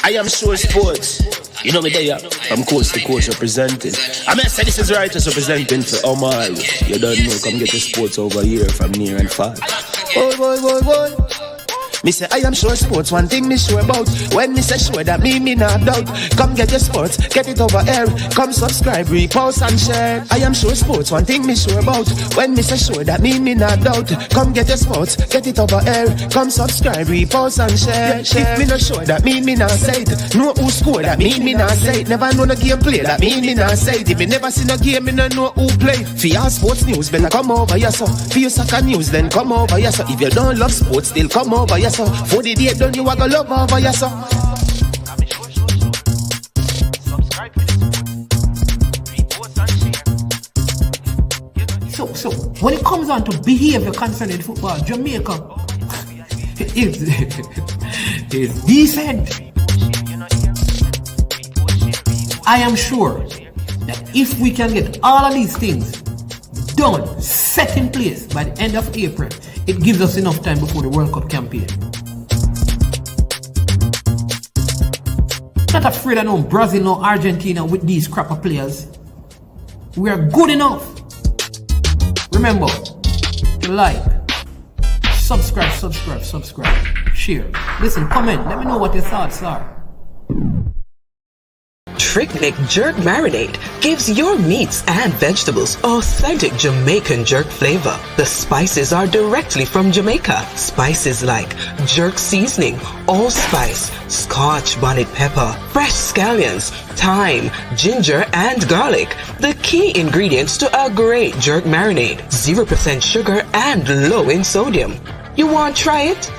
I am sure sports. You know me there, I'm coast to coast representing. I mean, I say this is righteous representing for Omar. You don't know, come get the sports over here from near and far. Boy. Me say I am sure sports, one thing me sure about. When me say sure, that me not doubt. Come get your sports, get it over here. Come subscribe, repost and share. I am sure sports, one thing me sure about. When me say sure, that me not doubt. Come get your sports, get it over here. Come subscribe, repost and share. If me not sure, that me not say it. Know who score, that me not say it. Never know the game play, that me not say it. If me never seen a game, me not know who play. For your sports news, better come over here so. For your soccer news, then come over here so. If you don't love sports, still come over here so. For the day done, you are gonna love over here so. So when it comes on to behavior concerning football, Jamaica is decent. I am sure that if we can get all of these things done, set in place by the end of April, it gives us enough time before the World Cup campaign. Not afraid of no Brazil, no Argentina with these crap of players. We are good enough. Remember, like, subscribe, share. Listen, comment, let me know what your thoughts are. Trick Jerk Marinade gives your meats and vegetables authentic Jamaican jerk flavor. The spices are directly from Jamaica. Spices like jerk seasoning, allspice, scotch bonnet pepper, fresh scallions, thyme, ginger, and garlic. The key ingredients to a great jerk marinade. 0% sugar and low in sodium. You want to try it?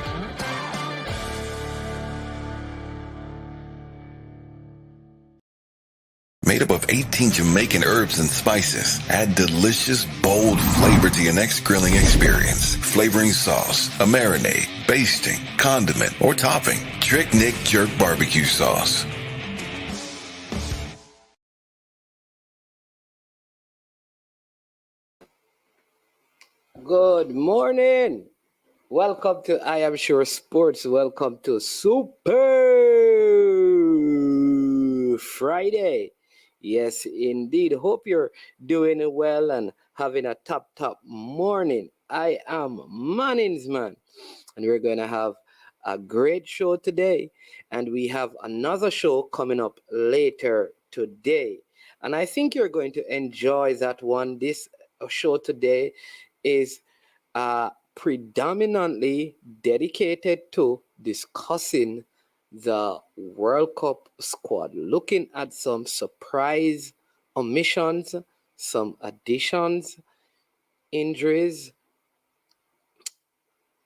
Made up of 18 Jamaican herbs and spices, add delicious, bold flavor to your next grilling experience. Flavoring sauce, a marinade, basting, condiment, or topping. Trick Nick Jerk Barbecue Sauce. Good morning. Welcome to I Am Sure Sports. Welcome to Super Friday. Yes, indeed. Hope you're doing well and having a top morning. I am Mannings Man, and we're going to have a great show today. And we have another show coming up later today. And I think you're going to enjoy that one. This show today is predominantly dedicated to discussing the World Cup squad, looking at some surprise omissions, some additions, injuries,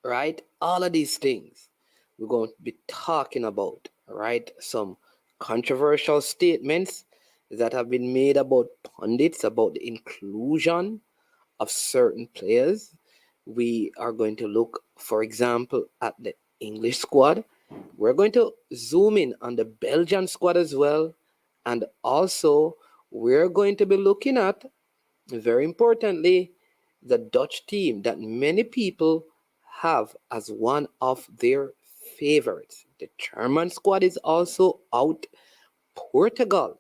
right? All of these things we're going to be talking about, right? Some controversial statements that have been made about pundits about the inclusion of certain players. We are going to look, for example, at the English squad. We're going to zoom in on the Belgian squad as well. And also, we're going to be looking at, very importantly, the Dutch team that many people have as one of their favorites. The German squad is also out. Portugal,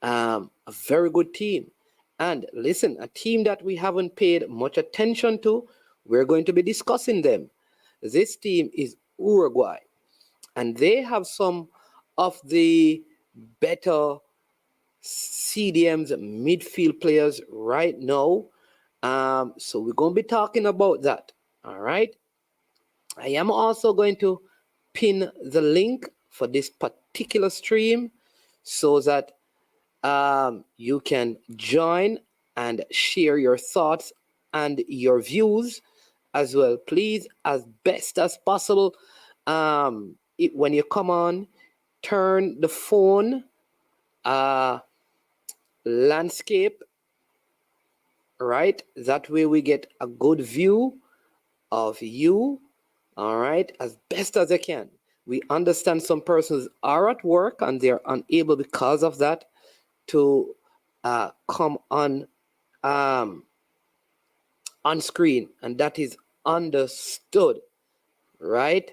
a very good team. And listen, a team that we haven't paid much attention to, we're going to be discussing them. This team is Uruguay. And they have some of the better CDM's midfield players right now. So we're going to be talking about that. All right. I am also going to pin the link for this particular stream so that you can join and share your thoughts and your views as well. Please, as best as possible, when you come on, turn the phone landscape, right? That way we get a good view of you, all right, as best as I can. We understand some persons are at work and they're unable because of that to come on screen, and that is understood, right?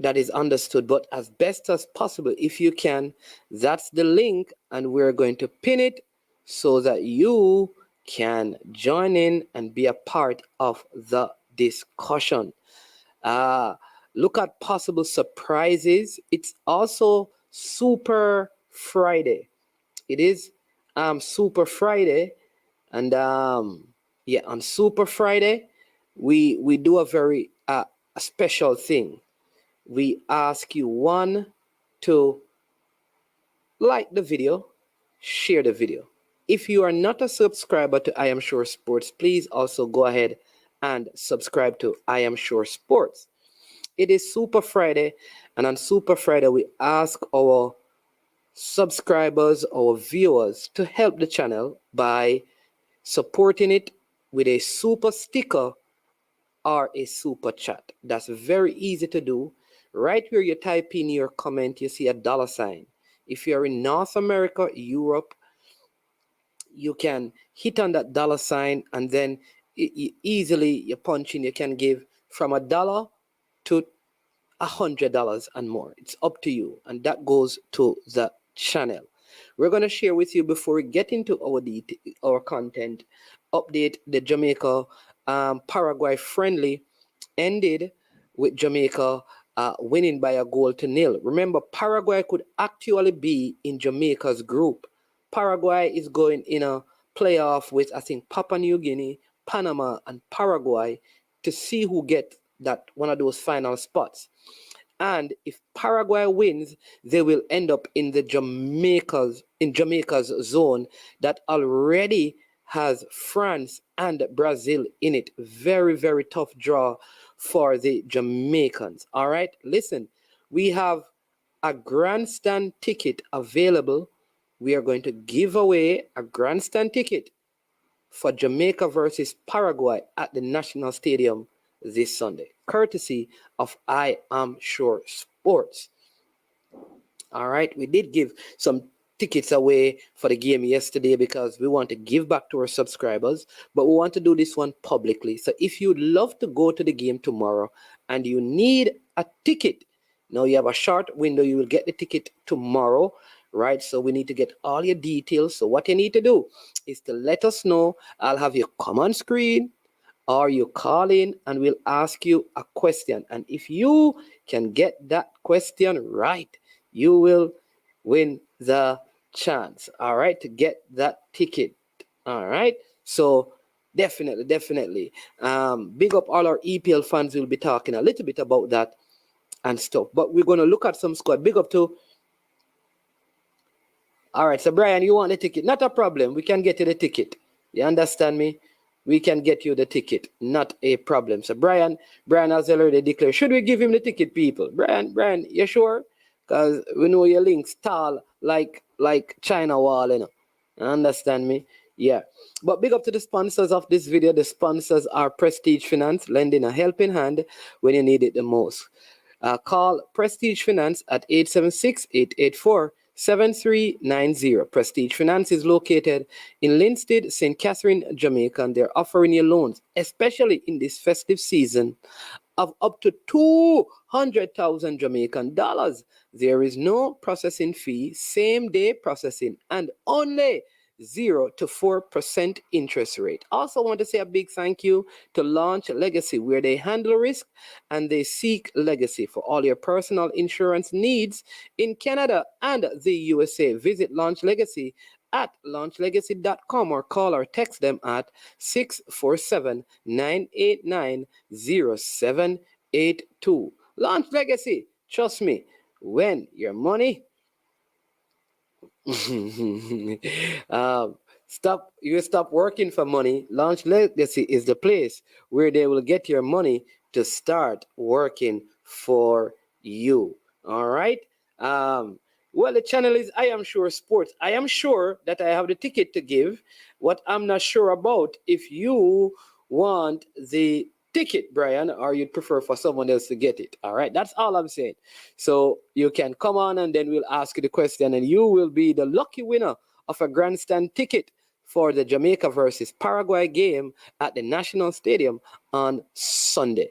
that is understood, but as best as possible, if you can, that's the link, and we're going to pin it so that you can join in and be a part of the discussion. Look at possible surprises. It's also Super Friday. It is Super Friday, and yeah, on Super Friday, we do a very a special thing. We ask you one to like the video, share the video. If you are not a subscriber to I Am Sure Sports, please also go ahead and subscribe to I Am Sure Sports. It is Super Friday, and on Super Friday, we ask our subscribers, our viewers, to help the channel by supporting it with a super sticker or a super chat. That's very easy to do. Right where you type in your comment, you see a dollar sign. If you're in North America, Europe, you can hit on that dollar sign, and then easily you punch in. You can give from $1 to $100 and more. It's up to you, and that goes to the channel. We're going to share with you before we get into our content update. The Jamaica Paraguay friendly ended with Jamaica winning by 1-0. Remember, Paraguay could actually be in Jamaica's group. Paraguay is going in a playoff with, I think, Papua New Guinea, Panama, and Paraguay to see who gets that one of those final spots. And if Paraguay wins, they will end up in the Jamaica's zone that already has France and Brazil in it. Very, very tough draw for the Jamaicans. All right, listen, we have a grandstand ticket available. We are going to give away a grandstand ticket for Jamaica versus Paraguay at the National Stadium this Sunday, courtesy of I Am Sure Sports. All right, we did give some tickets away for the game yesterday because we want to give back to our subscribers, but we want to do this one publicly. So if you'd love to go to the game tomorrow and you need a ticket, now you have a short window, you will get the ticket tomorrow, right? So we need to get all your details. So what you need to do is to let us know. I'll have you come on screen, or you call in and we'll ask you a question. And if you can get that question right, you will win the chance, all right, to get that ticket. All right. So definitely. Big up all our EPL fans. We'll be talking a little bit about that and stuff. But we're going to look at some squad. Big up to... All right, so Brian, you want the ticket? Not a problem. We can get you the ticket. You understand me? We can get you the ticket. Not a problem. So Brian has already declared. Should we give him the ticket, people? Brian, you sure? Because we know your links tall like China wall, you know. You understand me? Yeah. But big up to the sponsors of this video. The sponsors are Prestige Finance, lending a helping hand when you need it the most. Call Prestige Finance at 876-884-7390. Prestige Finance is located in Linstead, St. Catherine, Jamaica, and they're offering you loans, especially in this festive season, of up to 200,000 Jamaican dollars. There is no processing fee, same day processing, and only 0 to 4% interest rate. Also want to say a big thank you to Launch Legacy, where they handle risk and they seek legacy for all your personal insurance needs in Canada and the USA. Visit Launch Legacy at launchlegacy.com or call or text them at 647-989-0782. Launch Legacy, trust me, when your money stop working for money, Launch Legacy is the place where they will get your money to start working for you. All right. Well, the channel is I Am Sure Sports. I am sure that I have the ticket to give. What I'm not sure about, if you want the ticket, Brian, or you'd prefer for someone else to get it. All right, that's all I'm saying. So you can come on and then we'll ask you the question, and you will be the lucky winner of a grandstand ticket for the Jamaica versus Paraguay game at the National Stadium on Sunday.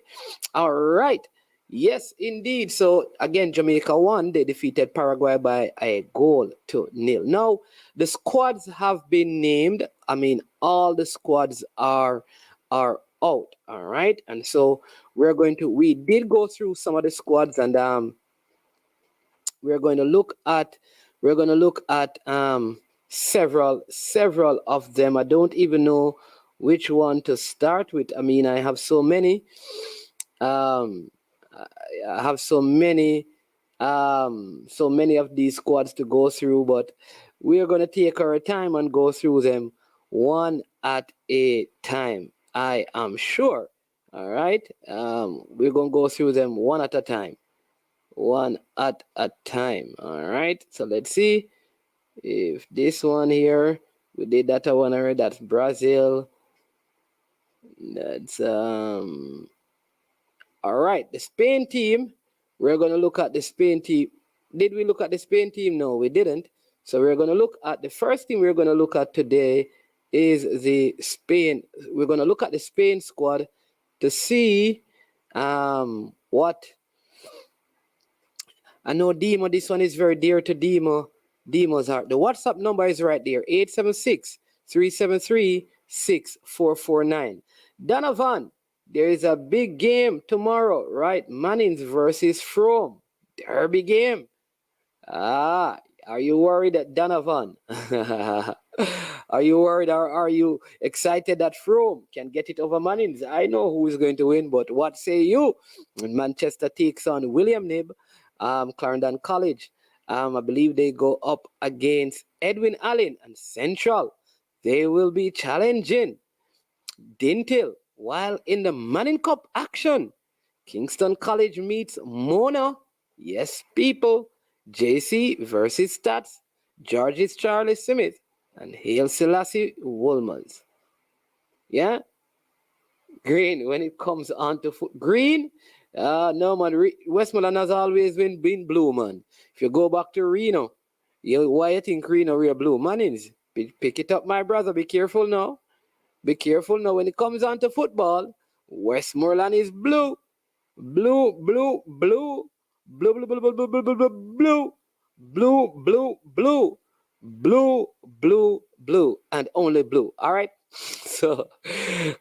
All right. Yes, indeed. So again, Jamaica won. They defeated Paraguay by a goal to nil. Now, the squads have been named. I mean, all the squads are out. All right, and so we did go through some of the squads, and we're going to look at several of them. I don't even know which one to start with. I mean, I have so many. Um, I have so many of these squads to go through, but we're gonna take our time and go through them one at a time. I am sure. All right. We're gonna go through them one at a time. One at a time. All right. So let's see if this one here, we did that one already. That's Brazil. That's all right, the Spain team. We're going to look at the Spain team. Did we look at the Spain team? No, we didn't. So we're going to look at the first team we're going to look at today is the Spain. We're going to look at the Spain squad to see what. I know Demo, this one is very dear to Demo's heart. The WhatsApp number is right there, 876-373-6449. Donovan, there is a big game tomorrow, right? Mannings versus Frome. Derby game. Are you worried that Donovan? Are you worried or are you excited that Frome can get it over Mannings? I know who is going to win, but what say you? Manchester takes on William Knibb, Clarendon College. I believe they go up against Edwin Allen and Central. They will be challenging Dintil. While in the Manning Cup action, Kingston College meets Mona. Yes, people. JC versus Stats. George's Charlie Smith and Haile Selassie Woolmans. Yeah? Green, when it comes on to Green, no, man. Westmoreland has always been blue, man. If you go back to Reno, why you think Reno wear blue? Mannings, pick it up, my brother. Be careful now. Be careful now. When it comes on to football, Westmoreland is blue. Blue, blue, blue. Blue, blue, blue, blue, blue, blue, blue, blue. Blue, blue, blue. Blue, blue, blue. And only blue. All right? So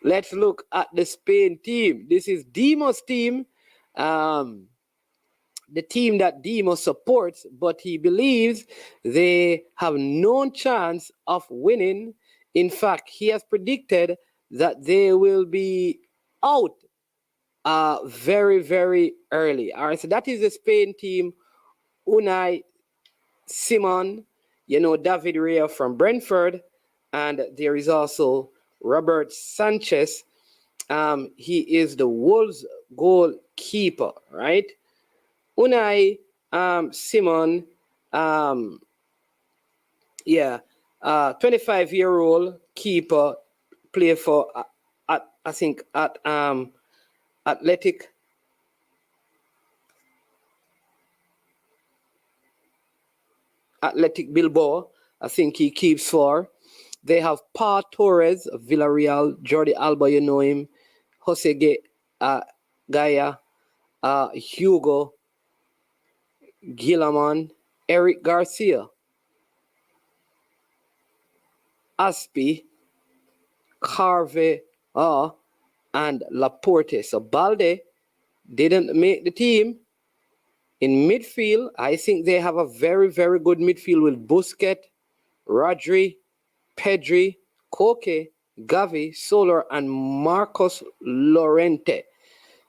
let's look at the Spain team. This is Demo's team. The team that Demo supports, but he believes they have no chance of winning. In fact, he has predicted that they will be out very, very early. All right, so that is the Spain team. Unai Simon, David Rea from Brentford, and there is also Robert Sanchez. He is the Wolves goalkeeper, right? Unai Simon, 25-year-old keeper, play for Athletic Bilbao. I think he keeps for. They have Pa Torres of Villarreal, Jordi Alba, you know him, Jose Gaya, Hugo Guillamon, Eric Garcia, Aspi, Carve, and Laporte. So Balde didn't make the team. In midfield, I think they have a very, very good midfield with Busquets, Rodri, Pedri, Koke, Gavi, Soler, and Marcos Llorente.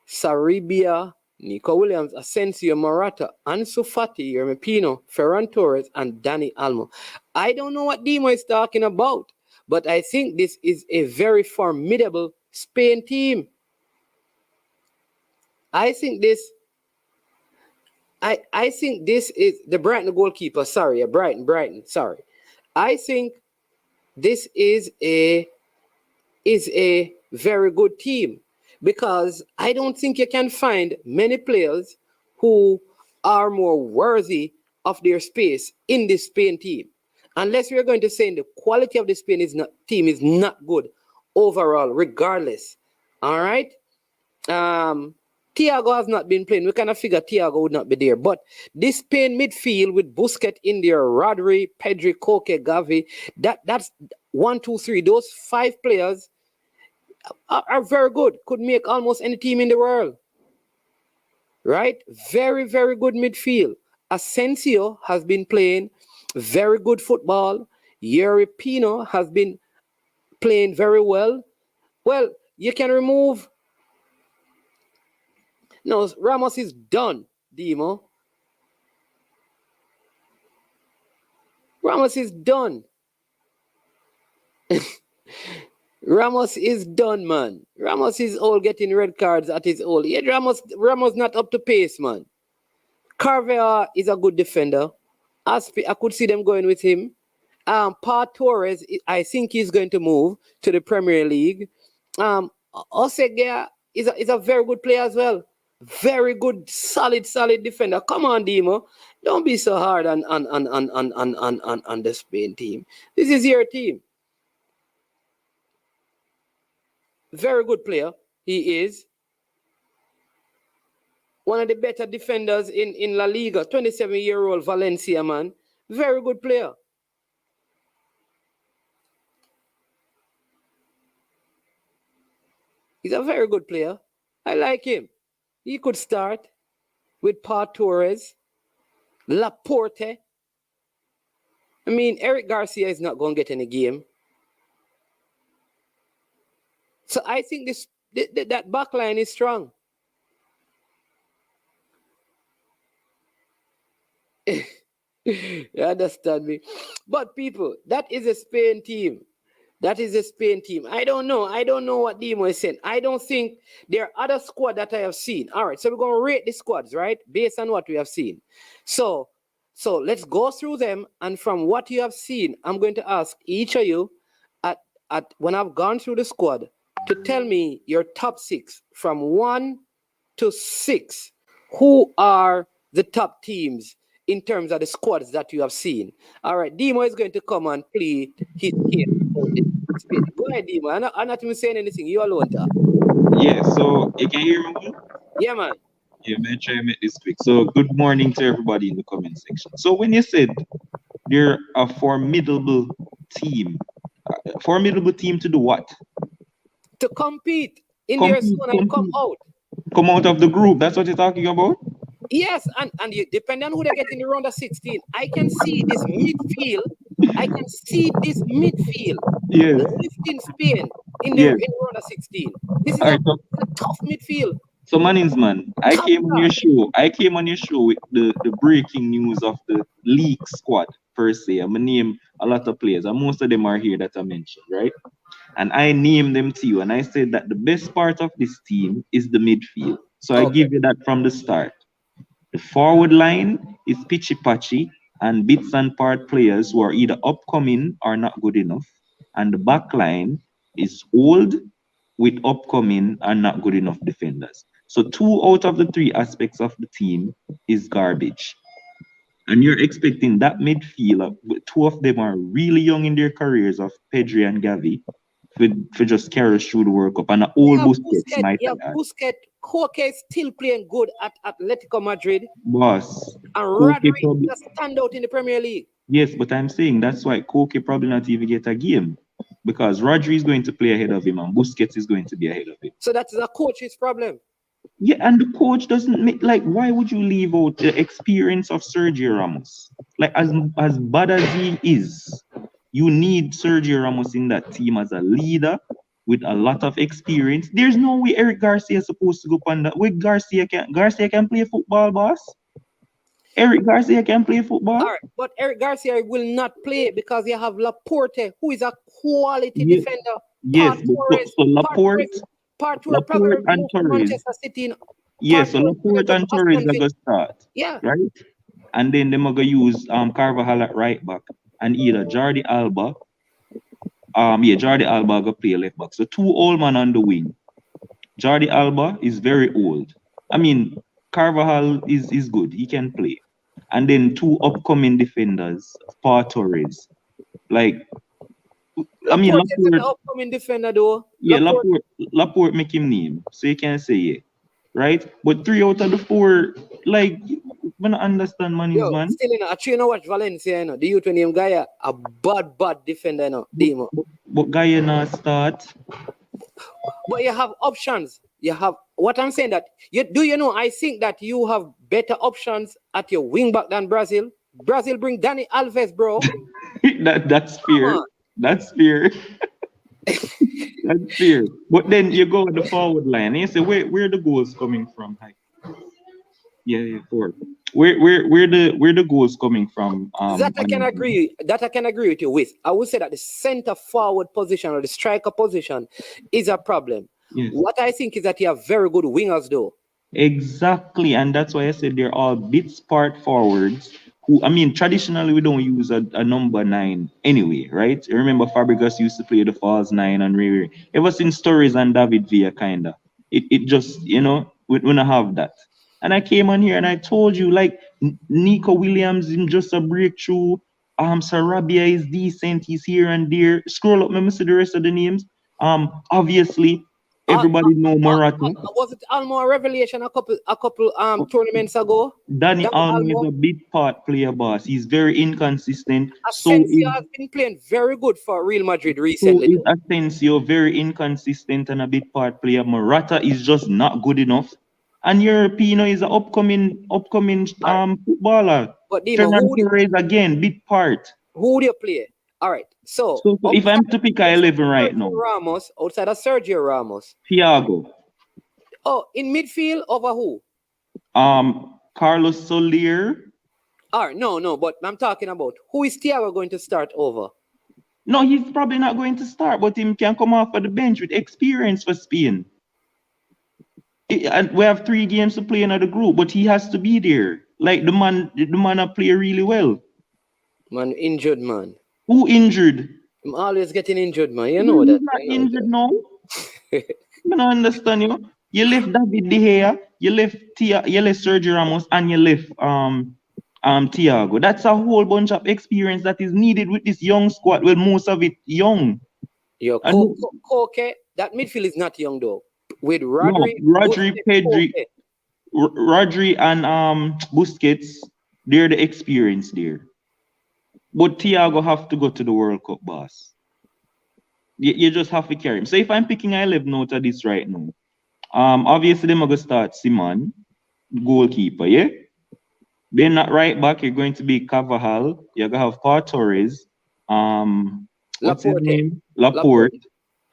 Sarabia, Nico Williams, Asensio, Morata, Ansu Fati, Yerme Pino, Ferran Torres, and Dani Almo. I don't know what Demo is talking about, but I think this is a very formidable Spain team. I think this is the Brighton goalkeeper. Sorry, Brighton. Sorry. I think this is a very good team because I don't think you can find many players who are more worthy of their space in this Spain team. Unless we're going to say the quality of the Spain team is not good overall, regardless. All right. Thiago has not been playing. We kind of figure Thiago would not be there. But this Spain midfield with Busquets in there, Rodri, Pedri, Koke, Gavi, that's 1, 2, 3. Those 5 players are very good. Could make almost any team in the world. Right? Very, very good midfield. Asensio has been playing very good football. Yuri Pino has been playing very well. Well, you can remove. No, Ramos is done, Demo. Ramos is done. Ramos is done, man. Ramos is all getting red cards at his old. Yeah, Ramos not up to pace, man. Carvajal is a good defender. Aspi, I could see them going with him. Pa Torres, I think he's going to move to the Premier League. Oseguera is a very good player as well. Very good, solid defender. Come on, Demo. Don't be so hard on the Spain team. This is your team. Very good player. He is one of the better defenders in La Liga. 27-year-old Valencia, man. Very good player. He's a very good player. I like him. He could start with Pa Torres, Laporte. I mean, Eric Garcia is not going to get any game. So I think that back line is strong. You understand me? But people, that is a Spain team. That is a Spain team. I don't know what Demo is saying. I don't think there are other squad that I have seen. All right, so we're going to rate the squads, right? Based on what we have seen. So let's go through them. And from what you have seen, I'm going to ask each of you at when I've gone through the squad to tell me your top 6 from 1 to 6. Who are the top teams in terms of the squads that you have seen? All right, Demo is going to come and play his game. Go ahead, Demo. I'm not even saying anything. You alone talk. Yeah, so you can hear me? Yeah, man. Yeah, man, try to make this quick. So good morning to everybody in the comment section. So when you said they're a formidable team to do what? To compete in their zone and come out. Come out of the group. That's what you're talking about? Yes, and you, depending on who they get in the round of 16, I can see this midfield. Yeah. Lifting Spain in the round of 16. This is a tough midfield. So Manins, man, I came on your show with the breaking news of the league squad per se. I'm gonna name a lot of players, and most of them are here that I mentioned, right? And I named them to you, and I said that the best part of this team is the midfield. So I give you that from the start. The forward line is pitchy-patchy and bits and part players who are either upcoming or not good enough. And the back line is old with upcoming and not good enough defenders. So 2 out of the 3 aspects of the team is garbage. And you're expecting that midfield, 2 of them are really young in their careers, of Pedri and Gavi, for just carry us through the World Cup. And all Busquets might have. Busquets, Koke is still playing good at Atletico Madrid. Boss. And Rodri just stand out in the Premier League. Yes, but I'm saying that's why Koke probably not even get a game. Because Rodri is going to play ahead of him and Busquets is going to be ahead of him. So that is a coach's problem. Yeah, and the coach doesn't make, why would you leave out the experience of Sergio Ramos? Like, as bad as he is, you need Sergio Ramos in that team as a leader with a lot of experience. There's no way Eric Garcia is supposed to go on that. With Garcia can play football, boss? Eric Garcia can play football? All right, but Eric Garcia will not play because you have Laporte, who is a quality defender. Yes, so Laporte and Torres. Manchester City. Yes, so Laporte and Torres are going to start. Yeah. Right? And then they're going to use Carvajal at right back and either Jordi Alba. Jordi Alba going to play left back. So 2 old men on the wing. Jordi Alba is very old. I mean, Carvajal is good. He can play. And then 2 upcoming defenders, Pa Torres. Laporte is an upcoming defender, though. Yeah, Laporte make him name. So you can say, yeah. right? But 3 out of the 4, like, when I understand monies, Yo, man. still, you know what Valencia, the youth when him guy a bad defender, Demo. But guy not start. But you have options. You have what I'm saying that you know I think that you have better options at your wing back than Brazil. Brazil bring Danny Alves, bro. That's Come fair. on. That's fair. That's fair. But then you go on the forward line and you say, where the goals coming from? Like, yeah, forward. Where the goals coming from? That I can agree. That I can agree with you with. I would say that the center forward position or the striker position is a problem. Yes. What I think is that you have very good wingers, though. Exactly, and that's why I said they're all bit part forwards. Who, I mean, traditionally we don't use a number 9 anyway, right? You remember Fabregas used to play the false 9 and Riri. Ever since Torres and David Villa, kinda. It just, we don't have that. And I came on here and I told you, like, Nico Williams is just a breakthrough. Sarabia is decent. He's here and there. Scroll up, let me see the rest of the names. Obviously, everybody know Morata. Was it Almo a revelation a couple tournaments ago? Danny Almo is a big part player, boss. He's very inconsistent. Asensio has been playing very good for Real Madrid recently. So is Asensio, very inconsistent and a big part player. Morata is just not good enough. And Firmino is an upcoming footballer. But Fernando Torres again, big part. Who do you play? All right. So if I'm to pick 11 right now, Ramos outside of Sergio Ramos, Thiago. Oh, in midfield over who? Carlos Soler. No, but I'm talking about who is Thiago going to start over? No, he's probably not going to start, but he can come off of the bench with experience for Spain. And we have 3 games to play in the group, but he has to be there. Like the man play really well. Man, injured man. Who injured? I'm always getting injured, man. You know that. Not injured now. I don't understand you. You left David De Gea, you left Sergio Ramos, and you left Thiago. That's a whole bunch of experience that is needed with this young squad. Well, most of it young. Okay, that midfield is not young though. With Rodri, Rodri and Busquets, they're the experience there. But Thiago have to go to the World Cup, boss. You just have to carry him. So if I'm picking 11 out of this right now, obviously they're going to start Simon, goalkeeper, yeah? Then at right back, you're going to be Carvajal. You're going to have Pau Torres, what's his name? Laporte.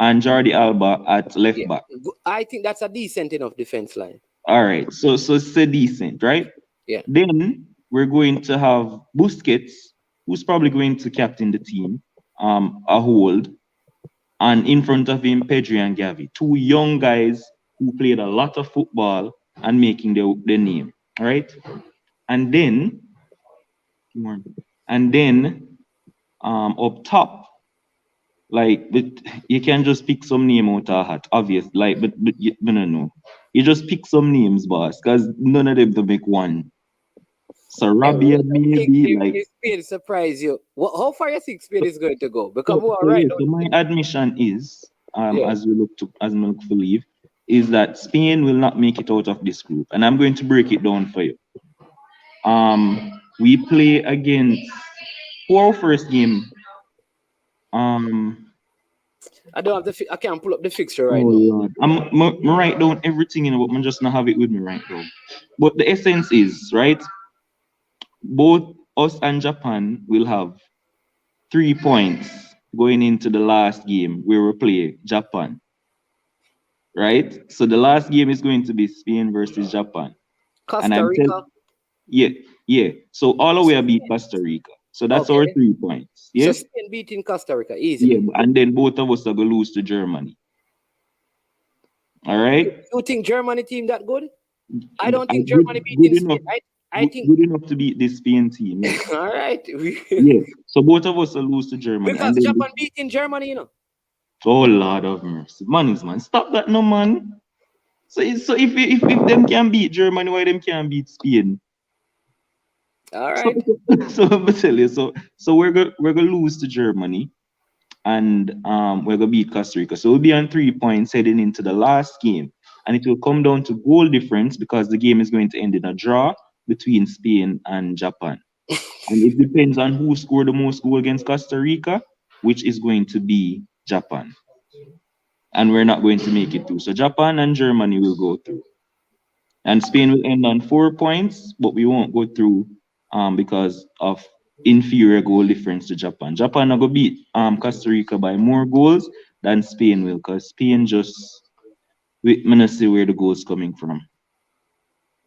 And Jordi Alba at left back. I think that's a decent enough defense line. All right, so it's a decent, right? Yeah. Then we're going to have Busquets, who's probably going to captain the team, a hold, and in front of him, Pedri and Gavi, 2 young guys who played a lot of football and making their name, all right? And then up top, like, but you can just pick some name out of a hat, obvious. Like, but you no. You just pick some names, boss, because none of them to make one. Sarabia maybe like. Spain surprise you. How far you think Spain is going to go? Because so my admission is, as we look to leave, is that Spain will not make it out of this group, and I'm going to break it down for you. We play against for our first game. I don't have I can't pull up the fixture right now. Lord. I'm write down everything in it, but I just not have it with me right now. But the essence is, right, both us and Japan will have 3 points going into the last game where we play Japan. Right? So the last game is going to be Spain versus Japan. Costa Rica. Yeah. So all the way I beat Costa Rica. So that's our 3 points. Yeah. So Spain beating Costa Rica easily. Yeah, and then both of us are gonna lose to Germany. All right. You think Germany team that good? I don't think Germany beating Spain. I think good enough to beat this Spain team. Yeah. All right. Yeah. So both of us will lose to Germany. Because Japan beating Germany, you know. Oh Lord of mercy, man! Stop that, no man. So if them can beat Germany, why them can't beat Spain? All right. So I'm gonna tell you. So we're gonna lose to Germany, and we're gonna beat Costa Rica. So we'll be on 3 points heading into the last game. and it will come down to goal difference because the game is going to end in a draw between Spain and Japan. And it depends on who scored the most goal against Costa Rica, which is going to be Japan. And we're not going to make it through. So Japan and Germany will go through. And Spain will end on 4 points, but we won't go through because of inferior goal difference to Japan. Japan are going to beat Costa Rica by more goals than Spain will, because Spain just, I'm going to see where the goals coming from.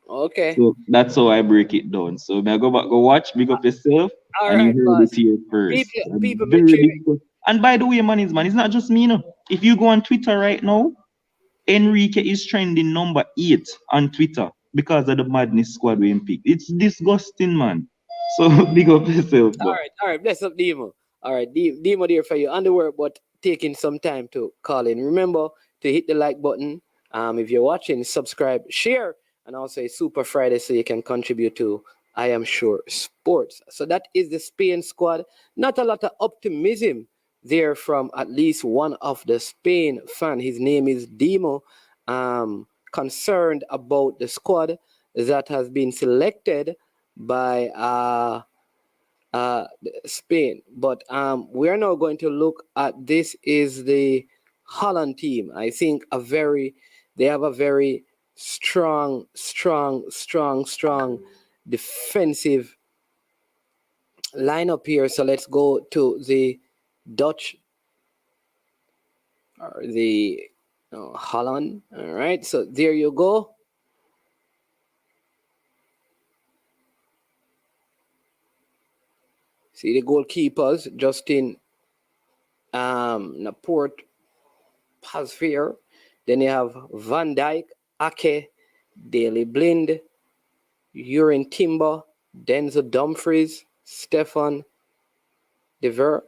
Okay. So that's how I break it down. So I go back, go watch, big up yourself, All and right, you heard boss. it here first. People make sure. And by the way, man, it's not just me, no. If you go on Twitter right now, Enrique is trending number 8 on Twitter because of the madness squad we picked. It's disgusting, man. So big up yourself, bro. All right. Bless up, Demo. All right, Demo there for you. On the work, but taking some time to call in. Remember to hit the like button. If you're watching, subscribe, share, and also a Super Friday so you can contribute to I Am Sure Sports. So that is the Spain squad. Not a lot of optimism there from at least one of the Spain fan. His name is Demo. Concerned about the squad that has been selected by Spain. But we are now going to look at this is the Holland team. I think they have a very strong defensive lineup here. So let's go to the Dutch or the Holland. All right, so there you go. See the goalkeepers, Justin Laporte, Pasveer. Then you have Van Dijk, Ake, Daley Blind, Urin Timber, Denzel Dumfries, Stefan De Ver,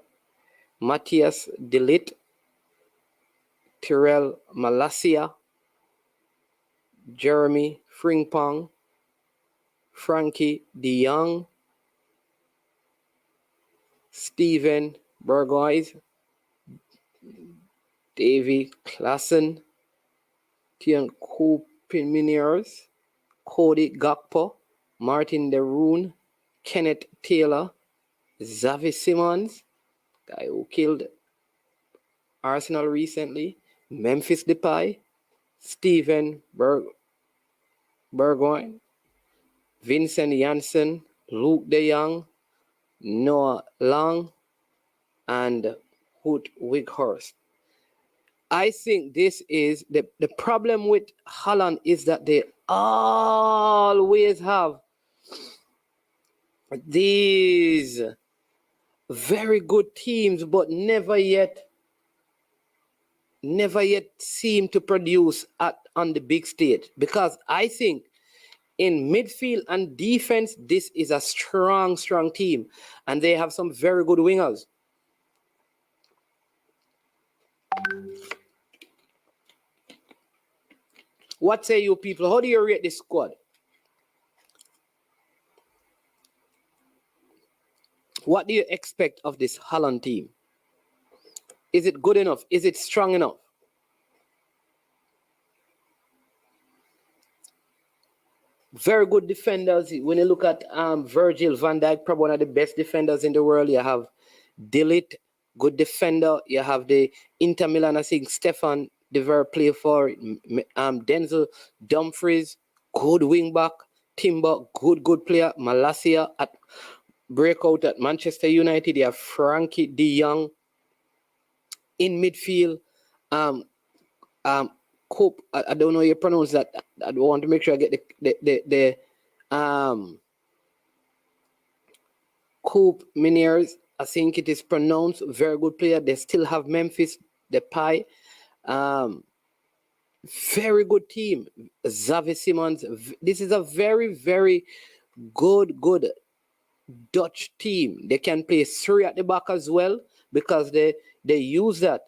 Matthias De Ligt, Tyrell Malacia, Jeremy Frimpong, Frankie de Jong, Steven Berghuis, Davy Klaassen, Tian Koopmeiners, Cody Gakpo, Martin de Roon, Kenneth Taylor, Xavi Simons, guy who killed Arsenal recently, Memphis Depay, Steven Bergwijn, Vincent Janssen, Luke de Jong, Noah Lang, and Hoot Weghorst. I think this is the problem with Holland is that they always have these very good teams, but never yet seem to produce on the big stage. Because I think in midfield and defense, this is a strong team, and they have some very good wingers. What say you people? How do you rate this squad? What do you expect of this Holland team? Is it good enough? Is it strong enough? Very good defenders. When you look at Virgil van Dijk, probably one of the best defenders in the world. You have De Ligt, good defender. You have the Inter Milan, I think Stefan De Ver play for Denzel Dumfries, good wing back. Timber, good player. Malacia at breakout at Manchester United. You have Frankie de Jong in midfield. Cope, I don't know how you pronounce that. I want to make sure I get the Koopmeiners. I think it is pronounced. Very good player. They still have Memphis Depay. Very good team. Xavi Simons. This is a very good Dutch team. They can play 3 at the back as well because they use that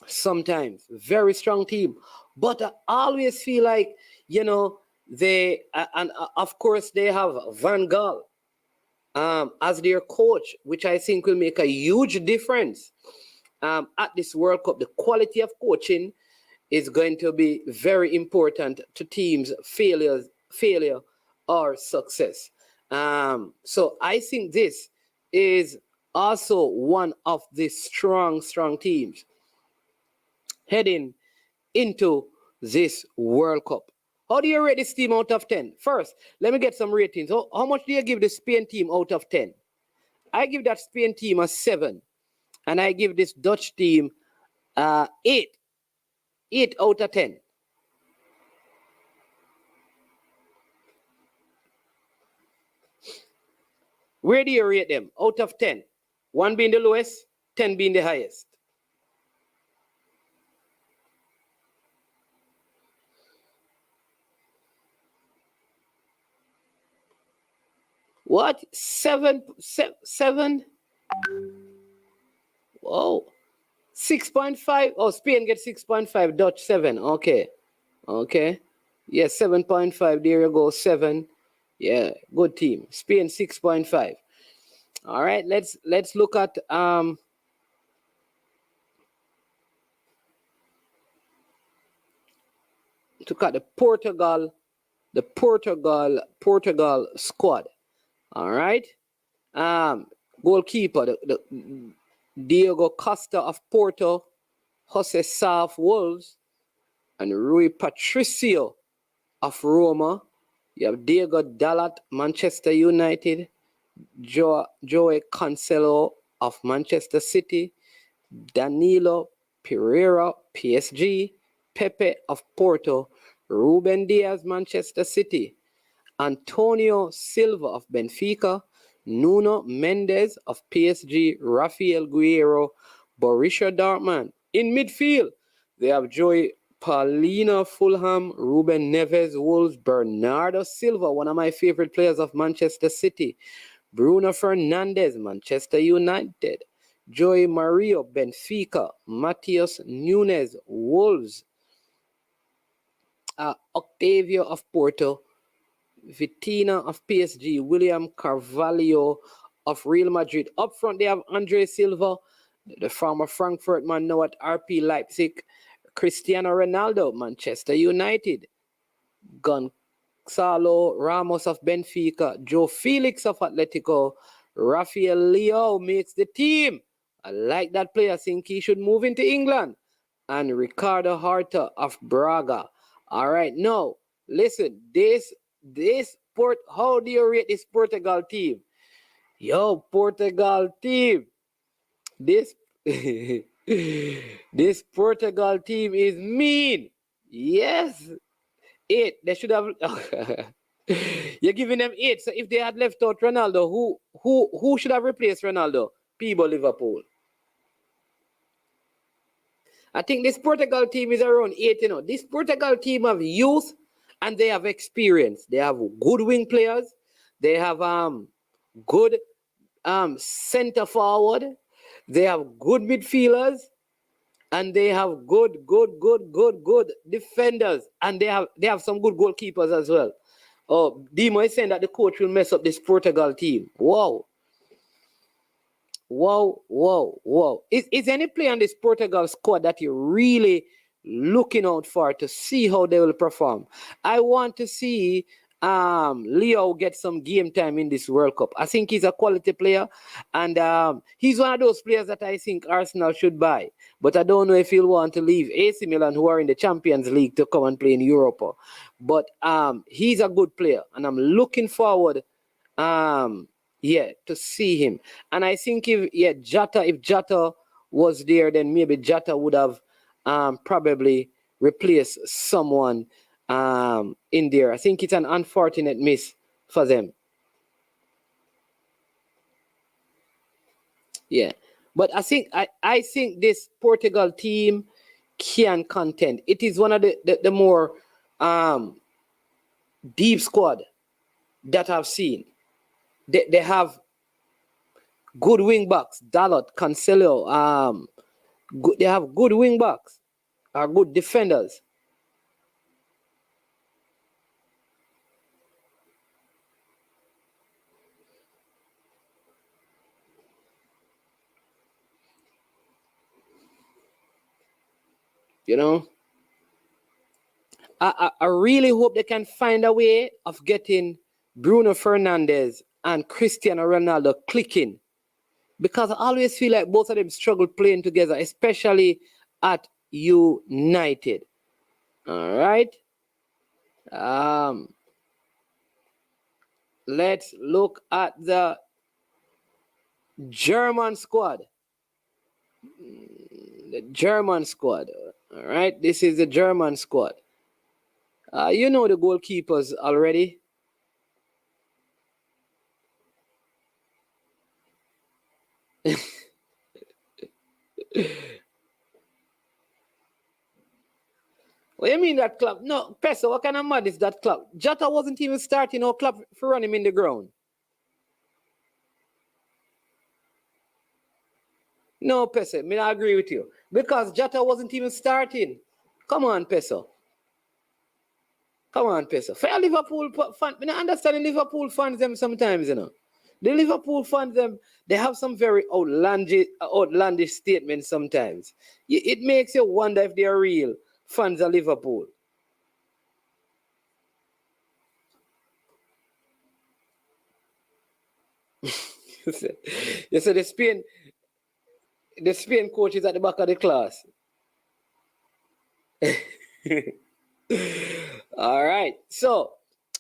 sometimes. Very strong team. But I always feel like, they and of course they have Van Gaal as their coach, which I think will make a huge difference at this World Cup. The quality of coaching is going to be very important to teams' failure or success. So I think this is also one of the strong teams heading into this World Cup. How do you rate this team out of 10? First, let me get some ratings. How much do you give the Spain team out of 10? I give that Spain team a 7. And I give this Dutch team 8. 8 out of 10. Where do you rate them out of 10? 1 being the lowest, 10 being the highest. What? 7? Whoa. 6.5. Oh, Spain gets 6.5. Dutch 7. Okay. Yes, 7.5. There you go. 7. Yeah, good team. Spain 6.5. All right, let's look at the Portugal squad. All right. Goalkeeper, the Diego Costa of Porto, Jose Sa of Wolves, and Rui Patricio of Roma. You have Diego Dalot, Manchester United, Joe Cancelo of Manchester City, Danilo Pereira, PSG, Pepe of Porto, Ruben Diaz, Manchester City, Antonio Silva of Benfica, Nuno Mendes of PSG, Rafael Guerrero, Borussia Dortmund. In midfield, they have Joey Paulina, Fulham, Ruben Neves, Wolves, Bernardo Silva, one of my favorite players of Manchester City, Bruno Fernandes, Manchester United, Joey Mario, Benfica, Matheus Nunes, Wolves, Octavio of Porto, Vitina of PSG, William Carvalho of Real Madrid. Up front, they have Andre Silva, the former Frankfurt man, now at RP Leipzig, Cristiano Ronaldo, Manchester United, Gonzalo Ramos of Benfica, Joe Felix of Atletico, Rafael Leo makes the team. I like that player. I think he should move into England. And Ricardo Horta of Braga. All right, now, listen, how do you rate this Portugal team? Yo, Portugal team. This this Portugal team is mean. Yes. 8. They should have you're giving them 8. So if they had left out Ronaldo, who should have replaced Ronaldo? People Liverpool. I think this Portugal team is around 8, This Portugal team have youth and they have experience. They have good wing players. They have good center forward. They have good midfielders. And they have good defenders. And they have some good goalkeepers as well. Oh, Dimo is saying that the coach will mess up this Portugal team. Wow. Is any player on this Portugal squad that you're really looking out for to see how they will perform? I want to see Leo get some game time in this World Cup. I think he's a quality player, and he's one of those players that I think Arsenal should buy. But I don't know if he'll want to leave AC Milan, who are in the Champions League, to come and play in Europe. But he's a good player, and I'm looking forward to see him. And I think if Jota was there, then maybe Jota would have probably replaced someone in there. I think it's an unfortunate miss for them. Yeah. But I think this Portugal team can contend. It is one of the more deep squad that I've seen. They have good wing backs, Dalot, Cancelo. They have good wing backs, are good defenders. I really hope they can find a way of getting Bruno Fernandes and Cristiano Ronaldo clicking, because I always feel like both of them struggle playing together, especially at United. All right. Let's look at the German squad. The German squad. All right. This is the German squad. You know the goalkeepers already. What do you mean that club? No, Peso, what kind of mad is that club? Jota wasn't even starting our club for run him in the ground. No, Peso, me not agree with you. Because Jota wasn't even starting. Come on, Peso. Come on, Peso. For Liverpool fan, I don't understand the Liverpool fans them sometimes, you know. The Liverpool fans them, they have some very outlandish statements sometimes. It makes you wonder if they are real fans of Liverpool. You said the Spain coach is at the back of the class. All right. So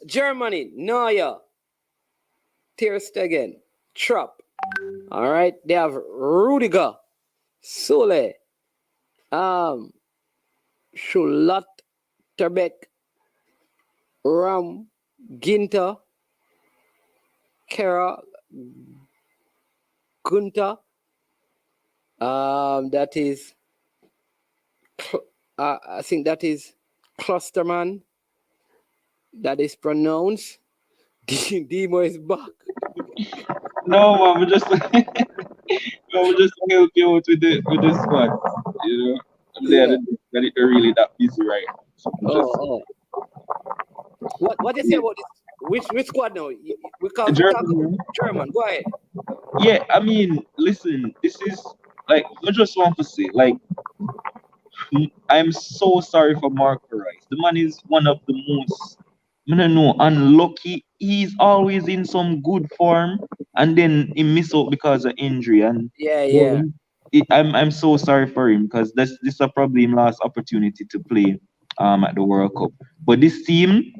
Germany, Neuer, Ter Stegen, Trapp. All right. They have Rudiger, Sule, Schlotterbeck, Ram, Ginter, Kera, Gunter. That is, I think that is Clusterman. That is pronounced. Demo is back. No, man, we just we just help you out with the squad. You know, they're really that busy right now. So What do you say about this? Which squad now? We call German. Go ahead. Yeah, I mean, listen, this is like I just want to say, like, I'm so sorry for Marco Rice. The man is one of the most, I don't know, unlucky. He's always in some good form, and then he miss out because of injury. And Yeah. I'm so sorry for him because this is probably his last opportunity to play at the World Cup. But this team,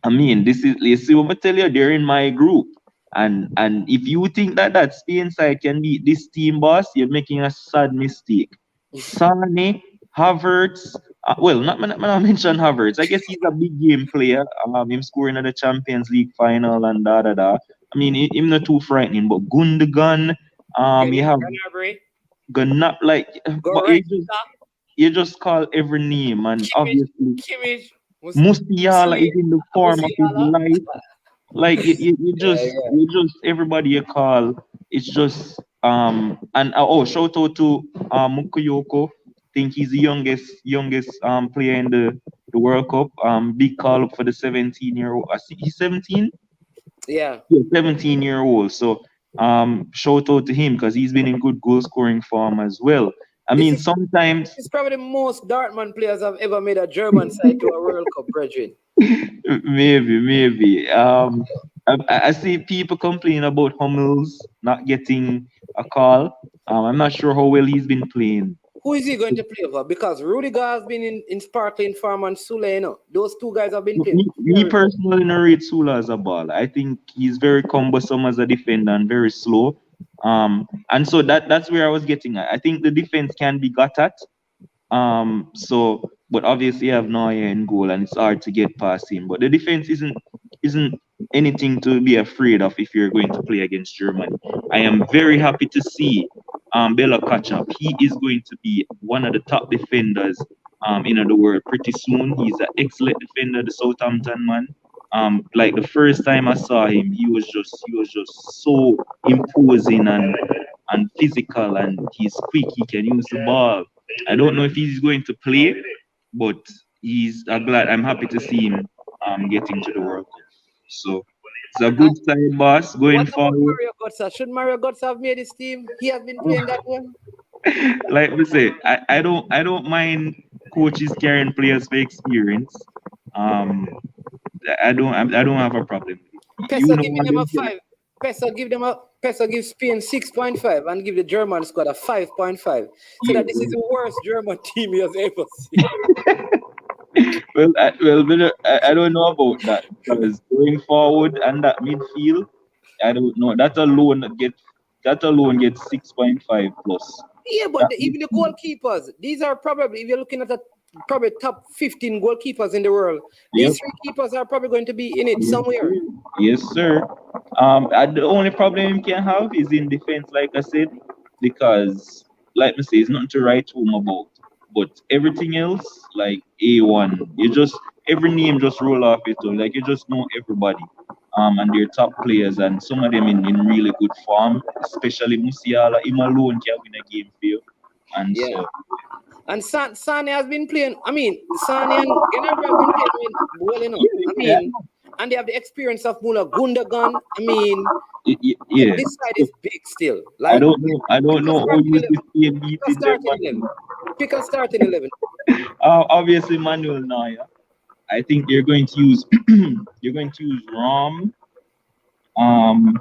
I mean, this is, you see what I tell you, they're in my group. And if you think that Spain side can beat this team, boss, you're making a sad mistake. Sane, Havertz, not mention Havertz. I guess he's a big game player. Him scoring at the Champions League final and da da da. I mean, him not too frightening, but Gundogan, you have Gunnar, like, but you just call every name, and obviously Musiala is in the form of his life. Like you just everybody you call. It's just shout out to Mukuyoko. Think he's the youngest player in the World Cup. Big call up for the 17-year-old. I think he's 17. Yeah, 17-year-old. So shout out to him because he's been in good goal scoring form as well. I mean, sometimes it's probably the most Dortmund players have ever made a German side to a World Cup, brethren. maybe. I see people complaining about Hummels not getting a call. I'm not sure how well he's been playing. Who is he going to play for? Because Rudiger has been in sparkling form and Sule, you know. Those two guys have been playing. Me personally don't rate Sula as a baller. I think he's very cumbersome as a defender and very slow. And so that's where I was getting at. I think the defense can be got at. But obviously you have Neuer in goal and it's hard to get past him. But the defense isn't anything to be afraid of if you're going to play against Germany. I am very happy to see Bella catch up. He is going to be one of the top defenders in the world pretty soon. He's an excellent defender, the Southampton man. Like the first time I saw him, he was just so imposing and physical, and he's quick. He can use the ball. I don't know if he's going to play, but I'm happy to see him getting to the World Cup. So it's a good side, boss, going forward. Mario Götze? Should Mario Götze have made his team? He has been playing that well. Like we say, I don't mind coaches carrying players for experience. I don't have a problem. You Pesa know giving what them a I'm saying? 5. Pesa gives Spain 6.5 and give the German squad a 5.5. So that this is the worst German team he has ever seen. I don't know about that because going forward and that midfield, I don't know. That alone gets 6.5 plus. Yeah, but That even the midfield. goalkeepers, these are probably, if you're looking at the probably top 15 goalkeepers in the world, Yep. these three keepers are probably going to be in it Yes, somewhere. sir. Yes, sir. And the only problem you can have is in defense, like I said, because, like me say, it's nothing to write home about. But everything else, like A1, every name just roll off your tongue. Like you just know everybody. And their top players, and some of them in really good form, especially Musiala. Him alone can win a game for you. And Yeah. so, And Sane has been playing. I mean, Sane and Gnabry have been playing well enough. I yeah, mean, and they have the experience of Mula Gundogan. I mean, yeah. this side is big still. I Like, don't know. I don't know how you see beating them. Pick a starting 11. Obviously, Manuel Neuer. I think you're going to use Rom, um,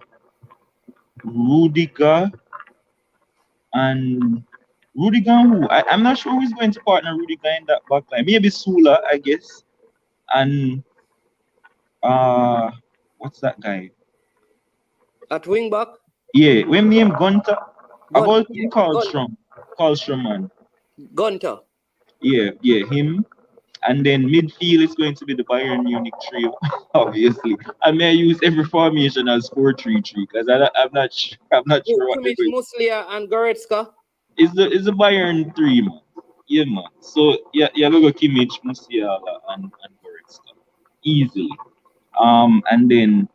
Rudiger, and Rudiger. I'm not sure who's going to partner Rudiger in that back line. Maybe Sula, I guess. And what's that guy? At wing back, Yeah, when name Gunter. About yeah, Karlstrom, man. Gunter. Yeah, him. And then midfield is going to be the Bayern Munich trio, obviously. I may use every formation as 4-3-3 because I'm not sure what they're Kimmich, going. Muslia, and Goretzka. Is the Bayern three, man? Yeah, man. So yeah, look at Kimmich, Musiala, and Goretzka easily. And then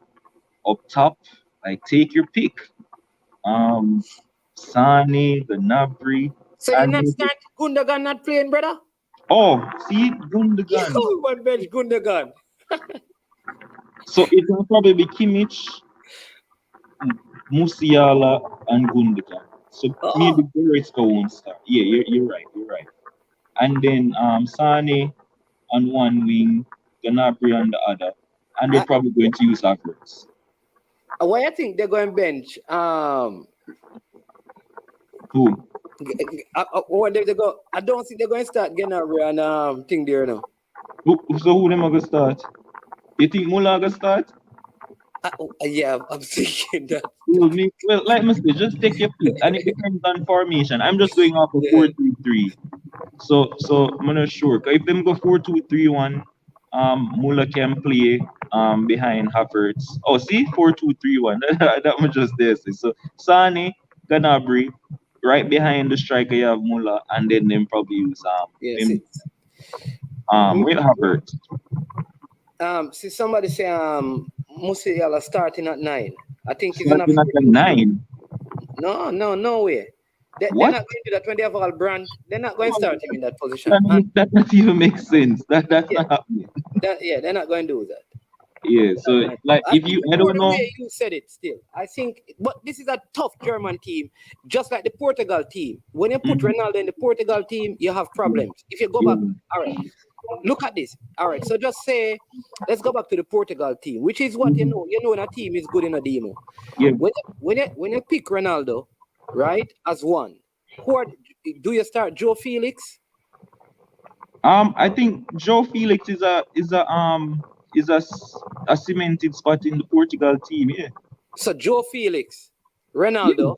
up top, like take your pick. Sane, Gnabry, So you're and not start Gundogan not playing, brother? see Gundogan. You one bench Gundogan. So it will probably be Kimmich, Musiala, and Gundogan. So maybe Goretzka won't start. Yeah, you're right. You're right. And then Sane on one wing, Gnabry on the other, and they're probably going to use Havertz. Why I think they're going bench? Who? When they go, I don't think they're going to start Gnabry and thing there now. So who them are going to start? You think Muller going to start? Yeah, I'm thinking that. Well, like I say, just take your pick, and it depends on formation. I'm just going off of 4-3-3. So I'm not sure. If them go 4-2-3-1, Muller can play behind Havertz. Oh, see, 4-2-3-1. That was just there. So Sane, Gnabry, right behind the striker you have Muller, and then them probably use with Havertz. See somebody say Musiala starting at 9. I think he's starting at 9. No way. They're not going to do that when they have all brand. They're not going to start him in that position. That doesn't even make sense. That's not happening. They're not going to do that. Yeah, so like I don't know. You said it still. I think, but this is a tough German team, just like the Portugal team. When you put Ronaldo in the Portugal team, you have problems. If you go back, all right, look at this. All right, so just say, let's go back to the Portugal team, which is what you know. You know when a team is good in a demo. Yeah. When you pick Ronaldo, right, as one, do you start Joe Felix? I think Joe Felix is a cemented spot in the Portugal team, yeah. So Joe Felix, Ronaldo,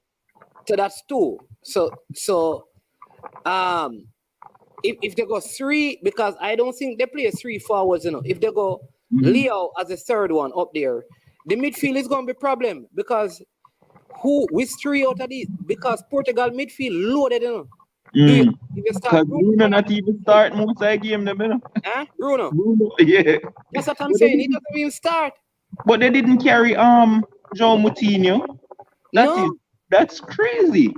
so that's 2. So if they go 3, because I don't think they play 3 forwards, if they go Leo as a third one up there, the midfield is going to be a problem because with 3 out of these, because Portugal midfield loaded, Because Bruno not even start most of the game, Bruno, yeah. that's what I'm saying. He doesn't even start. But they didn't carry João Moutinho. That's crazy.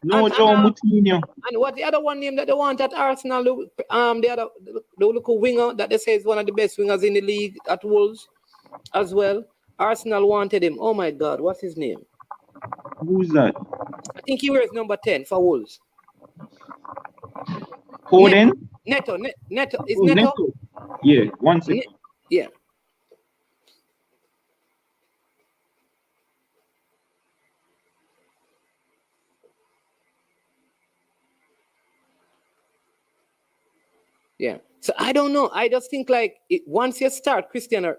No, João Moutinho. And what the other one name that they want at Arsenal, the local winger that they say is one of the best wingers in the league at Wolves as well. Arsenal wanted him. Oh my God, what's his name? Who's that? I think he wears number 10 for Wolves. Foden? Neto. Is Neto? Yeah, 1 second. Yeah. Yeah. So I don't know. I just think like once you start Cristiano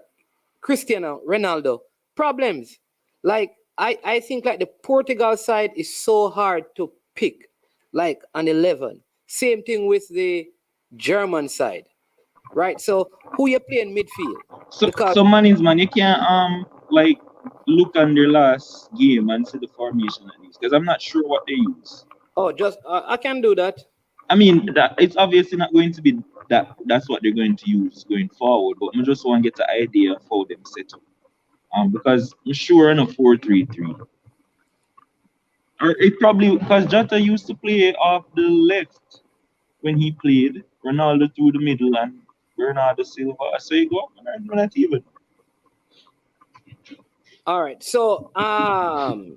Ronaldo, problems. Like I think like the Portugal side is so hard to pick, like an 11. Same thing with the German side, right? So who you play in midfield? Because So man, you can't like look on their last game and see the formation at least because I'm not sure what they use. just I can do that. I mean, that it's obviously not going to be that's what they're going to use going forward, but I just want to get the idea of how them set up. Because I'm sure in a 4-3-3. Or it probably because Jota used to play off the left when he played, Ronaldo through the middle and Bernardo Silva. So you go, not even. All right. So all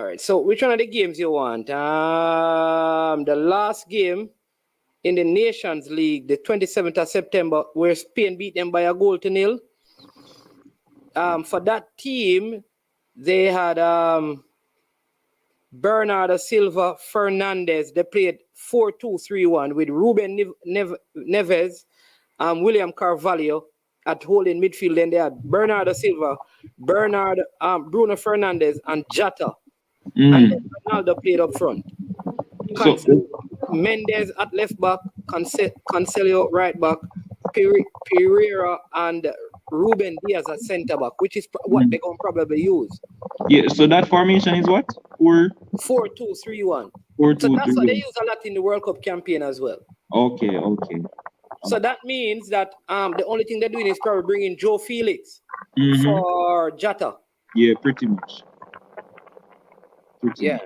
right. So which one of the games you want? The last game in the Nations League, the 27th of September, where Spain beat them by a 0-0. For that team, they had Bernardo Silva, Fernandez. They played 4-2-3-1 with Ruben Neves, William Carvalho at holding midfield. Then they had Bernardo Silva, Bruno Fernandez, and Jota. And then Ronaldo played up front. So Mendes at left back, Cancelo right back, Pereira and Ruben Diaz at centre back, which is what they're going to probably use. yeah, so that formation is what? 4-2-3-1. 4-2-3-1. So that's what they use a lot in the World Cup campaign as well. Okay. So that means that the only thing they're doing is probably bringing Joe Felix for Jota. Yeah, pretty much. Yeah.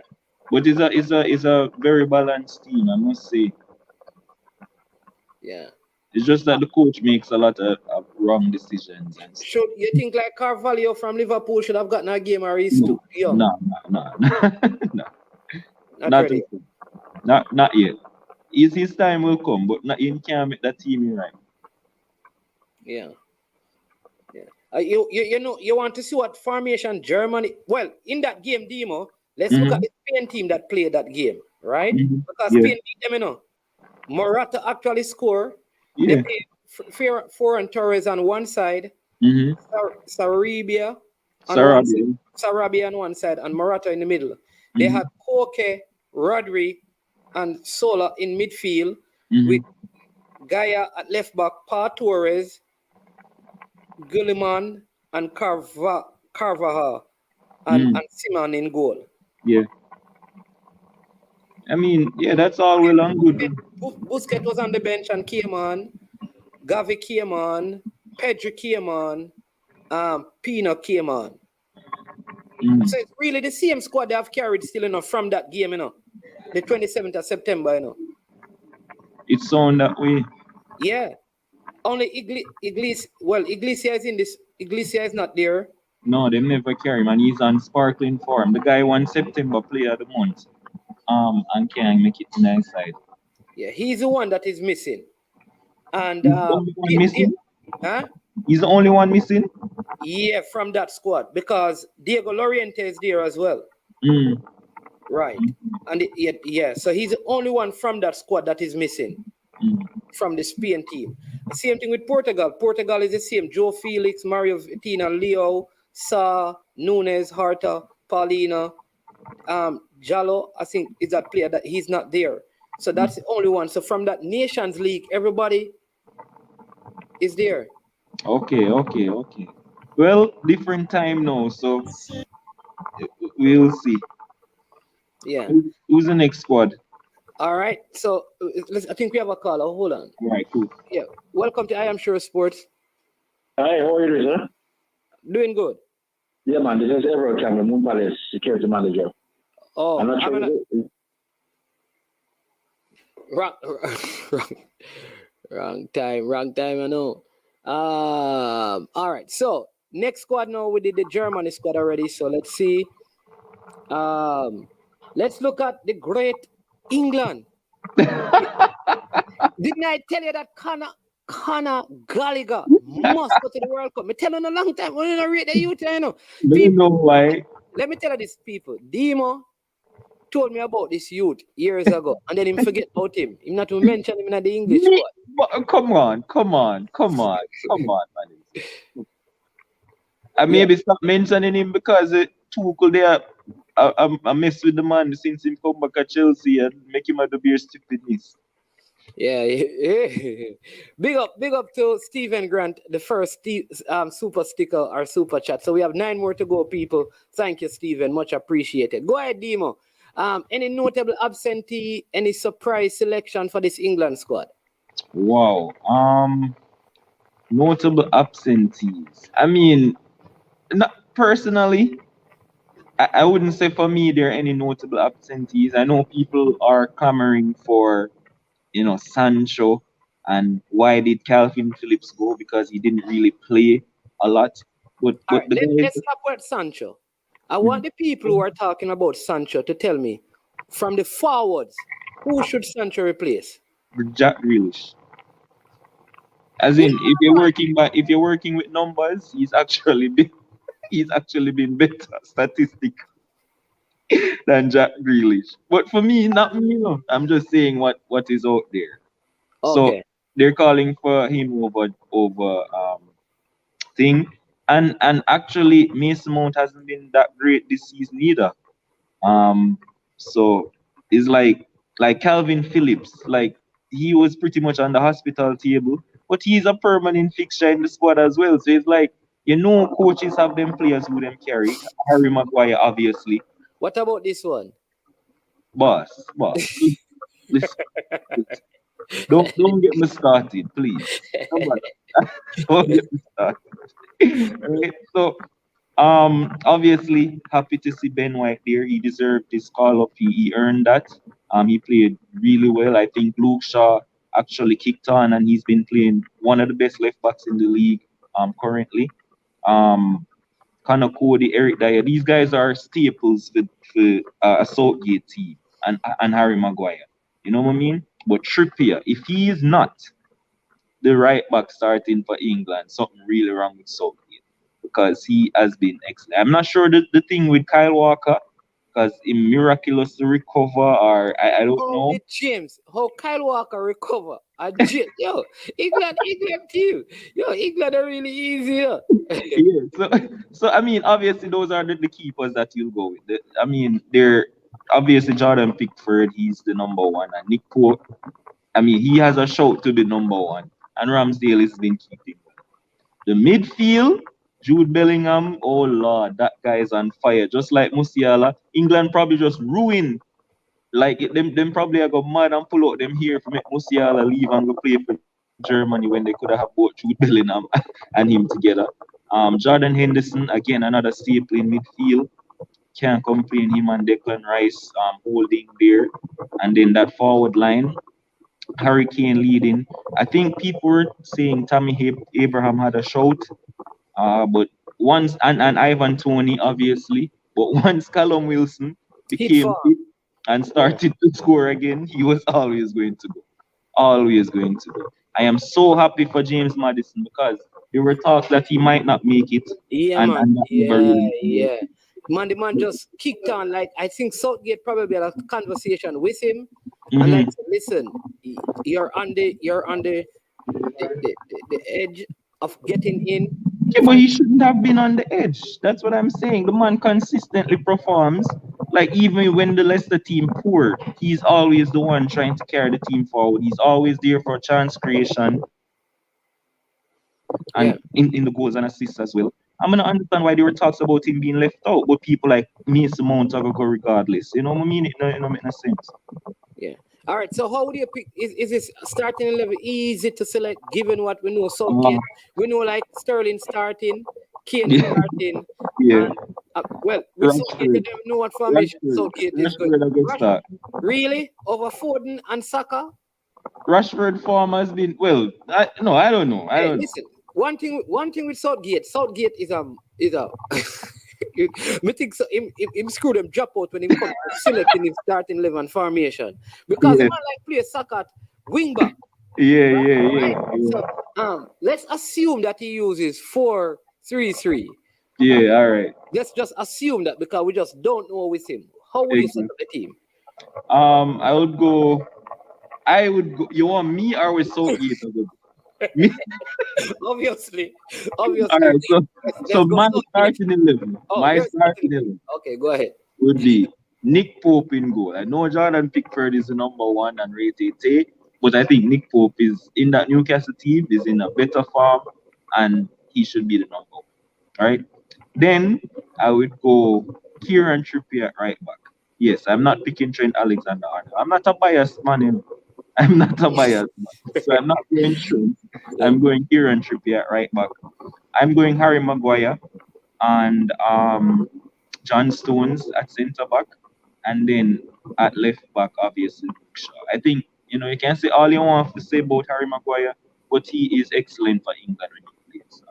But it's a very balanced team, I must say. Yeah. It's just that the coach makes a lot of wrong decisions and stuff. Should you think like Carvalho from Liverpool should have gotten a game, or he's too young? No. Not ready. Not yet. His time will come, but he can't make that team right. Yeah. You know, you want to see what formation Germany. Well, in that game, Demo, let's look at the Spain team that played that game, right? Because Spain beat them, you know. Morata actually scored. Yeah. They played Ferran Torres on one side, Sarabia on one side, and Morata in the middle. They had Koke, Rodri, and Sola in midfield with Gaia at left back, Pa Torres, Gulliman, and Carvajal, and Simon in goal. Yeah. I mean, yeah, that's all well and good. Busquets was on the bench and came on. Gavi came on. Pedro came on. Pino came on. So it's really the same squad they have carried still, you know, from that game, you know. The 27th of September, you know. It sounds that way. Yeah. Only Iglesias is in this. Iglesias is not there. No, they never carry him, and he's on sparkling form. The guy won September Player of the Month. And can't make it to the next side. Yeah, he's the one that is missing. And he's the only one missing? Huh? He's the only one missing? Yeah, from that squad, because Diego Loriente is there as well. Right. And so he's the only one from that squad that is missing from the Spain team. Same thing with Portugal. Portugal is the same. Joe Felix, Mario Vitina, Leo, Sa, Nunes, Harta, Paulina, Jallo, I think, is that player that he's not there. So that's the only one. So from that Nations League, everybody is there. Okay. Well, different time now, so we'll see. Yeah. Who's the next squad? All right. So I think we have a caller. Hold on. All right, cool. Yeah. Welcome to I Am Sure Sports. Hi, how are you doing, sir? Doing good. Yeah, man, this is Everett Cameron, Moon Palace security manager. Oh, I'm not sure. Wrong time, I know. All right, so next squad now, we did the Germany squad already, so let's see. Let's look at the great England. Didn't I tell you that Conor Gallagher must go to the World Cup? Me tell you in a long time. We don't rate the youth, you know. Let me know why. Let me tell you this, people. Demo told me about this youth years ago, and then him forget about him. Him not to mention him in the English squad. Come on, man. I maybe stop mentioning him because Tuchel there I mess with the man since he come back at Chelsea and make him a the beer stupidness. Yeah. Big up to Stephen Grant, the first super sticker or super chat. So we have 9 more to go, people. Thank you, Stephen. Much appreciated. Go ahead, Demo. Any notable absentee, any surprise selection for this England squad? Wow. Notable absentees. I mean, not personally, I wouldn't say for me there are any notable absentees. I know people are clamoring for, Sancho, and why did Calvin Phillips go? Because he didn't really play a lot. But All right, the guys, let's stop with Sancho. I want the people who are talking about Sancho to tell me, from the forwards, who should Sancho replace? Jack Grealish. As in, if you're working with numbers, he's actually been better statistic than Jack Grealish. But for me, not me, I'm just saying what is out there. Okay. So they're calling for him over thing. And actually Mason Mount hasn't been that great this season either. So it's like Calvin Phillips, like he was pretty much on the hospital table, but he's a permanent fixture in the squad as well. So it's like, coaches have them players who them carry. Harry Maguire, obviously. What about this one? Boss. Listen. Don't get me started, please. Don't get me started. Right? So obviously happy to see Ben White there. He deserved his call up. He earned that. He played really well. I think Luke Shaw actually kicked on, and he's been playing one of the best left backs in the league currently. Connor Cody, Eric Dyer, these guys are staples for a Southgate team, and Harry Maguire. You know what I mean? But Trippier, if he is not the right back starting for England, something really wrong with Southgate, because he has been excellent. I'm not sure the thing with Kyle Walker, because he miraculously recover, or I don't know. James, how Kyle Walker recover? Yo, England team. Yo, England are really easy. Yeah. So I mean, obviously those are the keepers that you'll go with. They're obviously Jordan Pickford. He's the number one, and Nick Pope. I mean, he has a shout to be number one, and Ramsdale has been keeping. The midfield, Jude Bellingham. Oh Lord, that guy is on fire. Just like Musiala, England probably just ruined. Like them probably are go mad and pull out them here to make Musiala leave and go play for Germany when they could have both Jude Bellingham and him together. Jordan Henderson, again, another staple in midfield. Can't complain, him and Declan Rice holding there. And then that forward line, Harry Kane leading. I think people were saying Tammy Abraham had a shout. But once, and Ivan Toney, obviously. But once Callum Wilson became fit and started to score again, he was always going to go. Always going to go. I am so happy for James Maddison, because there were talks that he might not make it. Yeah, man. Yeah. Man, the man just kicked on. Like, I think Southgate probably had a conversation with him. Mm-hmm. And I said, listen, you're on the edge of getting in. Yeah, but he shouldn't have been on the edge. That's what I'm saying. The man consistently performs. Like, even when the Leicester team poor, he's always the one trying to carry the team forward. He's always there for chance creation and in the goals and assists as well. I'm gonna understand why there were talks about him being left out, but people like Mason Mount are gonna go regardless. You know what I mean? It don't make no sense. Yeah. All right. So how would you pick? Is this starting 11 easy to select, given what we know? Southgate, we know like Sterling starting, Kane starting. Yeah. Well, with Southgate, they don't know what formation Southgate is going. Really? Over Foden and Saka? Rashford form has been I don't know. Listen, one thing with Southgate is me think so. Him screw them drop out when he come selecting his starting 11 formation, because the man like play Saka wing back Yeah. So let's assume that he uses 4-3-3. Yeah, all right. Let's just assume that because we just don't know with him. How would you set up the team? I would go. You want me or with Southgate? Me? Obviously. All right. So Let's go my Southgate. starting 11. Oh, My you're starting 11 Okay, go ahead. would be Nick Pope in goal. I know Jordan Pickford is the number one and rated, but I think Nick Pope is in that Newcastle team, is in a better form, and he should be the number one. Right? Then I would go Kieran Trippier at right back. Yes, I'm not picking Trent Alexander-Arnold. I'm not a biased man. I'm not a biased man. So I'm not going Trent. I'm going Kieran Trippier at right back. I'm going Harry Maguire and John Stones at centre back, and then at left back, obviously Luke Shaw. I think you can say all you want to say about Harry Maguire, but he is excellent for England when he plays.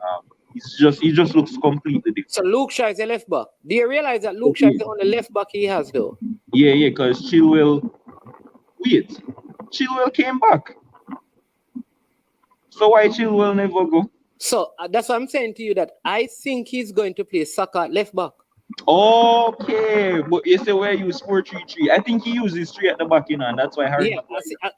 He just looks completely different. So Luke Shaw is a left back. Do you realize that Luke Shaw is the only left back he has though? Yeah, because Chilwell came back. So why Chilwell never go? So that's what I'm saying to you, that I think he's going to play Saka at left back. Okay, but you say where you use 4-3-3. I think he uses 3 at the back, and that's why Harry. Yeah,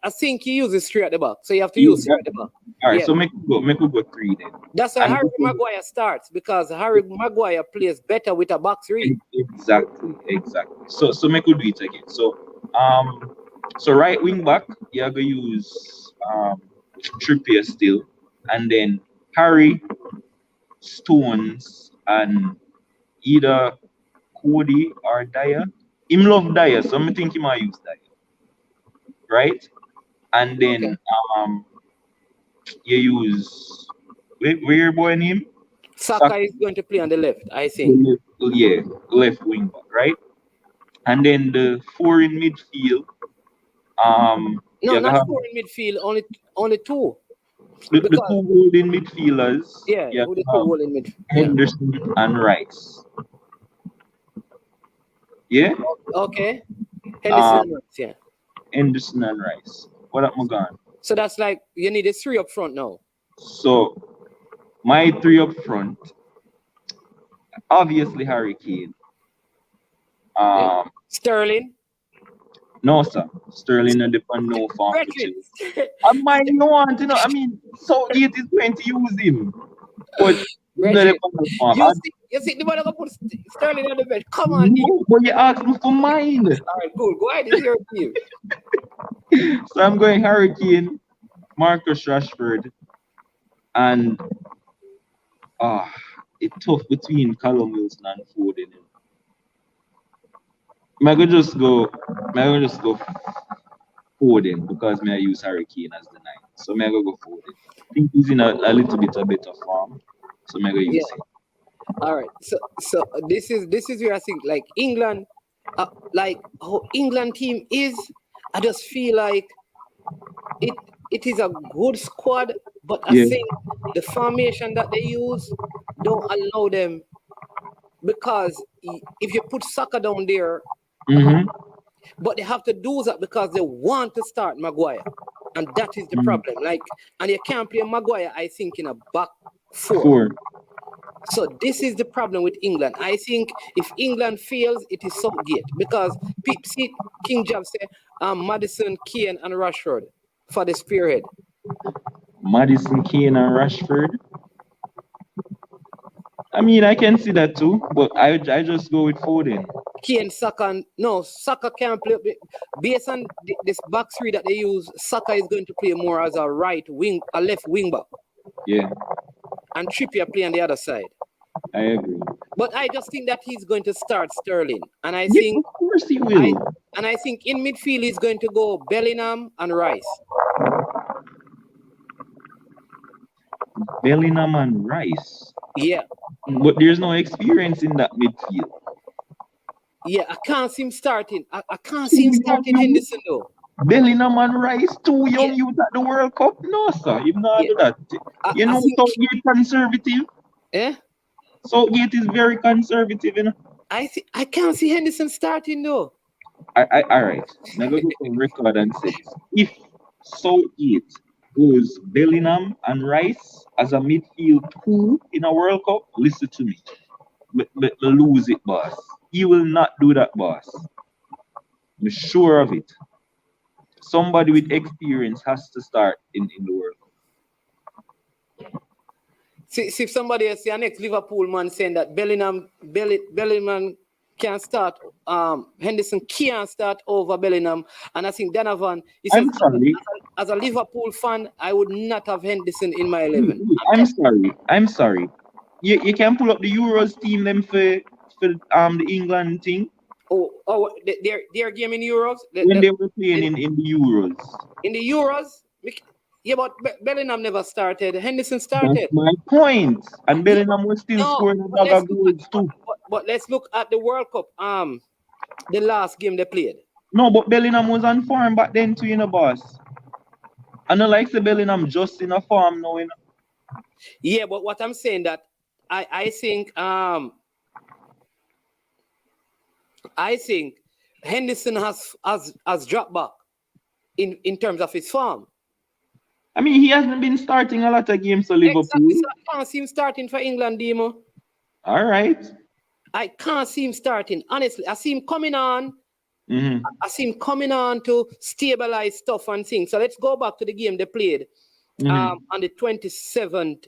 I think he uses 3 at the back. So you have to use 3 at the back. All right, so make we go 3 then. That's why Harry Maguire starts, because Harry Maguire plays better with a back 3. Exactly. So make we do it again. So right wing back, you're gonna use Trippier still, and then Harry, Stones, and either Cody or Dyer. Him love Dyer, so I think he might use Dyer. Right? And then you use where your boy name? Saka is going to play on the left, I think. Yeah, left wing back, right? And then the 4 in midfield. No, not 4 in midfield, only 2. The 2 golden midfielders. Yeah, the 2 golden midfielders. Henderson and Rice. Yeah? Okay. Henderson and Rice, yeah. Henderson and Rice. What up, Magan? So that's like you need a 3 up front now. So my 3 up front, obviously Harry Kane. Sterling. No, sir. Sterling and depend no form. I might want, I mean, Southgate is going to use him. But you see the one that put Sterling on the bench. Come on, no, but you asked me for mine. All right, good. Go ahead, it's your team. So I'm going Harry Kane, Marcus Rashford, and it's tough between Callum Wilson and Foden. I'm gonna just go Foden because I use Harry Kane as the 9. So I'm gonna go Foden. I think he's in a little bit of better form. So I'm gonna use him. All right. So this is where I think like England, like how England team is. I just feel like it is a good squad, but I think the formation that they use don't allow them, because if you put Saka down there, but they have to do that because they want to start Maguire, and that is the problem. Like, and you can't play Maguire, I think, in a back 4. So this is the problem with England. I think if England fails, it is Southgate, because see King James say Maddison, Kane, and Rashford for the spearhead. Maddison, Kane, and Rashford. I mean, I can see that too, but I just go with Foden. Kane, Saka, no, Saka can't play. Based on this back 3 that they use, Saka is going to play more as a left wing back. Yeah. And Trippier play on the other side. I agree. But I just think that he's going to start Sterling. And I think of course he will. I think in midfield he's going to go Bellingham and Rice. Bellingham and Rice. Yeah. But there's no experience in that midfield. Yeah, I can't see him starting. I can't see him starting Henderson though. Bellingham and Rice, too young youth at the World Cup? No, sir. You not do that. Southgate conservative. Yeah? Southgate is very conservative, I can't see Henderson starting though. All right. Now go to record and say this. If Southgate goes Bellingham and Rice as a midfield two in a World Cup, listen to me. Me lose it, boss. He will not do that, boss. I'm sure of it. Somebody with experience has to start in the World Cup. See if somebody else, your next Liverpool man saying that Bellingham can start, Henderson can't start over Bellingham. And I think Donovan, he says, I'm sorry. as a Liverpool fan, I would not have Henderson in my 11. I'm sorry. You can pull up the Euros team them for the England thing. Their game in Euros? When they were playing in the Euros. In the Euros? Yeah, but Bellingham never started. Henderson started. That's my point. And Bellingham was still scoring a bag of goals too. But let's look at the World Cup. The last game they played. No, but Bellingham was on form back then too, boss. And I like the Bellingham just in a form now, Yeah, but what I'm saying that I think Henderson has dropped back in terms of his form. I mean, he hasn't been starting a lot of games for Liverpool. Exactly, so I can't see him starting for England, Demo. All right. I can't see him starting. Honestly, I see him coming on. Mm-hmm. I see him coming on to stabilize stuff and things. So let's go back to the game they played on the 27th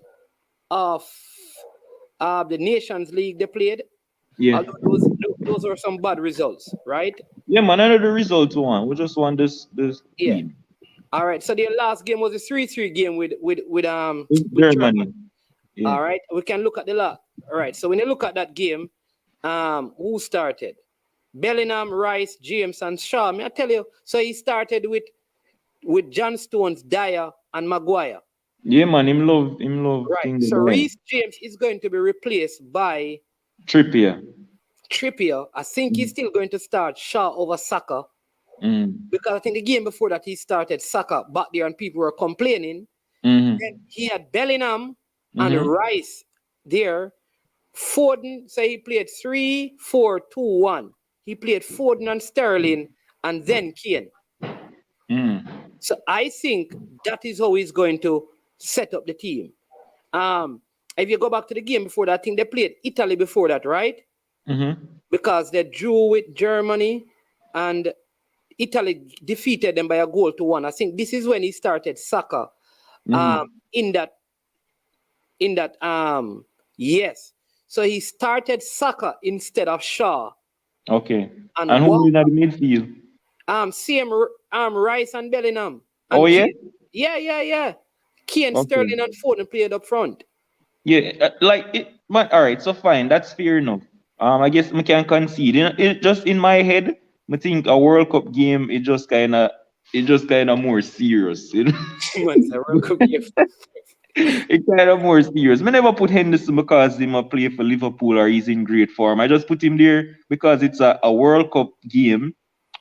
of the Nations League they played. Yeah. Those are some bad results, right? Yeah, man, I know the result one. We just want this team. All right. So their last game was a 3-3 game with Germany. Yeah. All right. We can look at the last. All right. So when you look at that game, who started? Bellingham, Rice, James, and Shaw. I tell you. So he started with John Stones, Dyer, and Maguire. Yeah, man. Him love. Right. So Reece James is going to be replaced by Trippier. I think he's still going to start Shaw over Saka. Because I think the game before that he started Saka back there and people were complaining. Then he had Bellingham and Rice there. Foden, so he played 3-4-2-1. He played Foden and Sterling and then Kane. So I think that is how he's going to set up the team. If you go back to the game before that, I think they played Italy before that, right? Because they drew with Germany and Italy defeated them by 1-1. I think this is when he started Saka. Yes. So he started Saka instead of Shaw. Okay. And who in the midfield? Same Rice and Bellingham. And Kane. Yeah. Kane, Sterling, and Foden played up front. Yeah, all right, so fine, that's fair enough. I guess I can concede. It just in my head, I think a World Cup game it just kind of more serious. You know? It's a World Cup game. It's kind of more serious. I never put Henderson because he might play for Liverpool or he's in great form. I just put him there because it's a World Cup game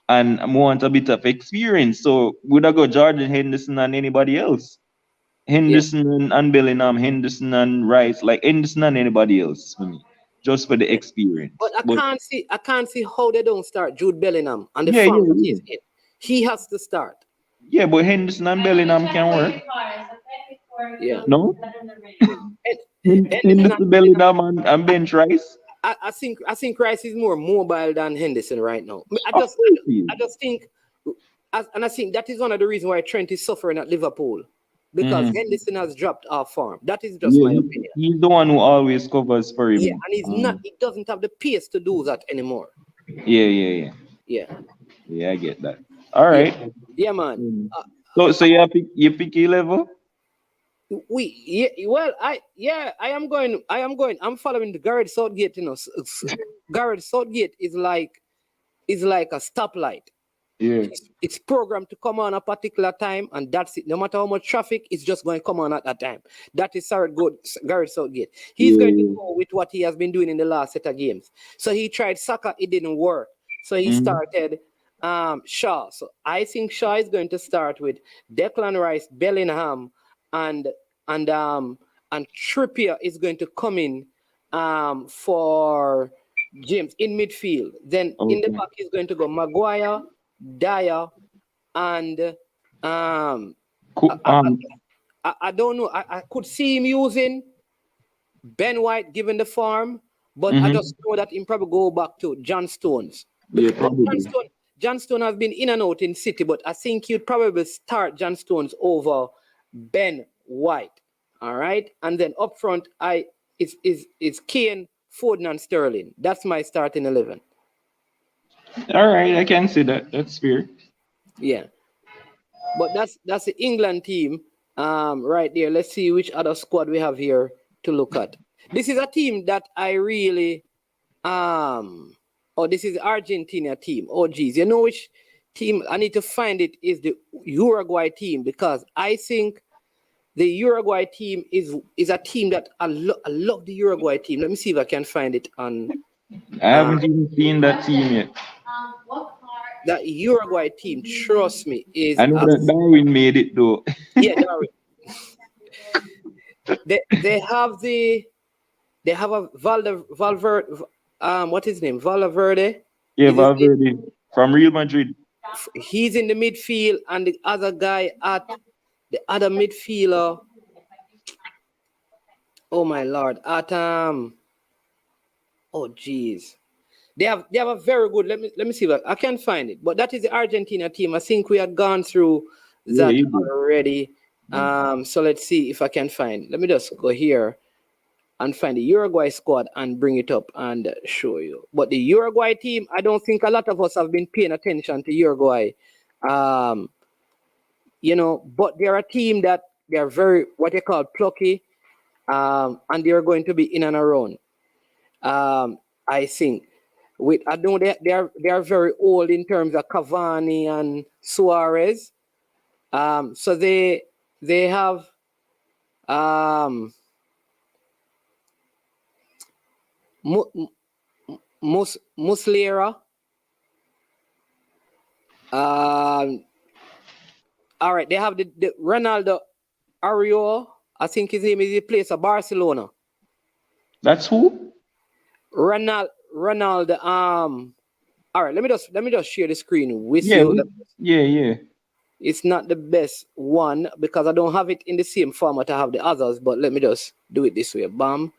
and I want a bit of experience. So would I go Jordan Henderson and anybody else? Henderson and Bellingham, Henderson and Rice, like Henderson and anybody else for me, just for the experience. But I can't see how they don't start Jude Bellingham and the form that he's in. He has to start. Yeah, but Henderson and Bellingham can work. Yeah. No? Henderson, Bellingham and bench Rice. I think Rice is more mobile than Henderson right now. I just think, and I think that is one of the reasons why Trent is suffering at Liverpool. Because Henderson has dropped off form. That is just my opinion. He's the one who always covers for him. Yeah, and he's not. He doesn't have the pace to do that anymore. Yeah. Yeah, I get that. All right. Yeah, man. So you pick a level? I am going. I'm following the Gareth Southgate. You know, Gareth Southgate is like a stoplight. Yeah. It's programmed to come on a particular time, and that's it. No matter how much traffic, it's just going to come on at that time. That is Gareth Southgate. He's going to go with what he has been doing in the last set of games. So he tried Saka, it didn't work. So he started Shaw. So I think Shaw is going to start with Declan Rice, Bellingham, and Trippier is going to come in for James in midfield. Then in the back is going to go Maguire, Dyer, and I don't know. I could see him using Ben White given the farm, but I just know that he probably go back to John Stones. Yeah, probably. John Stone has been in and out in City, but I think you'd probably start John Stones over Ben White. All right. And then up front, it's Kane, Foden, and Sterling. That's my starting 11. All right, I can see that. That's fair. Yeah. But that's the England team right there. Let's see which other squad we have here to look at. This is a team that I really this is the Argentina team. Oh geez, you know which team I need to find it is the Uruguay team, because I think the Uruguay team is a team that I love the Uruguay team. Let me see if I can find it on. I haven't even seen that team yet. That Uruguay team, trust me, is. I know that Darwin made it though. Yeah, Darwin. they have a Valverde. What is his name? Valverde. Yeah, Valverde from Real Madrid. He's in the midfield, and the other guy at the other midfielder. Oh my lord! At oh geez, they have a very good. Let me see if I can find it. But that is the Argentina team. I think we had gone through that already. So let's see if I can find. Let me just go here and find the Uruguay squad and bring it up and show you. But the Uruguay team, I don't think a lot of us have been paying attention to Uruguay. But they're a team that they're very, what they call plucky, and they're going to be in and around. I think. I know they are very old in terms of Cavani and Suarez. So they have Muslera. All right, they have the Ronaldo Ario. I think his name is, he plays at Barcelona. That's who? Ronaldo. All right, let me just share the screen with Yeah, you. yeah. It's not the best one because I don't have it in the same format I have the others, but let me just do it this way. Bam.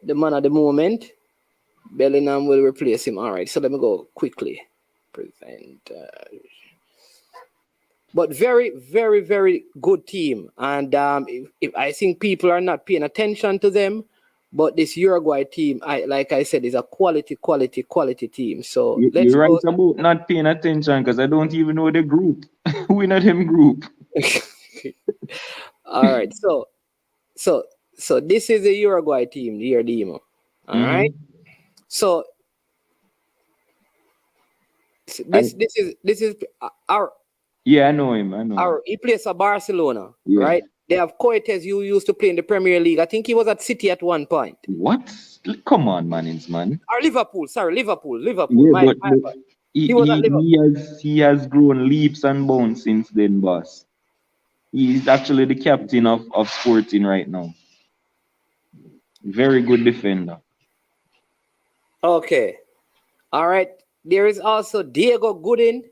The man at the moment, Bellingham will replace him. All right, so let me go quickly. Present. But very, very, very good team. And if I think people are not paying attention to them, but this Uruguay team, like I said, is a quality team. So you're right about not paying attention because I don't even know the group. We're not him group. All right. So this is the Uruguay team, dear Demo. All right. So this is our. Yeah, I know him. He plays for Barcelona, right? They have Coates, who used to play in the Premier League. I think he was at City at one point. What? Come on, man. Or Liverpool. Sorry, Liverpool. Yeah, but he has grown leaps and bounds since then, boss. He's actually the captain of Sporting right now. Very good defender. Okay. All right. There is also Diego Godin.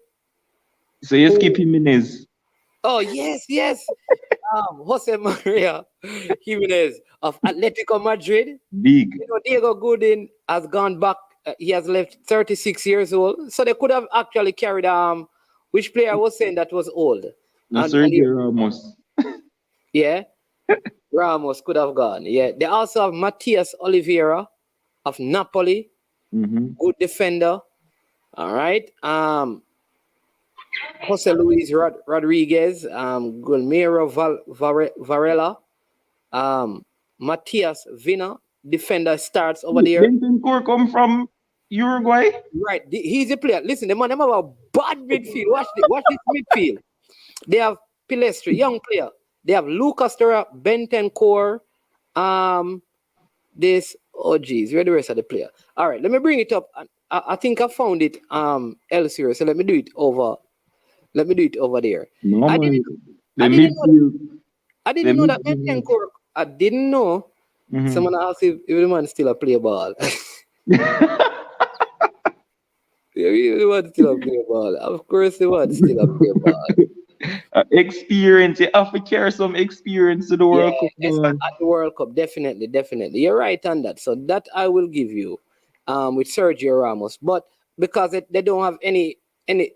So you skip Jimenez. Oh, yes. Jose Maria Jimenez of Atletico Madrid. Big. Diego Godin has gone back. He has left 36 years old. So they could have actually carried which player was saying that was old? Sergio Ramos. Yeah. Ramos could have gone. Yeah. They also have Matias Oliveira of Napoli. Good defender. All right. Jose Luis Rodriguez, Gulmiro Varela, Matias Vina, defender, starts over there. Bentancur come from Uruguay? Right, he's a player. Listen, the man have a bad midfield. Watch this midfield. They have Pilestri, young player. They have Lucas Torra, Bentancur, where's the rest of the player? All right, let me bring it up. I think I found it elsewhere, so let me do it over there. No, I didn't know that Bentancur. I didn't know. Someone asked if the man still a play ball. The man still a play ball. Of course, the man still a play ball. Experience. You have to carry some experience to the Yeah, World Cup, man. at the World Cup, definitely, definitely. You're right on that. So that I will give you, with Sergio Ramos. But because they don't have any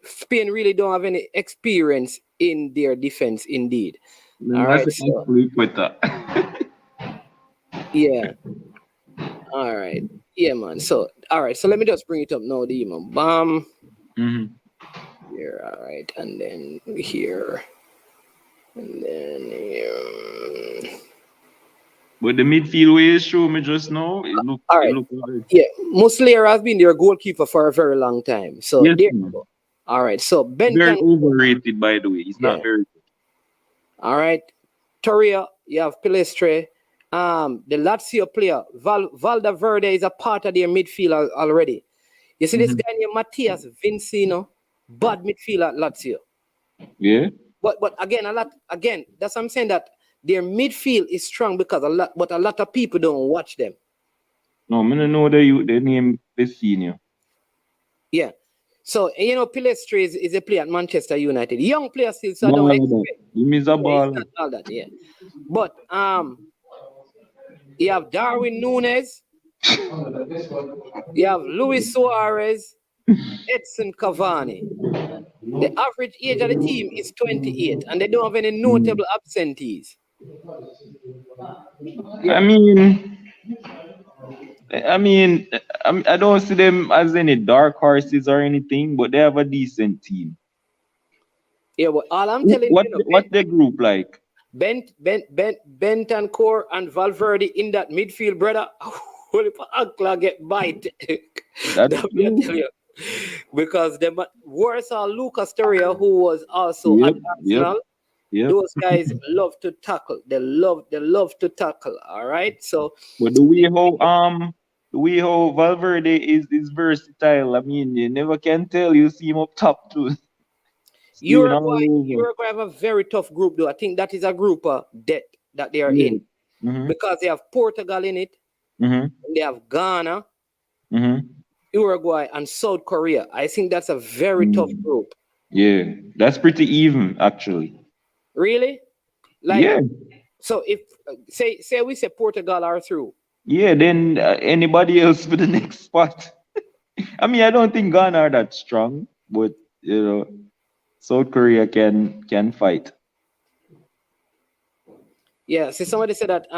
Spain really don't have any experience in their defense, indeed. All That's right. a So absolute quitter. yeah. All right. Yeah, man. So all right. So let me just bring it up now. The email. Bam. Mhm. Here. All right. And then here. And then here. But the midfield way show me just now, All it right. look good. Yeah. Muslera has been their goalkeeper for a very long time. So Yes, there you man. go. All right. So Very Benton. overrated, by the way. He's Yeah. not very good. All right. Torreira, you have Pelestre. The Lazio player, Valdeverde is a part of their midfield already. You see this guy named Matias Vincino, bad midfielder at Lazio. Yeah. But again, that's what I'm saying, that their midfield is strong because a lot of people don't watch them. No, I don't know the name Vecino. Yeah. So Pelestre is a player at Manchester United. Young player still, so I don't Ball of expect. that. Give me the Yeah, it's ball. not all that, yeah. But you have Darwin Nunes, you have Luis Suarez, Edson Cavani. The average age of the team is 28, and they don't have any notable absentees. I mean, I don't see them as any dark horses or anything, but they have a decent team. Yeah, but all I'm telling What's their group like? Bentancur and Valverde in that midfield, brother. Holy uncle get bite. That's That me I true. tell you. Because the Warsaw Lucas Torreira, who was also at Arsenal, Yep. those guys love to tackle. They love to tackle. All right. So But the way how Valverde is versatile. I mean, you never can tell. You see him up top too. Stealing all over. Uruguay have a very tough group, though. I think that is a group that they are in, because they have Portugal in it, they have Ghana, Uruguay, and South Korea. I think that's a very tough group. Yeah, that's pretty even actually. Really? Like, Yeah. so if say we say Portugal are through. Yeah, then anybody else for the next spot. I mean, I don't think Ghana are that strong, but South Korea can fight. Yeah, see, somebody said that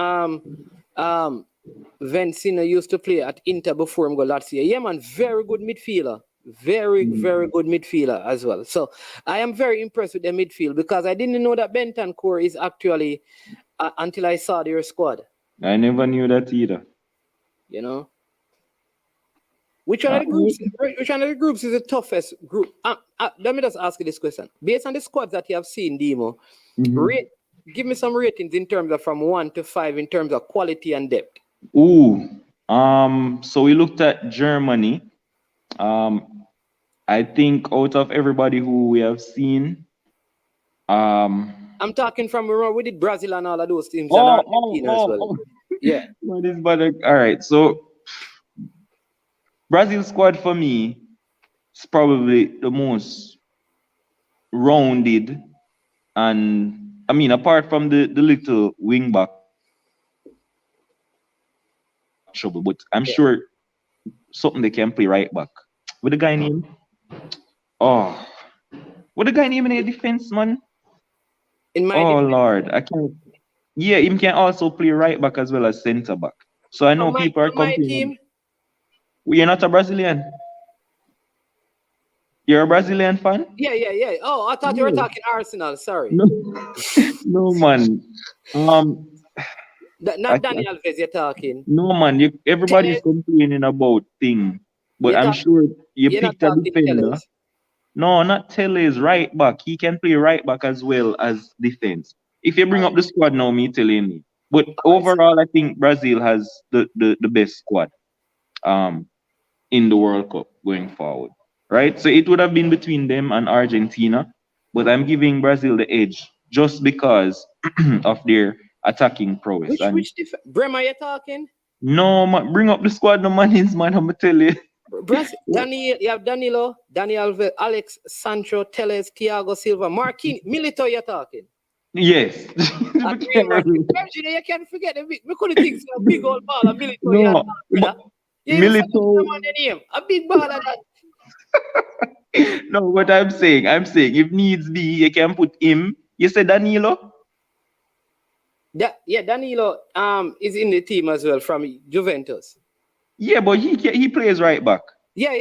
Vincino used to play at Inter before him go Lazio. Yeah, man, very good midfielder. Very good midfielder as well. So I am very impressed with the midfield, because I didn't know that Bentancur is actually until I saw their squad. I never knew that either. You know, which one of the groups is the toughest group? Let me just ask you this question: based on the squads that you have seen, Demo, give me some ratings in terms of from 1 to 5 in terms of quality and depth. So we looked at Germany. I think out of everybody who we have seen, I'm talking from, remember, we did Brazil and all of those teams, and Argentina as well. Yeah. What is better? All right, so Brazil squad for me is probably the most rounded, and I mean, apart from the little wing back trouble, but I'm sure something they can play right back. With the guy name, what the guy name in the defense, man? In my Lord, I can't. Yeah, him can also play right back as well as centre back. So I know people are complaining. You're not a Brazilian. You're a Brazilian fan? Yeah. Oh, I thought you were talking Arsenal. Sorry. No, man. Not Dani Alves, you're talking. No, man. Everybody's complaining about thing, but I'm sure you picked a defender. No, not Teles, right back. He can play right back as well as defense. If you bring up the squad now, me telling me. But overall, I think Brazil has the best squad in the World Cup going forward. Right? So it would have been between them and Argentina, but I'm giving Brazil the edge just because of their attacking prowess. Which Bremer you talking? No, man, bring up the squad, no man, man, I'm gonna tell you. Brazil, you have Danilo, Daniel Alves, Alex, Sancho, Telles, Thiago Silva, Marquinhos, Milito. You're talking. Yes. Virginia, you can't forget the big. We couldn't think so big old ball and Milito. No, Milito. Name. A big ball of that. No, what I'm saying, if needs be, you can put him. You said Danilo? Yeah, Danilo is in the team as well from Juventus. Yeah, but he plays right back. Yeah.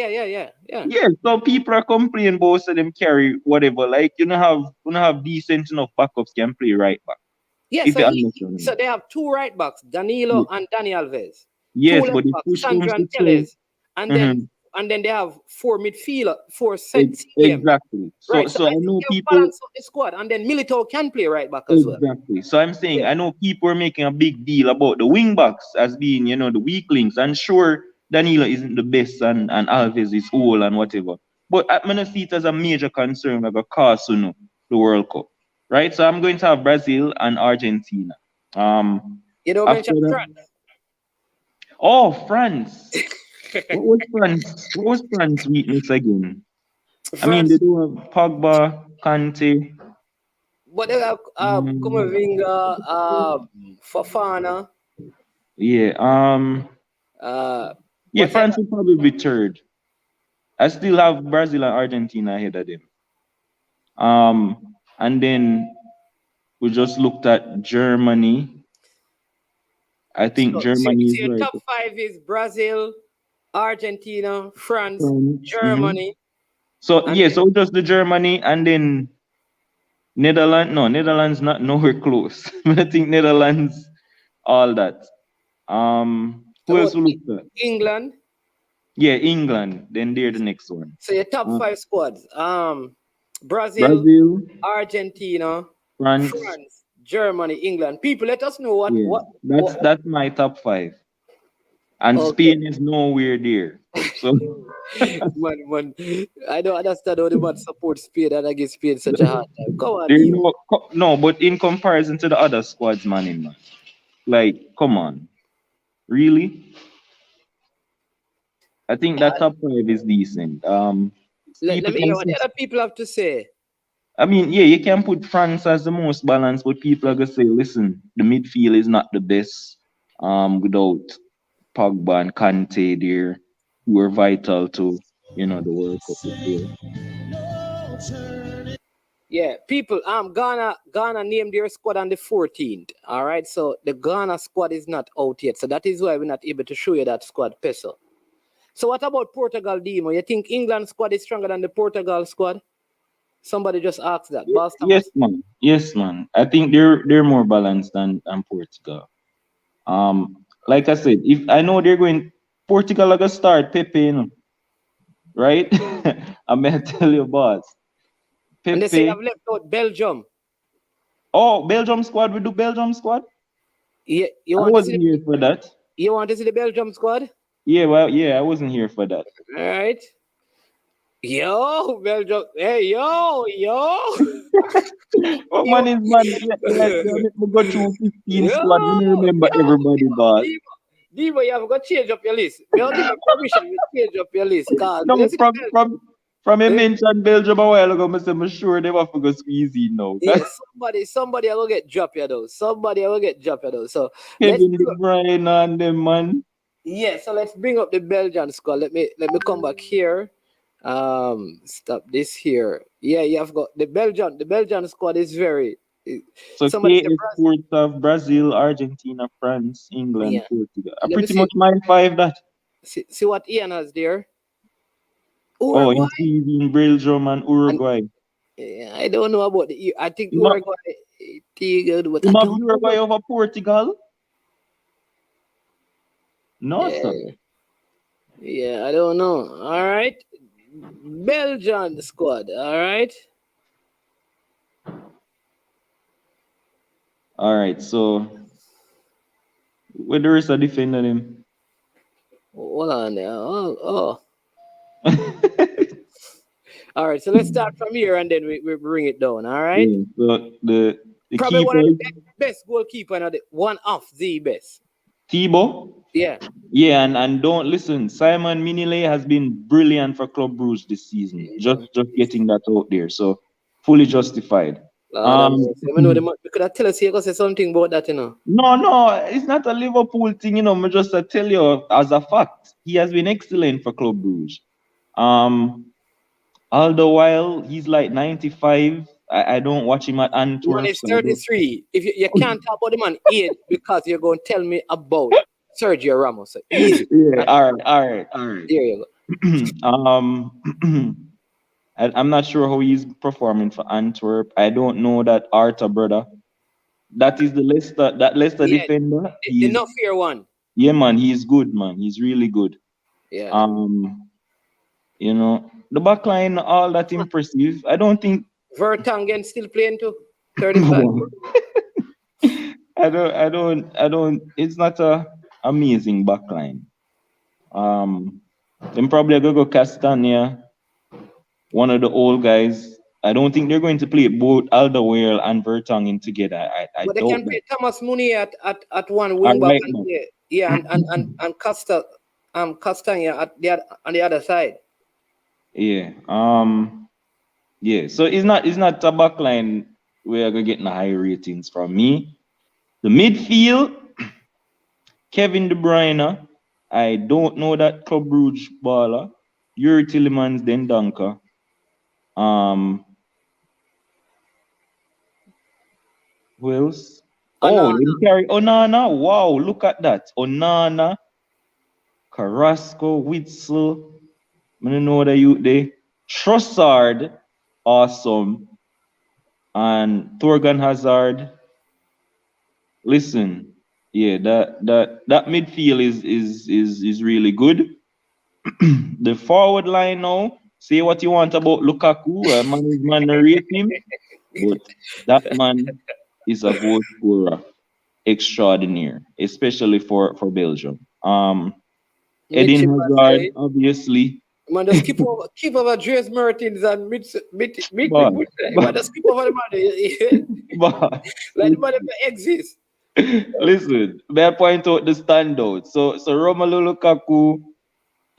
Yeah, so people are complaining about so them carry whatever. Like you don't have decent enough backups can play right back. Yeah, so they have two right backs, Danilo and Dani Alves. Yes, two but left backs, Sandro and Telles. And then they have four midfielder, four sets. Exactly. Right, so I know people balance of the squad, and then Milito can play right back as well. Exactly. So I'm saying I know people are making a big deal about the wing backs as being, the weak links. And sure, Danilo isn't the best and Alves is old and whatever. But I'm gonna see it as a major concern like a cause the World Cup. Right? So I'm going to have Brazil and Argentina. You don't mention France. Oh, France. What was France's weakness again? I mean, they do have Pogba, Kante. But they have Camavinga, Fofana. Yeah. France will probably be third. I still have Brazil and Argentina ahead of them. And then we just looked at Germany. I think Germany is right. Top 5 is Brazil, Argentina, France, Germany. So just the Germany and then Netherlands. No, Netherlands not nowhere close. I think Netherlands, all that. Who else will look at? England. Yeah, England. Then they're the next one. So your top 5 squads. Brazil, Argentina, France, Germany, England. People, let us know what. That's my top 5. And Spain is nowhere there. So man, I don't understand how the man support Spain and I give Spain such a hard time. Come on. No, but in comparison to the other squads, man. Like, come on. Really? I think that top 5 is decent. Let me hear what the other people have to say. I mean, yeah, you can put France as the most balanced, but people are gonna say, listen, the midfield is not the best. Without Pogba and Kante there, who are vital to the World Cup this year. Yeah, people. Ghana named their squad on the 14th. All right, so the Ghana squad is not out yet, so that is why we're not able to show you that squad, Peso. So what about Portugal, Demo? You think England squad is stronger than the Portugal squad? Somebody just asked that. Yes, man. I think they're more balanced than Portugal. Like I said, if I know they're going Portugal are gonna start Pepe, right? I'm gonna tell you, boss. Pepe. And they say I've left out Belgium. Oh, Belgium squad. We do Belgium squad. Yeah, I wasn't here for that. You want to see the Belgium squad? Yeah, well, yeah, I wasn't here for that. All right. Yo, Belgium. Hey, yo. What man is man? We go through 15 squad. We remember everybody, boss. Diva, you have got to change up your list. We don't give permission to change up your list. No, from you mentioned Belgium a while ago, I'm sure they were going to squeeze in now. Yeah, somebody will get dropped here though. So Kevin De Bruyne and them, man. Yeah, so let's bring up the Belgian squad. Let me come back here. Stop this here. Yeah, you have got the Belgian squad is very. So K is fourth of Brazil, Argentina, France, England, Portugal. Pretty much mine 5 that. See what Ian has there. Uruguay? In Belgium and Uruguay. Yeah, I don't know about I think Uruguay. Uruguay over Portugal. No, sir. Yeah, I don't know. All right. Belgian squad. All right. All right. So, where there is a defender him? Hold on there. Oh. All right. So let's start from here and then we bring it down. All right. Yeah, so the probably keeper, one of the best goalkeeper, one of the best. Thibaut. Yeah. Yeah, and don't listen. Simon Mignolet has been brilliant for Club Brugge this season. Just getting that out there. So fully justified. Lord have mercy. I know you could have tell us here because say something about that, No, it's not a Liverpool thing, I just tell you as a fact. He has been excellent for Club Brugge. All the while he's like 95. I don't watch him at Man Antwerp. is 33. If you can't talk about the man age because you're going to tell me about Sergio Ramos. So easy. Yeah, all right. There you um I'm not sure how he's performing for Antwerp. I don't know that Arta brother. That is the Leicester Yeah, defender. the not fair one. Yeah, man, he's good, man. He's really good. Yeah. The back line, all that impressive. I don't think Vertonghen still playing too. 35. I don't. It's not a amazing backline. Then probably gonna go Castagna, one of the old guys. I don't think they're going to play both Alderweireld and Vertonghen together. I But they don't. can play Thomas Mooney at one I wing back like and that. play. Yeah, and Castagna on the other side. Yeah. Yeah. So it's not a backline where gonna get high ratings from me. The midfield, Kevin De Bruyne. I don't know that Club Brugge baller. Yuri Tillemans, then Dunker. Who else? Onana. Carry Onana. Wow, look at that. Onana, Carrasco, Witzel. I don't know the youth there. Trossard, awesome. And Thorgan Hazard. Listen, yeah, that midfield is really good. The forward line now, say what you want about Lukaku, man rate him, but that man is a goal scorer extraordinaire, especially for Belgium. Eden Hazard, obviously. Man, just keep over Dries Mertens and Man, just keep over the man. Like the man that exists. Listen, may I point out the standout. So Romelu Lukaku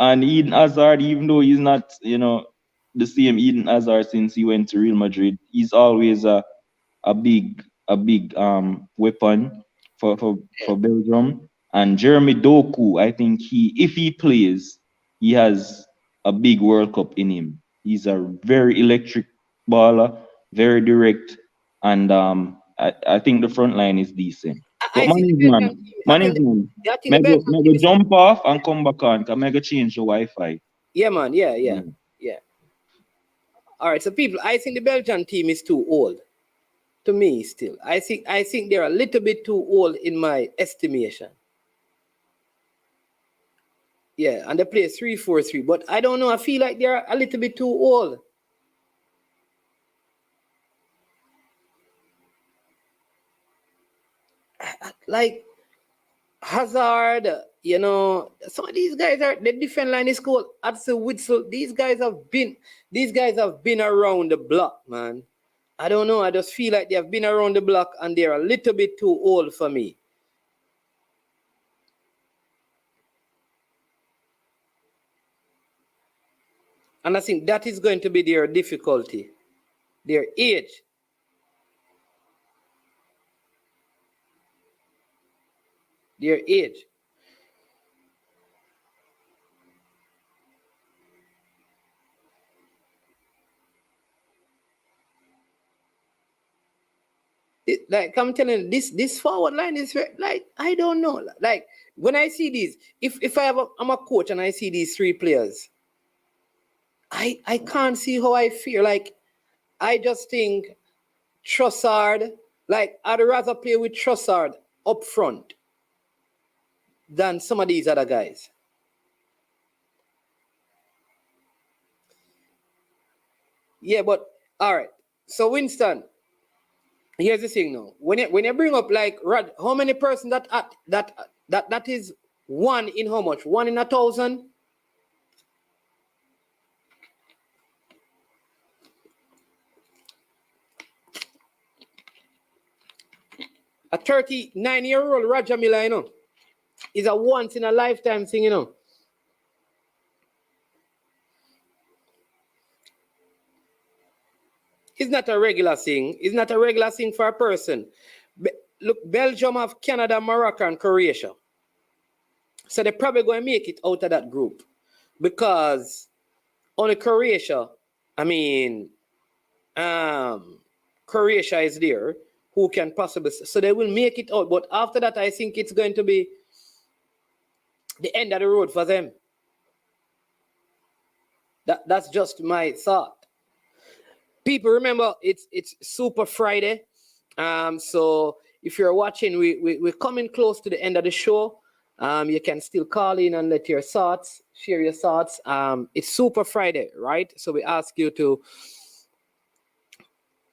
and Eden Hazard, even though he's not, the same Eden Hazard since he went to Real Madrid, he's always a big weapon for Belgium. And Jeremy Doku, I think if he plays, he has a big World Cup in him. He's a very electric baller, very direct, and I think the front line is decent. But man is man. Maybe jump off and come back on. Can maybe change the Wi-Fi. Yeah, man. Yeah. All right, so people, I think the Belgian team is too old. To me, still, I think they're a little bit too old in my estimation. Yeah, and they play 3-4-3, but I don't know. I feel like they're a little bit too old. Like Hazard, some of these guys the defense line is called Axel Witzel. These guys have been around the block, man. I don't know. I just feel like they have been around the block and they're a little bit too old for me. And I think that is going to be their difficulty, their age. Their age. Like I'm telling you, this forward line is like, I don't know. Like when I see these, if I'm a coach and I see these three players, I can't see how I feel. Like I just think Trossard, like I'd rather play with Trossard up front than some of these other guys. Yeah, but all right. So Winston, here's the thing now. When you bring up like how many person that is one in how much? 1 in 1,000? A 39-year-old Raja Miller, is a once in a lifetime thing, you know. It's not a regular thing. It's not a regular thing for a person. Look, Belgium have Canada, Morocco, and Croatia. So they're probably going to make it out of that group. Because only Croatia, I mean, Croatia is there, who can possibly, so they will make it out. But after that, I think it's going to be the end of the road for them. That's just my thought. People, remember, it's Super Friday. So if you're watching, we're coming close to the end of the show. You can still call in and let your thoughts, share your thoughts. It's Super Friday, right? So we ask you to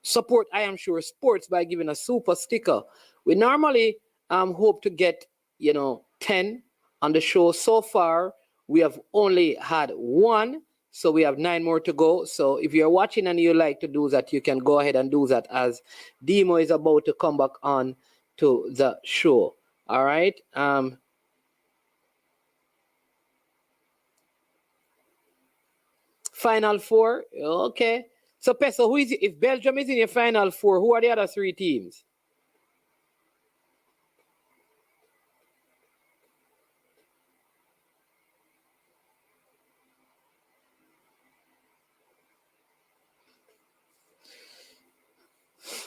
support I Am Sure Sports by giving a super sticker. We normally hope to get 10 on the show. So far we have only had 1, so we have 9 more to go. So if you're watching and you like to do that, you can go ahead and do that as Demo is about to come back on to the show. All right. Final 4. Okay. So, Peso, who is it? If Belgium is in your final 4, who are the other 3 teams?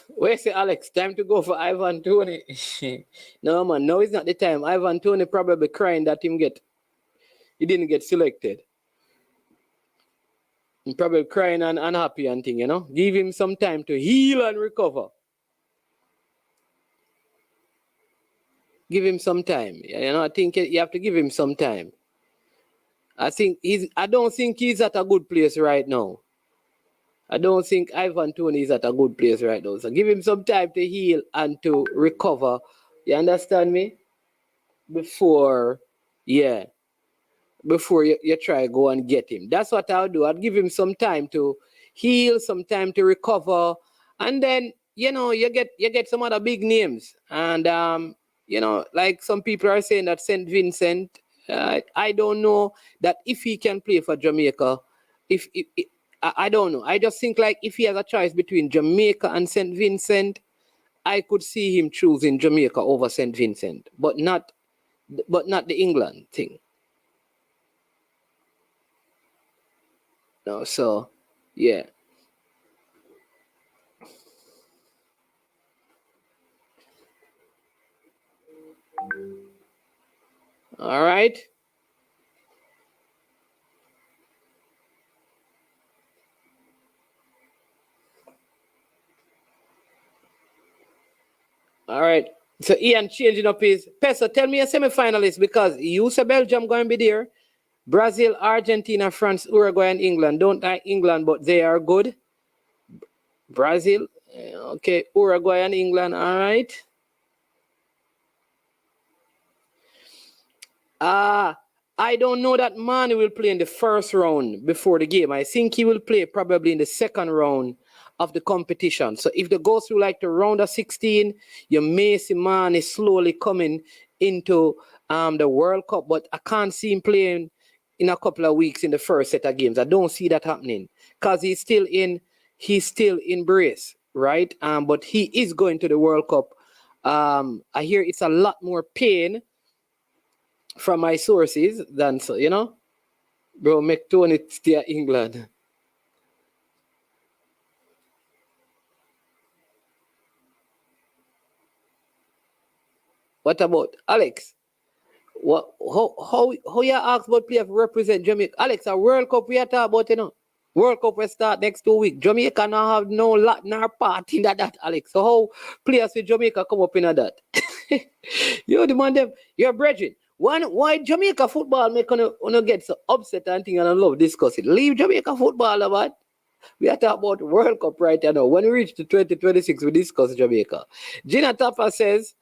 Where's it, Alex? Time to go for Ivan Toney. No, man. No, it's not the time. Ivan Toney probably crying that he didn't get selected. He's probably crying and unhappy and thing, Give him some time to heal and recover. Give him some time. I think you have to give him some time. I don't think he's at a good place right now. I don't think Ivan Toney is at a good place right now. So give him some time to heal and to recover. You understand me? Before you try go and get him. That's what I'll do. I'll give him some time to heal, some time to recover. And then, you get some other big names. And, like some people are saying that St. Vincent, I don't know that if he can play for Jamaica, I don't know. I just think like if he has a choice between Jamaica and St. Vincent, I could see him choosing Jamaica over St. Vincent, but not the England thing. No, so yeah. All right. All right. So Ian changing up his Peso. Tell me a semi-finalist because you say Belgium going to be there. Brazil, Argentina, France, Uruguay, and England. Don't like England, but they are good. Brazil, okay. Uruguay and England. All right. I don't know that Mane will play in the first round before the game. I think he will play probably in the second round of the competition. So if they go through like the round of 16, you may see Mane slowly coming into the World Cup, but I can't see him playing in a couple of weeks in the first set of games. I don't see that happening because he's still in brace, right? But he is going to the World Cup. I hear it's a lot more pain from my sources than so, bro, make Toney stay at England. What about Alex? What how you ask about players represent Jamaica? Alex, a World Cup we are talking about, World Cup will start next 2 weeks. Jamaica now have no lot nor part in that, Alex. So how players with Jamaica come up in that? You demand them, you're brethren. Why Jamaica football make on get so upset and thing and I love discuss it. Leave Jamaica football about. We are talking about World Cup right now. When we reach to 2026, we discuss Jamaica. Gina Tapa says,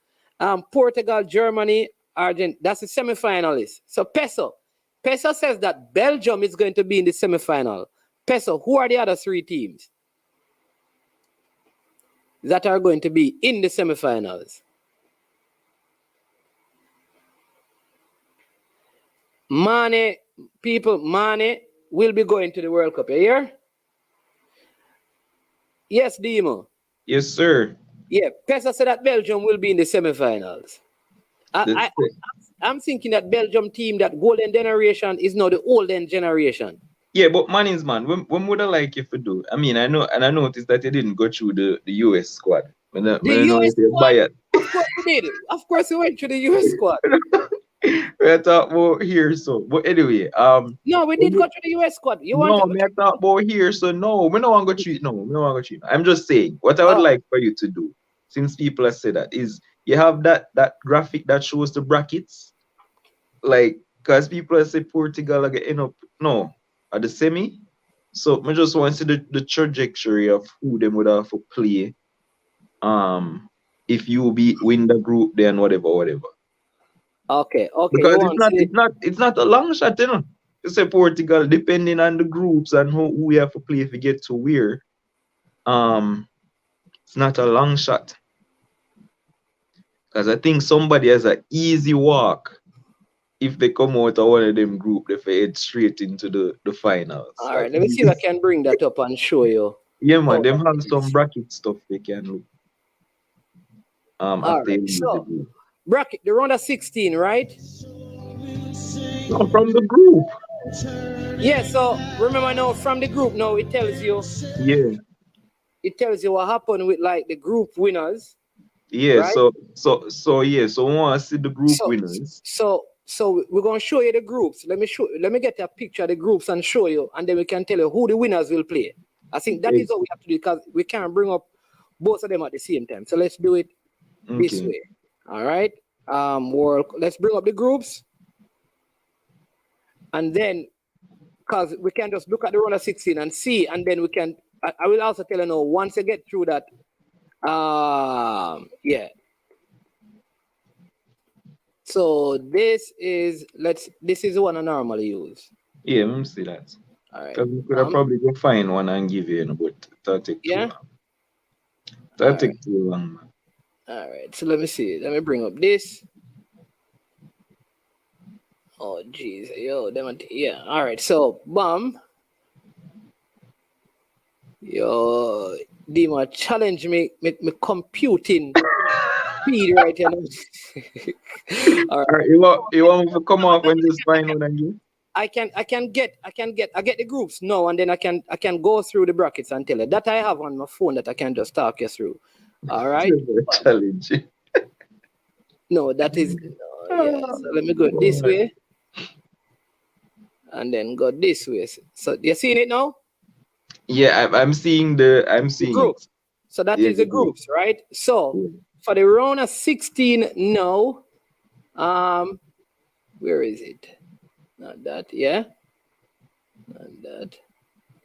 Portugal, Germany, Argentina. That's the semi-finalist. So Peso says that Belgium is going to be in the semi-final. Peso, who are the other 3 teams that are going to be in the semi-finals? Mane, people, Mane will be going to the World Cup. You hear? Yes, Demo. Yes, sir. Yeah, Pesa said that Belgium will be in the semi-finals. That's it. I'm thinking that Belgium team, that golden generation, is now the olden generation. Yeah, but Mannings, man, when would I like you to do? I mean, I know, and I noticed that you didn't go through the US squad. I The know US if you're squad, biased. of course we did. Of course we went to the US squad. We talk about here, so. But anyway, No, we did go to the US squad. You want no, to? me I talk about here, so no, we don't want to go treat. No, we don't want to go treat. I'm just saying, what I would like for you to do, since people have said that, is you have that graphic that shows the brackets, like, because people have said Portugal are getting up, no, at the semi. So I just want to see the trajectory of who them would have to play. If you win the group, then whatever. Okay. Because it's not a long shot, you know. You say Portugal, depending on the groups and who we have to play if we get to where. It's not a long shot. Because I think somebody has an easy walk if they come out of one of them group, they head straight into the finals. All right, let me see if I can bring that up and show you. Yeah, man, them have some bracket stuff they can look. All right, so bracket, the round of 16, right? No, from the group. Yeah, so remember now from the group now it tells you. Yeah. It tells you what happened with like the group winners. Yeah, right? so we want to see the group winners. So we're gonna show you the groups. Let me get a picture of the groups and show you, and then we can tell you who the winners will play. I think that is what we have to do because we can't bring up both of them at the same time. So let's do it this way. All right. Let's bring up the groups. And then because we can just look at the round of 16 and see, and then we can I will also tell you now once you get through that. Yeah. So this is the one I normally use. Yeah, let me see that. All right. Because we could have probably go find one and give you, but that'll take too long. That'll take too long, man. All right. So let me see. Let me bring up this. Oh geez, yo, yeah. All right. So bam. Yo, Dima challenge me computing speed right here. All right. You want me to come off and just find one again? I get the groups now, and then I can go through the brackets and tell you that I have on my phone that I can just talk you through. All right. Challenge. No, that is yeah. So let me go this way, and then go this way. So you seeing it now? Yeah, I'm seeing the groups. So that is the groups, right? So for the round of 16 now, where is it? Not that, yeah. Not that.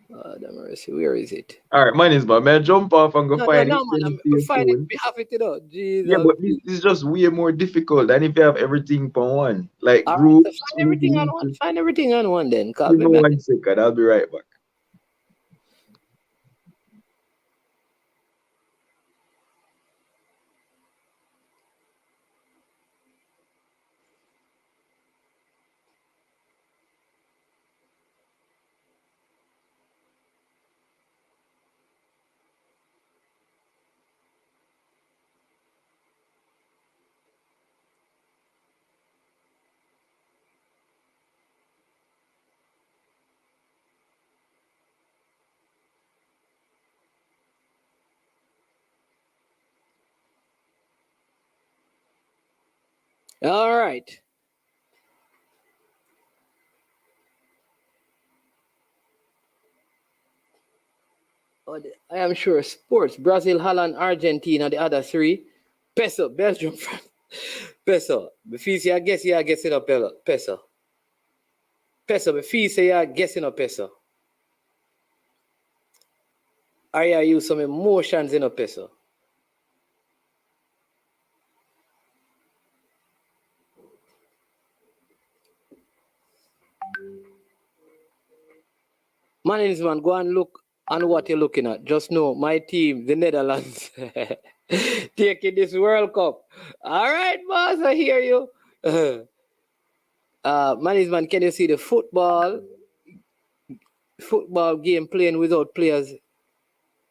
The mercy, where is it? All right, mine is, but may I jump off and go find it? No, man, I'm finding it. We have it, you know. Jesus. Yeah, but this is just way more difficult than if you have everything for one. Like all groups. Right, so find everything on one then. Give me 1 second, I'll be right back. All right. I am sure sports. Brazil, Holland, Argentina, the other three. Peso, Belgium, France. Peso. Befisi, I guess you guessing up peso. Peso, Befisi, you guessing up peso. Are you use some emotions in a peso? Man, go and look on what you're looking at. Just know my team, the Netherlands, taking this World Cup. All right, boss, I hear you. Man, can you see the football game playing without players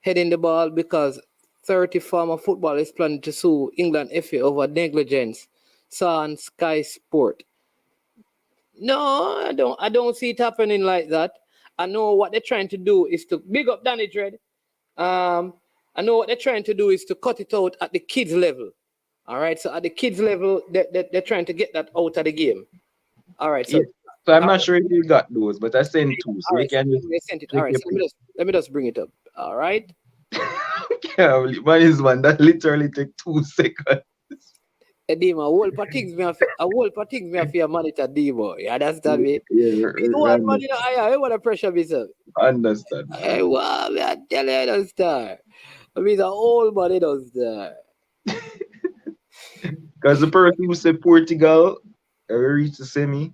heading the ball because 30 former footballers planning to sue England FA over negligence? Saw on Sky Sport. No, I don't see it happening like that. I know what they're trying to do is to big up Danny Dread. I know what they're trying to do is to cut it out at the kids level. All right, so at the kids level, they're trying to get that out of the game. All right, so. Yeah. So I'm not sure if you got those, but I sent two, so All you right, can they sent it. All right, so let me just bring it up. All right. Yeah, man, that literally take 2 seconds. Dima, a whole part things me have to monitor Dima. You understand me? Yeah, You want money I want to pressure myself. understand. Hey, wow, me I tell you, don't start. I mean, the whole money don't start. Because the person who said Portugal reach the semi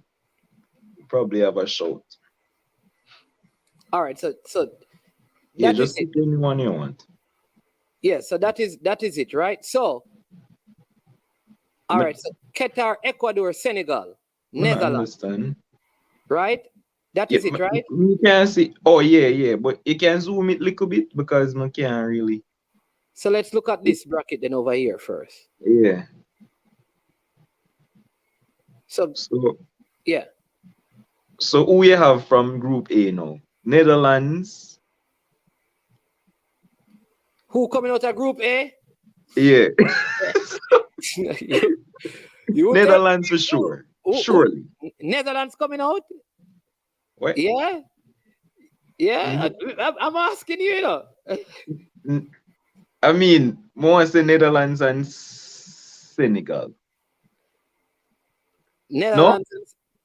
probably have a shout. All right, so Yeah, that just is it. pick anyone you want. Yeah, so that is it, right? So, all right, so Qatar, Ecuador, Senegal, I Netherlands, understand. right? That is it, right? You can see. Oh yeah, but you can zoom it a little bit because I can't really. So let's look at this bracket then over here first. Yeah. So yeah. So who you have from Group A now? Netherlands. Who coming out of Group A? Yeah. you Netherlands for sure. Surely. Netherlands coming out? What? Yeah. Yeah. I'm asking you, you know. I mean, more say Netherlands and Senegal. Netherlands. No?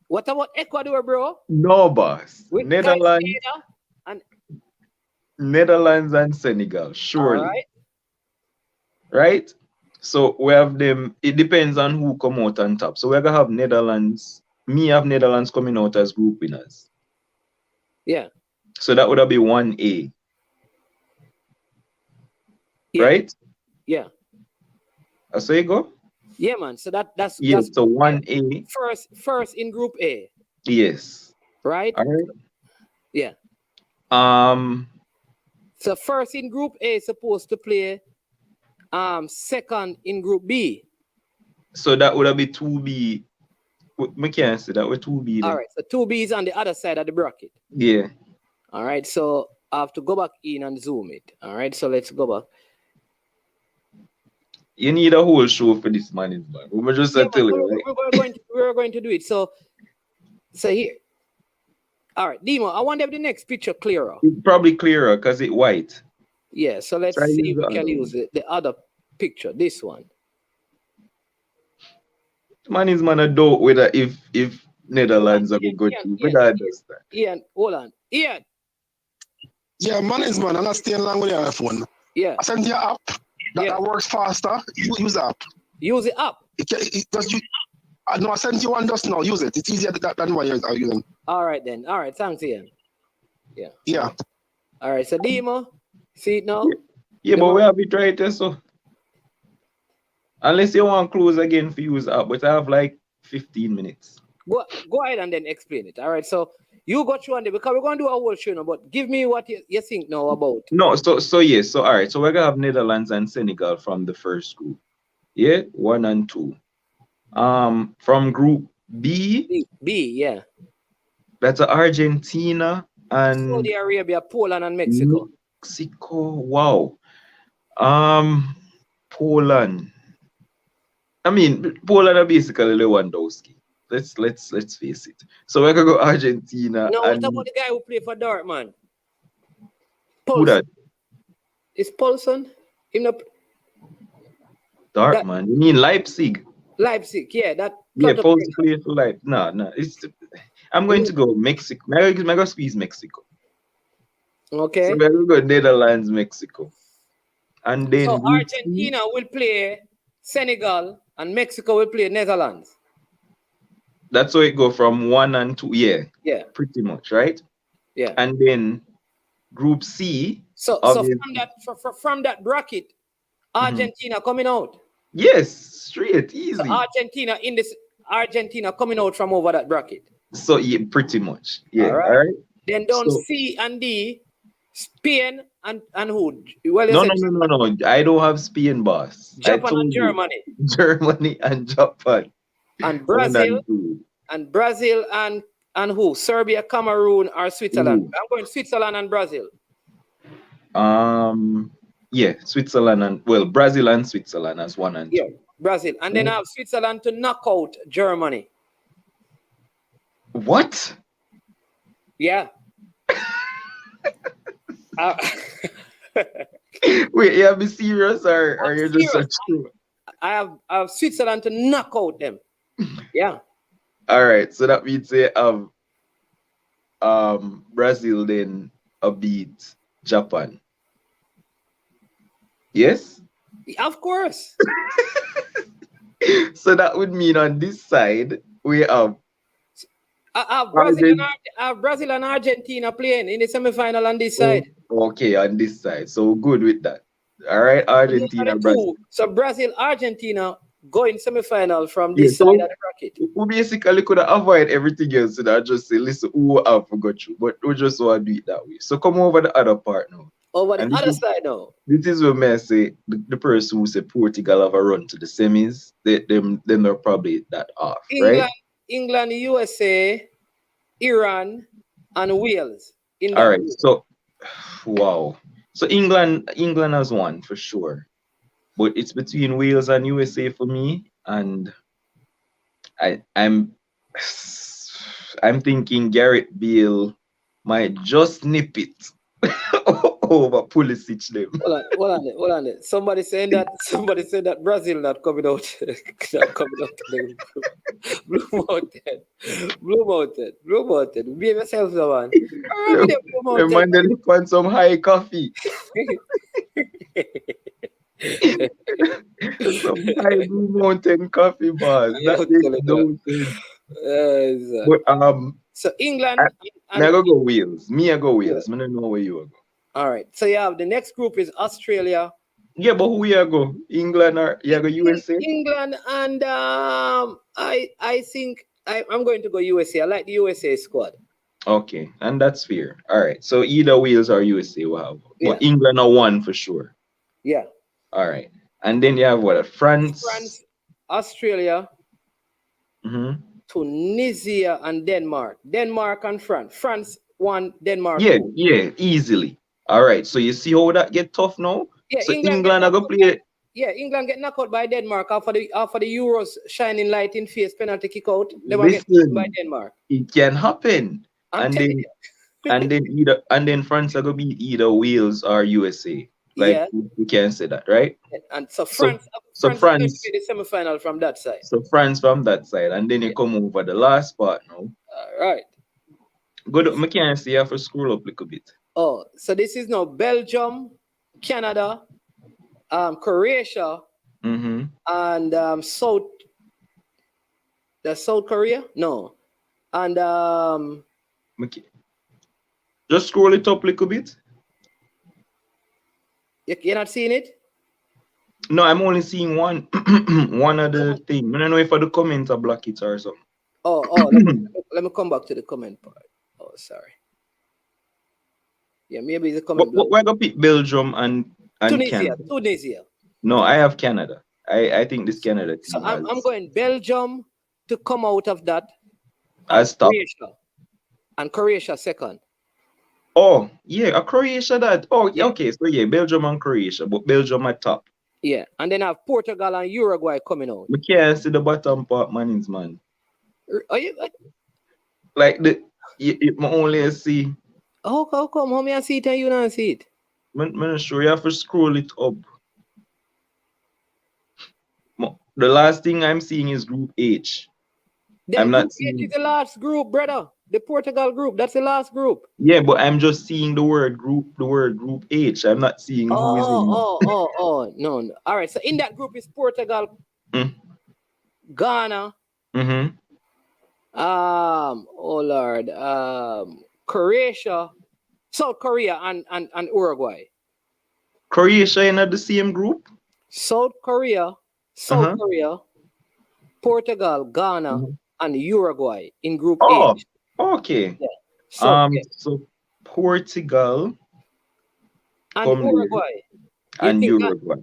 What about Ecuador, bro? No, boss. With Netherlands and Senegal, surely. All right. Right? So we have them. It depends on who come out on top. So we're gonna have Netherlands. Me have Netherlands coming out as group winners. Yeah. So that would be 1A. Yeah. Right? Yeah. So you go? Yeah, man. So that's so 1A. First in Group A. Yes. Right? All right. Yeah. So first in Group A is supposed to play second in Group B. So that would be 2B. We can't say that we're 2B. All right. So 2B is on the other side of the bracket. Yeah. All right. So I have to go back in and zoom it. All right. So let's go back. You need a whole show for this man. We're just tell you. We're going to do it. So here. All right, Dimo, I wonder if the next picture clearer. It's probably clearer because it's white. Yeah, so let's see if we can use the other picture, this one. Man is man a doubt whether if Netherlands are good team. Ian, hold on. Ian. Yeah, man is man. I'm not staying long with your phone. Yeah. I send you an app that works faster. Use the app. Use the app. No, I sent you one just now. Use it. It's easier than what you're using. All right then. All right. Thanks, Ian. Yeah. Yeah. All right. So Dimo, see it now? Yeah, but we have it right there, so. Unless you want to close again for use app, but I have like 15 minutes. Go ahead and then explain it. All right. So you go through on there because we're going to do a whole show now, but give me what you think now about. No, so yes. So all right. So we're going to have Netherlands and Senegal from the first group. Yeah, 1 and 2. From Group B. Yeah. That's Argentina and Saudi Arabia, Poland, and Mexico. Wow. Poland. I mean, Poland are basically Lewandowski. Let's face it. So we're gonna go Argentina. No, what about the guy who played for Dortmund? Who that? Is Paulson? Dortmund. You mean Leipzig? Leipzig, yeah. Paulson played for Leipzig. No. I'm going to go Mexico. I'm going to squeeze Mexico. Okay. So we're going to go Netherlands, Mexico. And then so Argentina will play Senegal and Mexico will play Netherlands. That's how it go from 1 and 2. Yeah. Pretty much, right? Yeah. And then Group C. So from that bracket, Argentina coming out. Yes, straight, easy. So Argentina coming out from over that bracket. So yeah, pretty much. Yeah. All right. All right. Then down So- C and D, Spain and who? Well, you No, said no. I don't have Spain, boss. I Japan told and you. Germany Germany and Japan. and One Brazil and two. and Brazil and who? Serbia, Cameroon, or Switzerland? Ooh. I'm going Switzerland and Brazil. Yeah, Switzerland and Brazil and Switzerland as 1 and 2. Yeah, Brazil, and then I have Switzerland to knock out Germany. What? Yeah. Wait, you be serious or I'm you're just serious. a true? I have Switzerland to knock out them. Yeah. All right, so that means they have Brazil then beat Japan. Yes? Of course. So that would mean on this side we have I have Brazil and Argentina playing in the semi-final on this side. Okay, on this side. So good with that. All right, Argentina, Brazil. So Brazil, Argentina going semi-final from this side of the bracket. We basically could avoid everything else and just say, listen, who have forgot you, but we just want to do it that way. So come over the other part now. Over the other side now. This is where I say the person who say Portugal have a run to the semis, then they're probably that off, right? England, USA, Iran, and Wales. All right, so wow. So England has won for sure. But it's between Wales and USA for me. And I'm thinking Gareth Bale might just nip it over Pulisic them. Hold on. Somebody said that Brazil not coming out. Not coming out to the Blue Mountain. Behave yourself, man. The man they look on some high coffee. Some high Blue Mountain coffee bars. But so England I go Wales. I go Wales. I don't know where you go. All right. So you have the next group is Australia. Yeah, but who you go? England or you go USA? England and I think I'm going to go USA. I like the USA squad. Okay, and that's fair. All right. So either Wales or USA will have. Yeah. But England are one for sure. Yeah. All right. And then you have what? France, Australia, mm-hmm. Tunisia, and Denmark. Denmark and France. France won, Denmark. Yeah, easily. All right. So you see how that get tough now? Yeah, so England are gonna play it. Yeah, England get knocked out by Denmark after the Euros shining light in face penalty kick out. They will get knocked out by Denmark. It can happen. And then France are gonna beat either Wales or USA. Like we can say that, right? And so France is going to get the semi-final from that side. So France from that side, and then you come over the last part now. All right. Good. I can see you have to scroll up a little bit. Oh, so this is now Belgium, Canada, Croatia, mm-hmm. and South Korea? No. And just scroll it up a little bit. You're not seeing it? No, I'm only seeing one one other thing. I don't know if the comments are block it or something. Oh, let me come back to the comment part. Oh, sorry. Yeah, maybe the comment. We're gonna pick Belgium and Tunisia. No, I have Canada. I think this Canada team. So I'm going Belgium to come out of that. As top. Croatia second. Oh, yeah, Croatia that. Oh, yeah. Okay, so yeah, Belgium and Croatia, but Belgium at top. Yeah, and then I have Portugal and Uruguay coming out. We can't see the bottom part, man. Are you like you only see? How come? How me see it and you not see it? I'm not sure. You have to scroll it up. The last thing I'm seeing is Group H. I'm not seeing. It's the last group, brother. The Portugal group. That's the last group. Yeah, but I'm just seeing the word group H. I'm not seeing who is in. No. All right. So in that group is Portugal, Ghana, Croatia, South Korea, and Uruguay. Croatia in the same group? South Korea, Portugal, Ghana, and Uruguay in Group Oh, H. okay. Yeah. So, So Portugal and come there Uruguay. You and think Uruguay.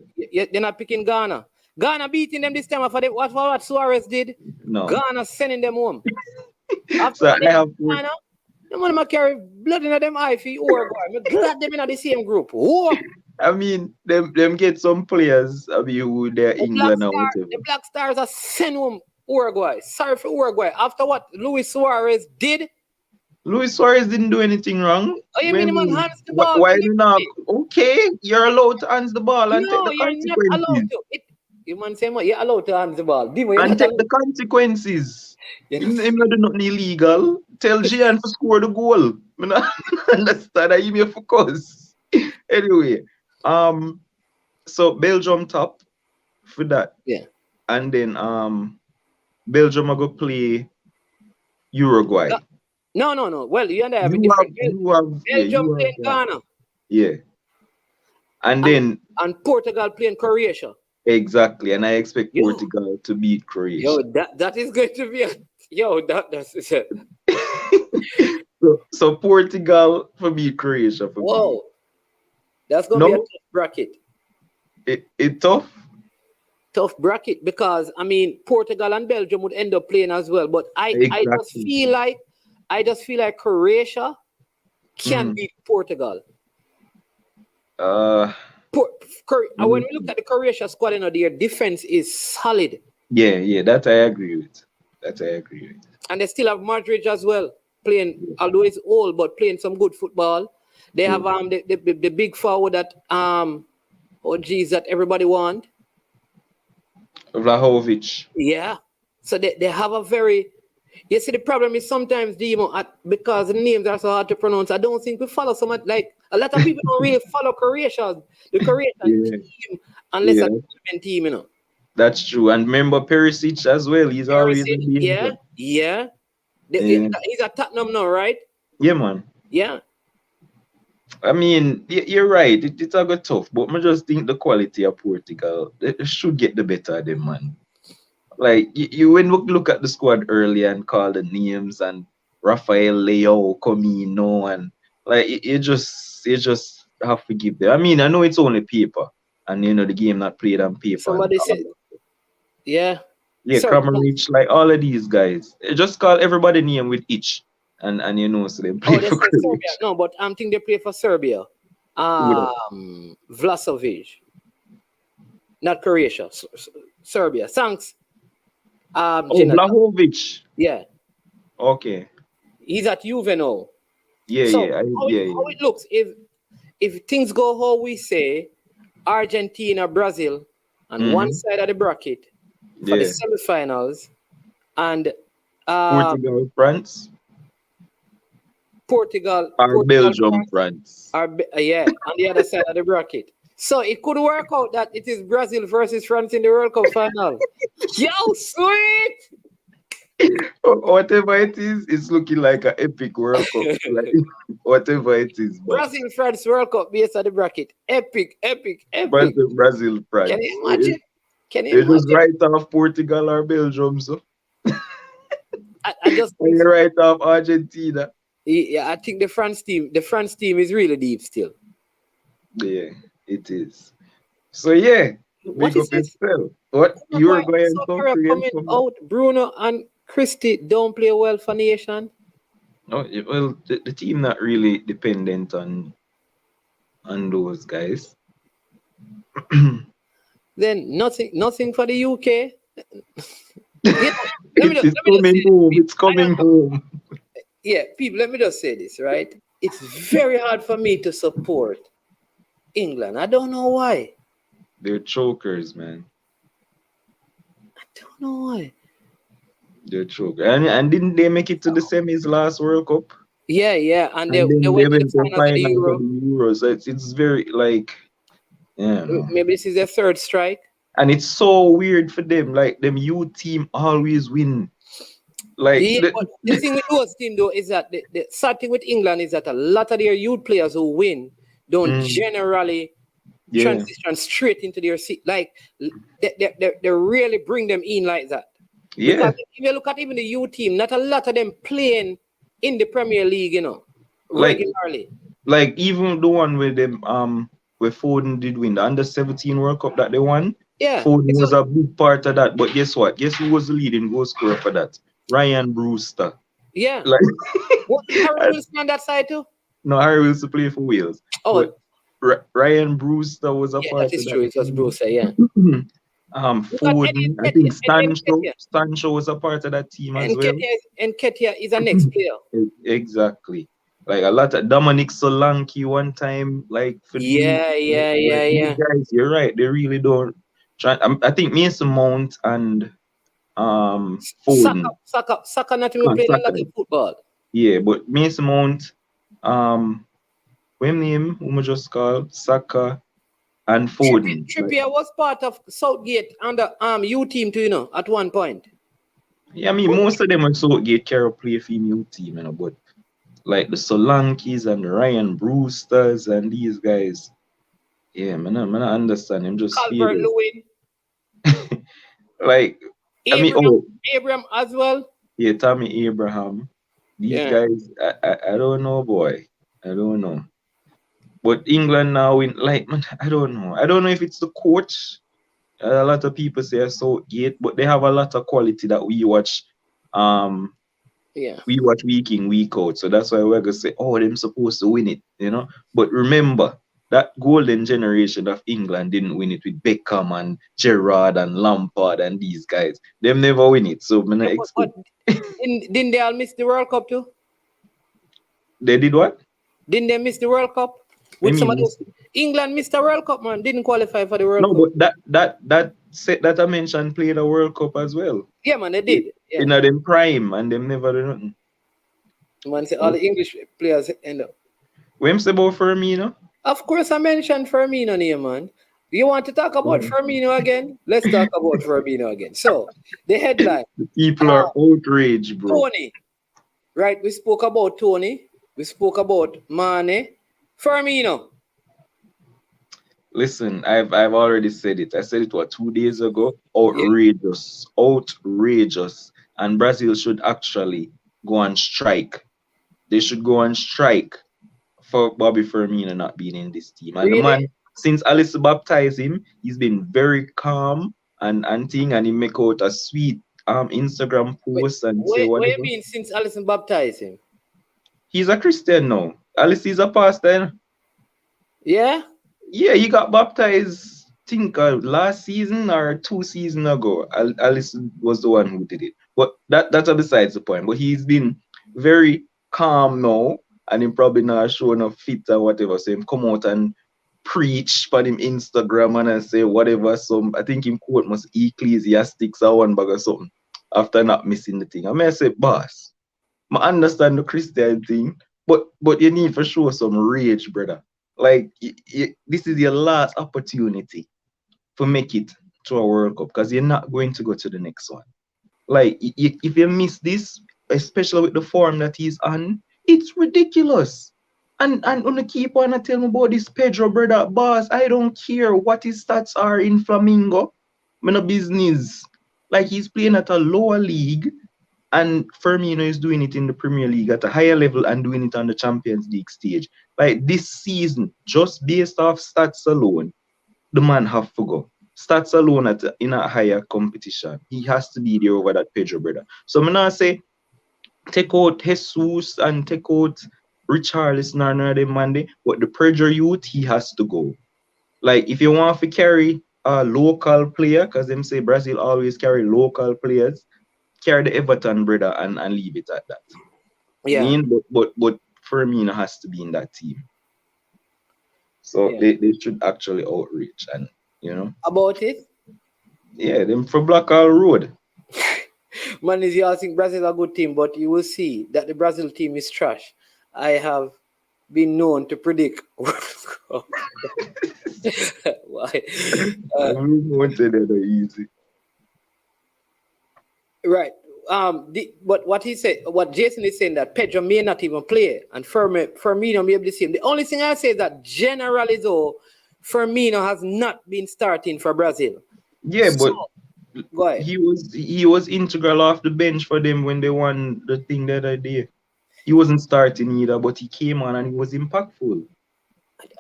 they're not picking Ghana? Ghana beating them this time after what Suarez did. No. Ghana sending them home. After So I have Ghana, the man might carry blood in them eye for Uruguay. I'm glad them in the same group. Whoa. I mean, them get some players. I mean, who they're England or whatever. The Black Stars are sent home Uruguay. Sorry for Uruguay. After what Luis Suarez did. Luis Suarez didn't do anything wrong. Oh, you mean the man hands the ball? Why you not? Okay, you're allowed to hands the ball and take the consequences. You're not allowed to. You man say, you're allowed to hands the ball. And take the consequences. Him not do nothing illegal. Tell Gian to score the goal. I don't understand. I may focus. Anyway, so Belgium top for that. Yeah. And then Belgium are going to play Uruguay. No. Well, you and I have a Belgium playing Ghana. Yeah. And then Portugal playing Croatia. Exactly. And I expect Portugal to beat Croatia. Yo, that is going to be that's so Portugal for beat Croatia for me. That's gonna be a tough bracket. It tough? Tough bracket because I mean Portugal and Belgium would end up playing as well. But I just feel like Croatia can beat Portugal. When we look at the Croatia squad, their defense is solid. Yeah, that I agree with. And they still have Madrid as well, playing, although it's old, but playing some good football. They have the big forward that that everybody want. Vlahovic. Yeah. So they have a very. You see, the problem is sometimes, because the names are so hard to pronounce, I don't think we follow so much. Like, a lot of people don't really follow the Croatian team, unless a different team, That's true. And remember Perisic as well. He's always Yeah. He's at Tottenham now, right? Yeah, man. Yeah. I mean, you're right. It's a bit tough, but I just think the quality of Portugal, they should get the better of them, man. Like you when we look at the squad early and call the names and Rafael Leao, Comino, and like you just have to give them. I mean, I know it's only paper, and the game not played on paper. Somebody said, yeah, Kramaric, like all of these guys. Just call everybody name with each, and so they play for Serbia. No, but I'm thinking they play for Serbia. Vlahovic, not Croatia. Serbia. Thanks. Vlahovic. Yeah. Okay. He's at Juve now. Yeah, so yeah. How it looks, if things go how we say, Argentina, Brazil, on one side of the bracket for the semifinals, and Portugal, France. Portugal, Belgium, France. On the other side of the bracket. So it could work out that it is Brazil versus France in the World Cup final. Yo, sweet! Whatever it is, it's looking like an epic World Cup. Like, whatever it is. Brazil, France World Cup based on the bracket. Epic. Brazil, France. Can you imagine? You just write off Portugal or Belgium, so. I just you write off Argentina. Yeah, I think the France team is really deep still. Yeah, it is. So yeah, what is this? What you were going coming out? Bruno and Christie don't play well for Nation. No, well, the team not really dependent on those guys. Then nothing for the UK. It's coming home. Yeah, people, let me just say this, right? It's very hard for me to support England. I don't know why. They're chokers, man. I don't know why. They're chokers. And didn't they make it to the semis last World Cup? Yeah. And they went to the final of the Euro. So it's very like, yeah. Maybe this is their third strike. And it's so weird for them. Like, them youth team always win. Like the thing with those teams though is that the sad thing with England is that a lot of their youth players who win don't generally transition straight into their seat. Like they really bring them in like that. Because Yeah, if you look at even the U team, not a lot of them playing in the Premier League, you know, like regularly. even the one where them where Foden did win the under-17 World Cup that they won. Yeah. Foden was a big part of that. But guess what? Guess who was the leading goal scorer for that? Ryan Brewster. Yeah. Like What Harry Wilson on that side too? no, Harry Wilson played for Wales. Oh, But Ryan Brewster was a yeah, part that is of true. that. It was Bruce, yeah. Foden, I think Sancho was a part of that team as well. And Ketia is a next player. Exactly. Like a lot of Dominic Solanke one time, like for these guys, you're right. They really don't try. I think Mason Mount and Foden. Saka not even playing a lot of football. Yeah, but Mason Mount, what name? Who just called Saka and Foden. Trippier was part of Southgate under U team too, you know, at one point. Yeah, I mean most of them are Southgate carry play for U team, you know, but like the Solankis and the Ryan Brewsters and these guys. Yeah, man, I understand him just Calvert Lewin. like Abraham as well. Yeah, Tammy Abraham. These guys, I don't know, boy. I don't know. But England now man, I don't know. I don't know if it's the coach. A lot of people say Southgate, but they have a lot of quality that we watch. We watch week in, week out. So that's why we're gonna say, oh, them supposed to win it, you know. But remember, that golden generation of England didn't win it with Beckham and Gerrard and Lampard and these guys. Them never win it. So I'm not expect. Didn't they all miss the World Cup too? They did what? Didn't they miss the World Cup? With some of those, England missed the World Cup, man. Didn't qualify for the World Cup. No, but that set that I mentioned played a World Cup as well. Yeah, man, they did. Yeah. You know, them prime and them never did nothing. Man, say all the English players end up. When say about Firmino? Of course, I mentioned Firmino here, man. You want to talk about Firmino again? Let's talk about Firmino again. So, the headline. The people are outraged, bro. Toney. Right, we spoke about Toney. We spoke about Mane. Firmino. Listen, I've already said it. I said it 2 days ago. Outrageous. Outrageous. And Brazil should actually go on strike. They should go on strike for Bobby Firmino not being in this team. And the man, since Alice baptized him, he's been very calm and he make out a sweet Instagram post and say whatever. What do you mean since Alice baptized him? He's a Christian now. Alice is a pastor. Yeah? Yeah, he got baptized, I think last season or 2 seasons ago. Alice was the one who did it. But that's besides the point. But he's been very calm now, and he probably not showing a fit or whatever. So him come out and preach on him Instagram and say whatever. I think him quote must Ecclesiastics or one bag or something after not missing the thing. I may say, boss, I understand the Christian thing, but you need for sure some rage, brother. Like this is your last opportunity to make it to a World Cup because you're not going to go to the next one. Like if you miss this, especially with the form that he's on, it's ridiculous. And on the keep on and tell me about this Pedro, brother, boss. I don't care what his stats are in Flamingo. I'm no business. Like he's playing at a lower league, and Firmino is doing it in the Premier League at a higher level and doing it on the Champions League stage. Like this season, just based off stats alone, the man have to go. Stats alone in a higher competition. He has to be there over that Pedro, brother. So I'm not say take out Jesus and take out Richarlison or none of them Monday, but the Pedro youth, he has to go. Like if you want to carry a local player, because them say Brazil always carry local players, carry the Everton brother and leave it at that. Yeah. I mean, but Firmino has to be in that team. So they should actually outreach and about it. Yeah, them for block all road. Man, is you all think Brazil is a good team, but you will see that the Brazil team is trash. I have been known to predict. Why? Easy. Right. But what he said, what Jason is saying, that Pedro may not even play, and Firmino may be the same. The only thing I say is that generally, though, Firmino has not been starting for Brazil. Yeah, but Go ahead. He was integral off the bench for them when they won the thing the other day. He wasn't starting either, but he came on and he was impactful.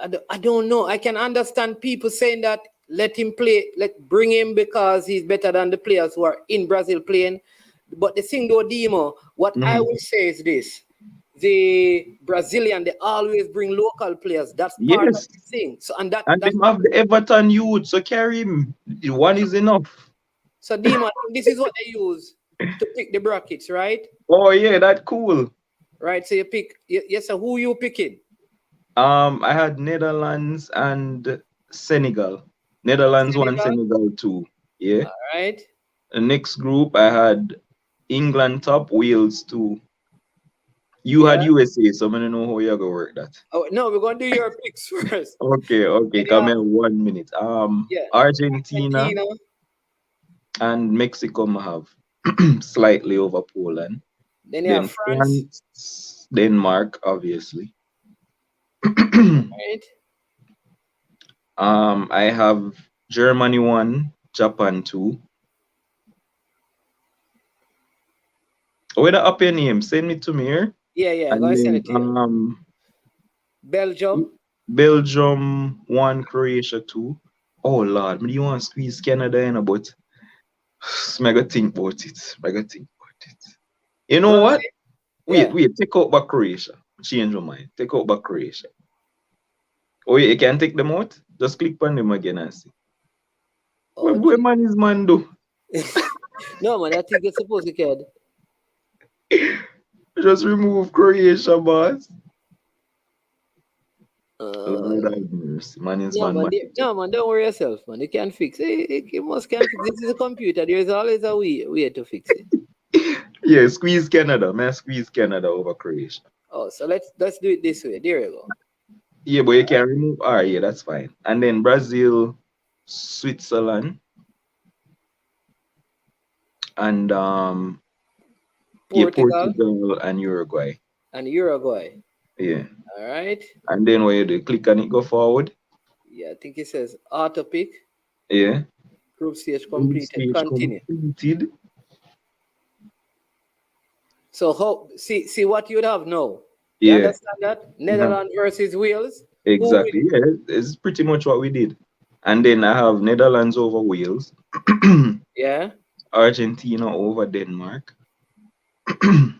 I don't know. I can understand people saying that let him play, bring him because he's better than the players who are in Brazil playing. But the thing though, Demo, what I will say is this. The Brazilian, they always bring local players. That's part of the thing. So and they have the Everton youth, so carry him. One is enough. So Demo, this is what they use to pick the brackets, right? Oh yeah, that's cool. Right. So you pick yes, so who you picking? I had Netherlands and Senegal. Netherlands 1, Senegal 2. Yeah. All right. The next group I had England top, Wales 2. You had USA, so I don't know how you're gonna work that. Oh no, we're gonna do your picks first. Okay. Come here 1 minute. Argentina and Mexico I have slightly over Poland. Then you have France, Denmark, obviously. Right. I have Germany 1, Japan 2. Where the up your name? Send it to me here. Yeah. I'm gonna send it to you. Belgium 1, Croatia 2. Oh Lord, do you want to squeeze Canada in, but I gotta think about it. You know what? Wait, take out back Croatia. Change your mind. Take out back Croatia. Oh, you can take them out? Just click on them again and see. What man is man do? No, man, I think you're supposed to kid. Just remove Croatia, boss. Man is man. No, man, don't worry yourself, man. You can fix it. You must can fix it. This is a computer. There is always a way to fix it. Yeah, squeeze Canada. Man, squeeze Canada over Croatia. Oh, so let's do it this way. There you go. Yeah, but you can remove. All right, yeah, that's fine. And then Brazil, Switzerland, and Portugal and Uruguay. Yeah. All right. And then where you do, click on it, go forward. Yeah, I think it says auto pick. Yeah. Group stage completed. Continue. Completed. So how see what you'd have now? Yeah. You understand that? Netherlands versus Wales. Exactly. Yeah, it's pretty much what we did. And then I have Netherlands over Wales. Yeah. Argentina over Denmark. All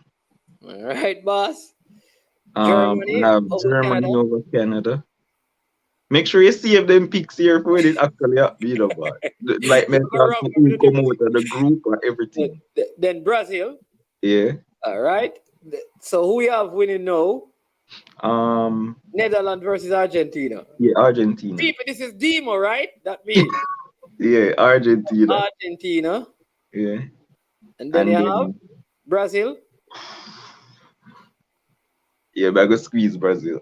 right, boss. Germany I have Germany over Canada. Make sure you save them picks here for when it actually happens, like who come out of the group or everything. Then Brazil. Yeah. All right. So who we have winning now? Netherlands versus Argentina. Yeah, Argentina. People, this is Demo, right? That means. Yeah, Argentina. Yeah. And then you have Brazil. Yeah, but I go squeeze Brazil.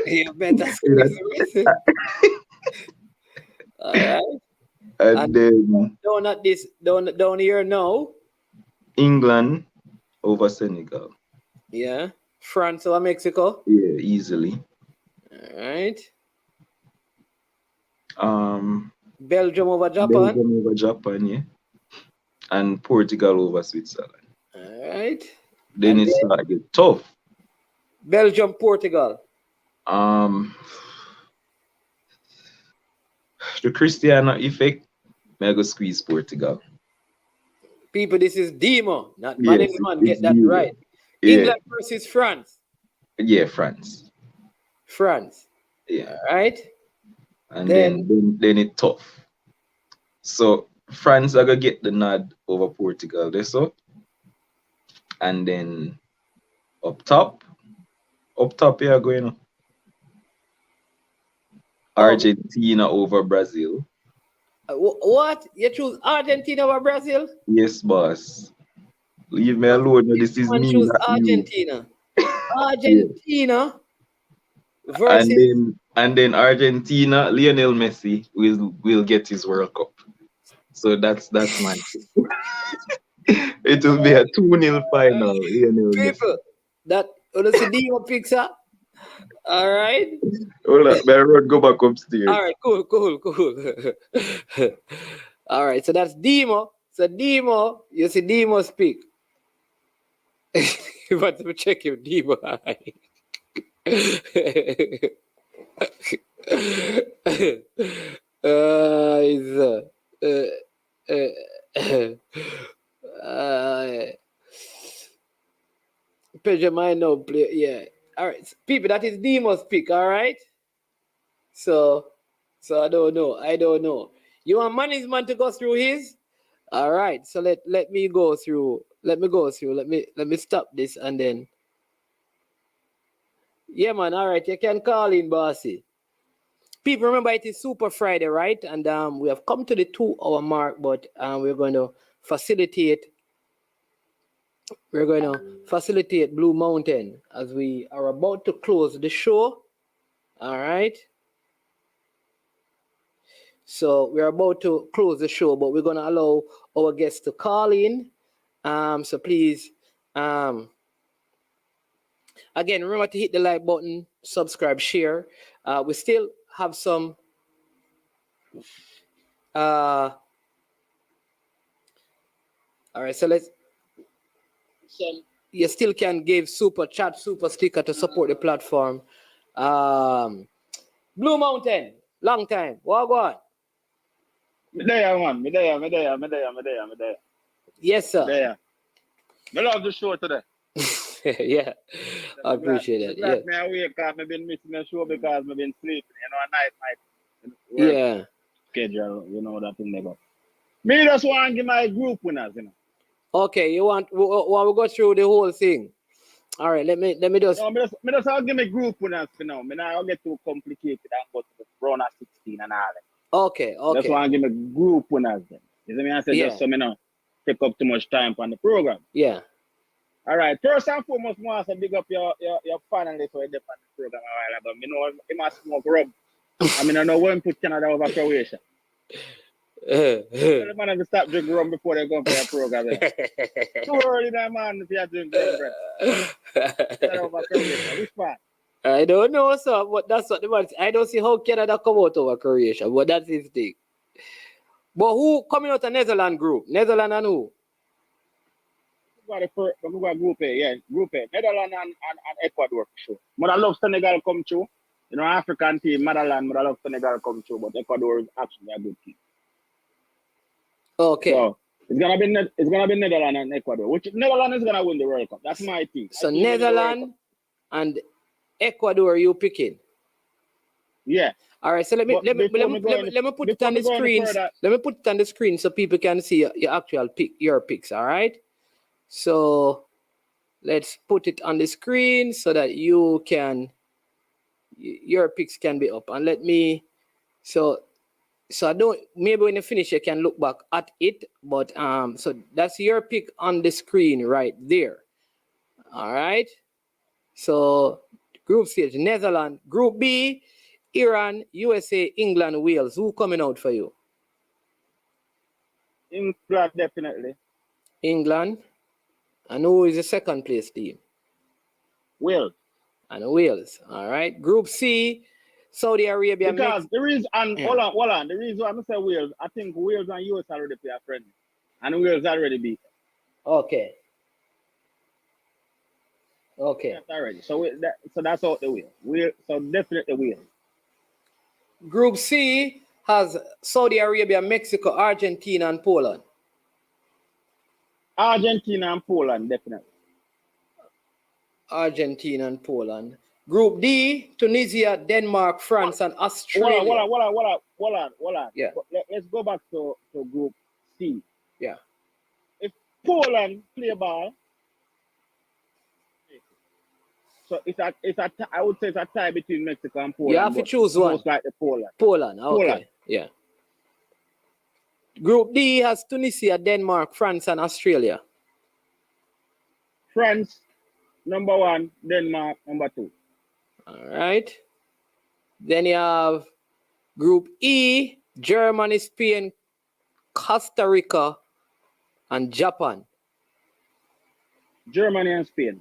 You better squeeze Brazil. All right. And then down here now. England over Senegal. Yeah. France over Mexico. Yeah, easily. All right. Belgium over Japan, yeah. And Portugal over Switzerland. All right. Then it started to get tough. Belgium, Portugal. The Cristiano effect, I go squeeze Portugal. People, this is Demo, not management. Get that Demo. right. Yeah. England versus France. Yeah, France. Yeah. All right. And then it's tough. So France are gonna get the nod over Portugal, there so. And then up top here going on. Argentina over Brazil. What? You choose Argentina over Brazil? Yes, boss. Leave me alone. This is me. Choose Argentina. Argentina versus. And then Argentina, Lionel Messi will get his World Cup. So that's mine. It will be a 2-0 final. Lionel People, that the Demo picks up. All right. Hold up, man, go back upstairs. All right, cool. All right, so that's Demo. So Demo, you see Demo speak. But to check your Demo. Pedro might know play. Yeah. All right, people. That is Demo speak. All right. So I don't know. You want management to go through his? All right. So let me go through. Let me stop this and then. Yeah, man. All right. You can call in, bossy. People, remember it is Super Friday, right? And we have come to the 2-hour mark, but we're going to facilitate. We're going to facilitate Blue Mountain as we are about to close the show. All right. So we're about to close the show, but we're going to allow our guests to call in. So please, again, remember to hit the like button, subscribe, share. We still have some all right, so you still can give super chat, super sticker to support the platform. Blue Mountain, long time. What go on? Me there, man. Me there. Yes, sir. There. Me love the show today. Yeah, I appreciate it. Yeah. Me awake because me been missing the show because me been sleeping. You know, a night. Yeah. Schedule, you know that thing they go. Me just want to give my group winners, you know. Okay, you want we go through the whole thing. All right, let me just. No, me just I'll give me group winners for now. Me now get too complicated and go to the round of 16 and all that. Okay. Just want to give me group winners then. You see me? I say just so me not take up too much time on the program. Yeah. All right. First and foremost, I want to big up your panelists who are there on the program a while ago. Me know he must smoke rub. I mean, I know when put Canada over Croatia. The man have to stop drinking rum before they go for a program. Too early now, man, if you have to drink rum. Over Croatia. Which part? I don't know, sir, but that's what the man. I don't see how Canada come out over Croatia, but that's his thing. But who coming out of Netherlands group? Netherlands and who? We got Group A, yeah, Group A. Netherlands and Ecuador for sure. But I love Senegal come through. You know, African team, Netherlands, but I love Senegal come through, but Ecuador is actually a good team. Okay. So it's gonna be Netherlands and Ecuador. Which Netherlands is gonna win the World Cup. That's my team. So Netherlands and Ecuador, you picking? Yeah. All right. So let me put it on the screen. Let me put it on the screen so people can see your actual pick, your picks. All right. So let's put it on the screen so that your picks can be up. And let me. So I don't. Maybe when you finish, you can look back at it. But so that's your pick on the screen right there. All right. So group stage, Netherlands. Group B, Iran, USA, England, Wales. Who coming out for you? England, definitely. England. And who is the second place team? Wales. And Wales. All right. Group C, Saudi Arabia. Because the reason, hold on. The reason why I say Wales, I think Wales and US already play a friendly. And Wales already beat them. Okay. That's already. So that's out the Wales. So definitely Wales. Group C has Saudi Arabia, Mexico, Argentina, and Poland. Argentina and Poland, definitely. Argentina and Poland. Group D, Tunisia, Denmark, France, and Australia. Hold on. Yeah. Let's go back to Group C. Yeah. If Poland play ball, so I would say it's a tie between Mexico and Poland. You have to choose one. Most likely Poland. Okay. Poland. Yeah. Group D has Tunisia, Denmark, France, and Australia. France, number 1. Denmark, number 2. All right. Then you have Group E, Germany, Spain, Costa Rica, and Japan. Germany and Spain.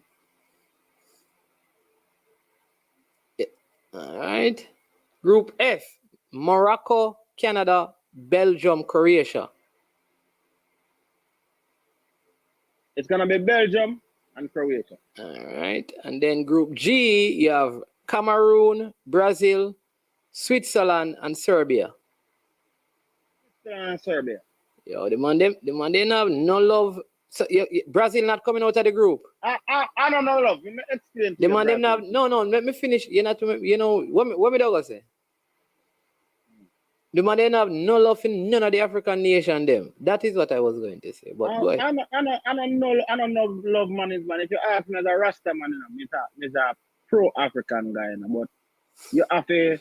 All right. Group F, Morocco, Canada, Belgium, Croatia. It's gonna be Belgium and Croatia. All right. And then Group G, you have Cameroon, Brazil, Switzerland, and Serbia. Serbia. Yo, the man they have no love. So Brazil not coming out of the group. I don't know love. Let me explain to The you, man them Brazil. have no. Let me finish. You know what me dog say. The man they have no love for none of the African nation them. That is what I was going to say. But go ahead. I don't know love management. If you ask me as a Rasta man, you know, I'm a pro-African guy, you know, but you have to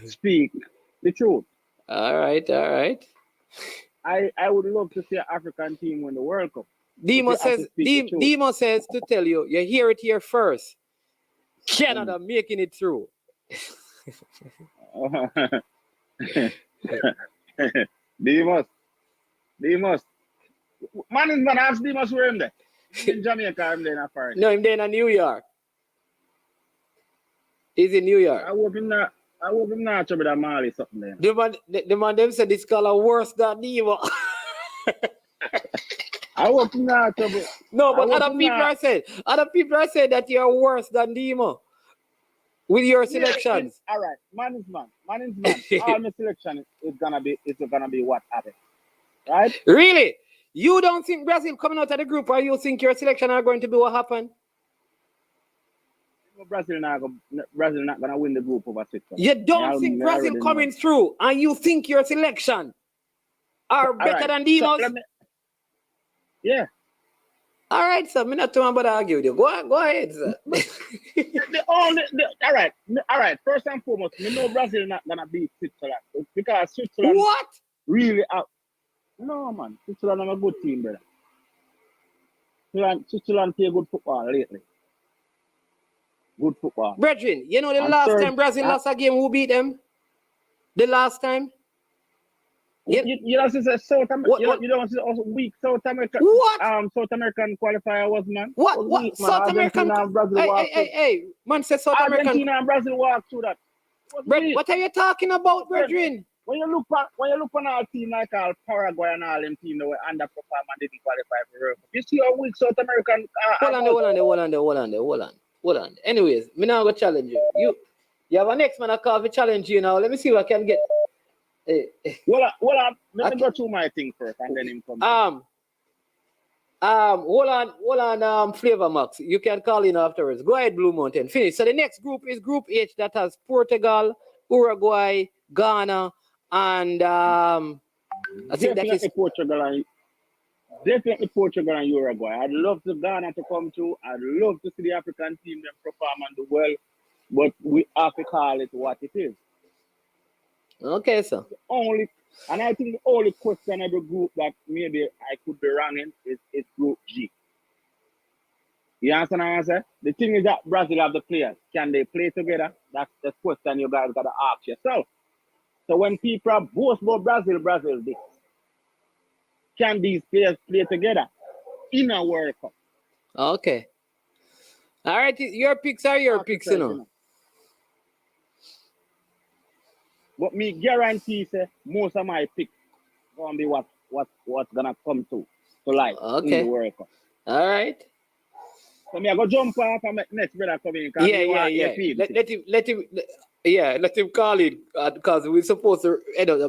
speak the truth. All right. I would love to see an African team win the World Cup. Demo says to tell you, you hear it here first. Canada making it through. Demas. Man, ask Demas where him there. In Jamaica, I'm there in Paris. No, I'm there in New York. He's in New York. I hope him not trouble that Mali something there. The man them said this color worse than Nemo. I hope him not trouble. No, but other people are saying that you're worse than Nemo with your selections. All right, man is man. All my selection is gonna be what happened. Right? Really? You don't think Brazil coming out of the group, or you think your selection are going to be what happened? Brazil not gonna win the group over Switzerland. You don't think Brazil coming through, and you think your selection are better than Demo's? Yeah. All right, sir. I'm not too much about to argue with you. Go ahead, sir. All right. First and foremost, we know Brazil not gonna beat Switzerland because Switzerland what? Really out. No man, Switzerland are a good team, brother. Switzerland play good football lately. Good football. Brethren, you know the last time Brazil lost a game, who beat them? The last time? You don't see South America. You don't see also weak South America. What? South American qualifier was, man. What? Weak, man. South American? And Brazil Hey. Man said South American. Argentina and Brazil walk through that. What are you talking about, brethren? When you look on our team like our Paraguay and all them team that were underperform and didn't qualify for World Cup. You see how weak South American. Hold on. Anyways, me now go challenge you. You have a next man I call for challenge you now. Let me see what I can get. Let me go through my thing first and then him come. Hold on, Flavor Max. You can call in afterwards. Go ahead, Blue Mountain. Finish. So the next group is Group H that has Portugal, Uruguay, Ghana, and I think that is definitely Portugal and Uruguay. I'd love to Ghana to come through. I'd love to see the African team them perform and do well, but we have to call it what it is. Okay, sir. I think the only questionable group that maybe I could be wrong in is Group G. You understand what I say? The thing is that Brazil have the players. Can they play together? That's the question you guys got to ask yourself. So when people boast about Brazil this. Can these players play together in a World Cup? Okay. All right, your picks are your picks, you know. But me guarantee say most of my picks gonna be what's gonna come to life in the World Cup. All right. So me I go jump off and make next brother come in. Let him call it because we're supposed to.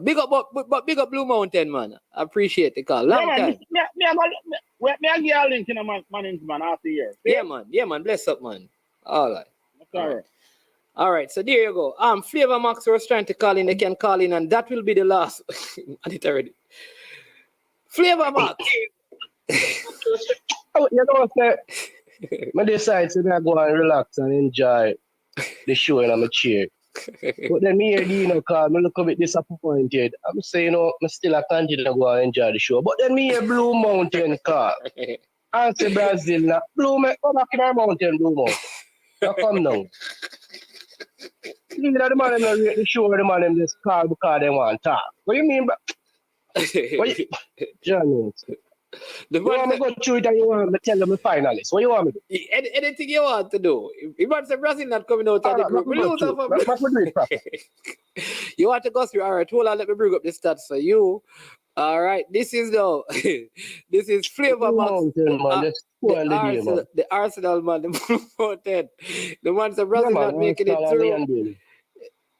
Big up Blue Mountain, man. I appreciate the call. Long time. Me I give you a link in a man after year. Yeah, man. Bless up, man. All right. Okay. All right, so there you go. Flavor Max was trying to call in. They can call in, and that will be the last. I did already. Flavor Max. You know what? I decide to go and relax and enjoy the show in my chair. But then me and Dino call me look a bit disappointed. I'm saying, I still continue to go and enjoy the show. But then me and Blue Mountain call. I say Brazil now. Come back in our mountain, Blue Mountain. Now come down. The man them not rate the show, the man them just call because they want to talk. What do you mean? Johnny. You want me to go through it and you want me to tell them the finalists? What you want me to do? Anything you want to do. If you say Brazil not coming out of the group, we lose off. You want to go through? All right, hold on, let me bring up the stats for you. All right, this is though. This is Flavor Blue Max. Mountain, man. Let's spoil the game, man. The Arsenal man, the Blue Mountain. The ones that Yeah, Brazil man. not making it Arsenal and through. Leon Bailey.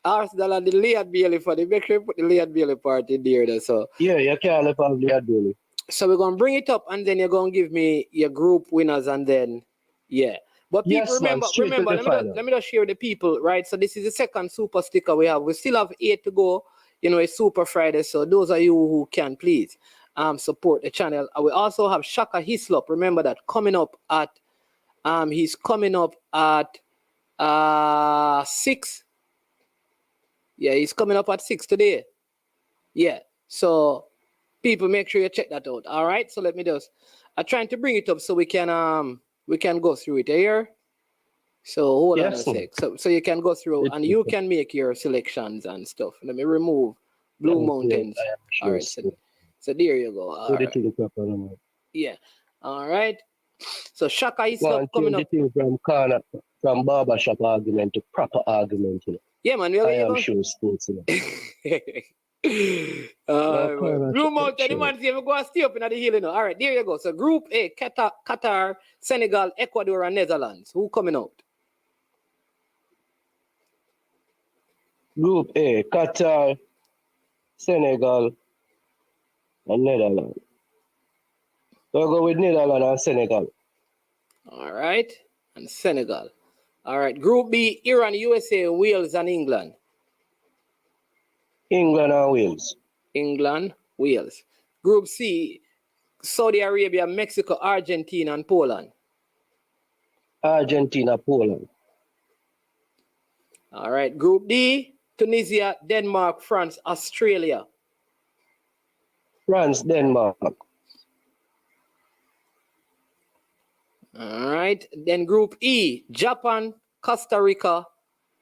Arsenal and the Leon Bailey for the make sure you put the Leon Bailey part in there. Though, so Yeah, you can't live off Leon Bailey. we're gonna bring it up and then you're gonna give me your group winners and then yeah. But people Yes, man. Straight to the final. let me just share with the people, right? So this is the second super sticker we have. We still have 8 to go. You know, it's Super Friday. So those are you who can please support the channel. We also have Shaka Hislop. Remember that coming up at he's coming up at 6. Yeah, he's coming up at 6 today. Yeah. So people make sure you check that out. All right. So let me just I'm trying to bring it up so we can go through it here. So hold on a sec. So you can go through and you can make your selections and stuff. Let me remove Blue Mountains. All right. So there you go. All right. Yeah. All right. So Shaka is coming up. From barbershop argument to proper argument. You know. Yeah, man. I am sure sports. You know. Blue Mountain, the man say we go and stay up in the hill. You know. All right, there you go. So Group A, Qatar, Senegal, Ecuador, and Netherlands. Who coming out? Group A, Qatar, Senegal, and Netherlands. We'll go with Netherlands and Senegal. All right, and Senegal. All right, Group B, Iran, USA, Wales, and England. England and Wales. England, Wales. Group C, Saudi Arabia, Mexico, Argentina, and Poland. Argentina, Poland. All right, Group D, Tunisia, Denmark, France, Australia. France, Denmark. All right, then Group E, Japan, Costa Rica,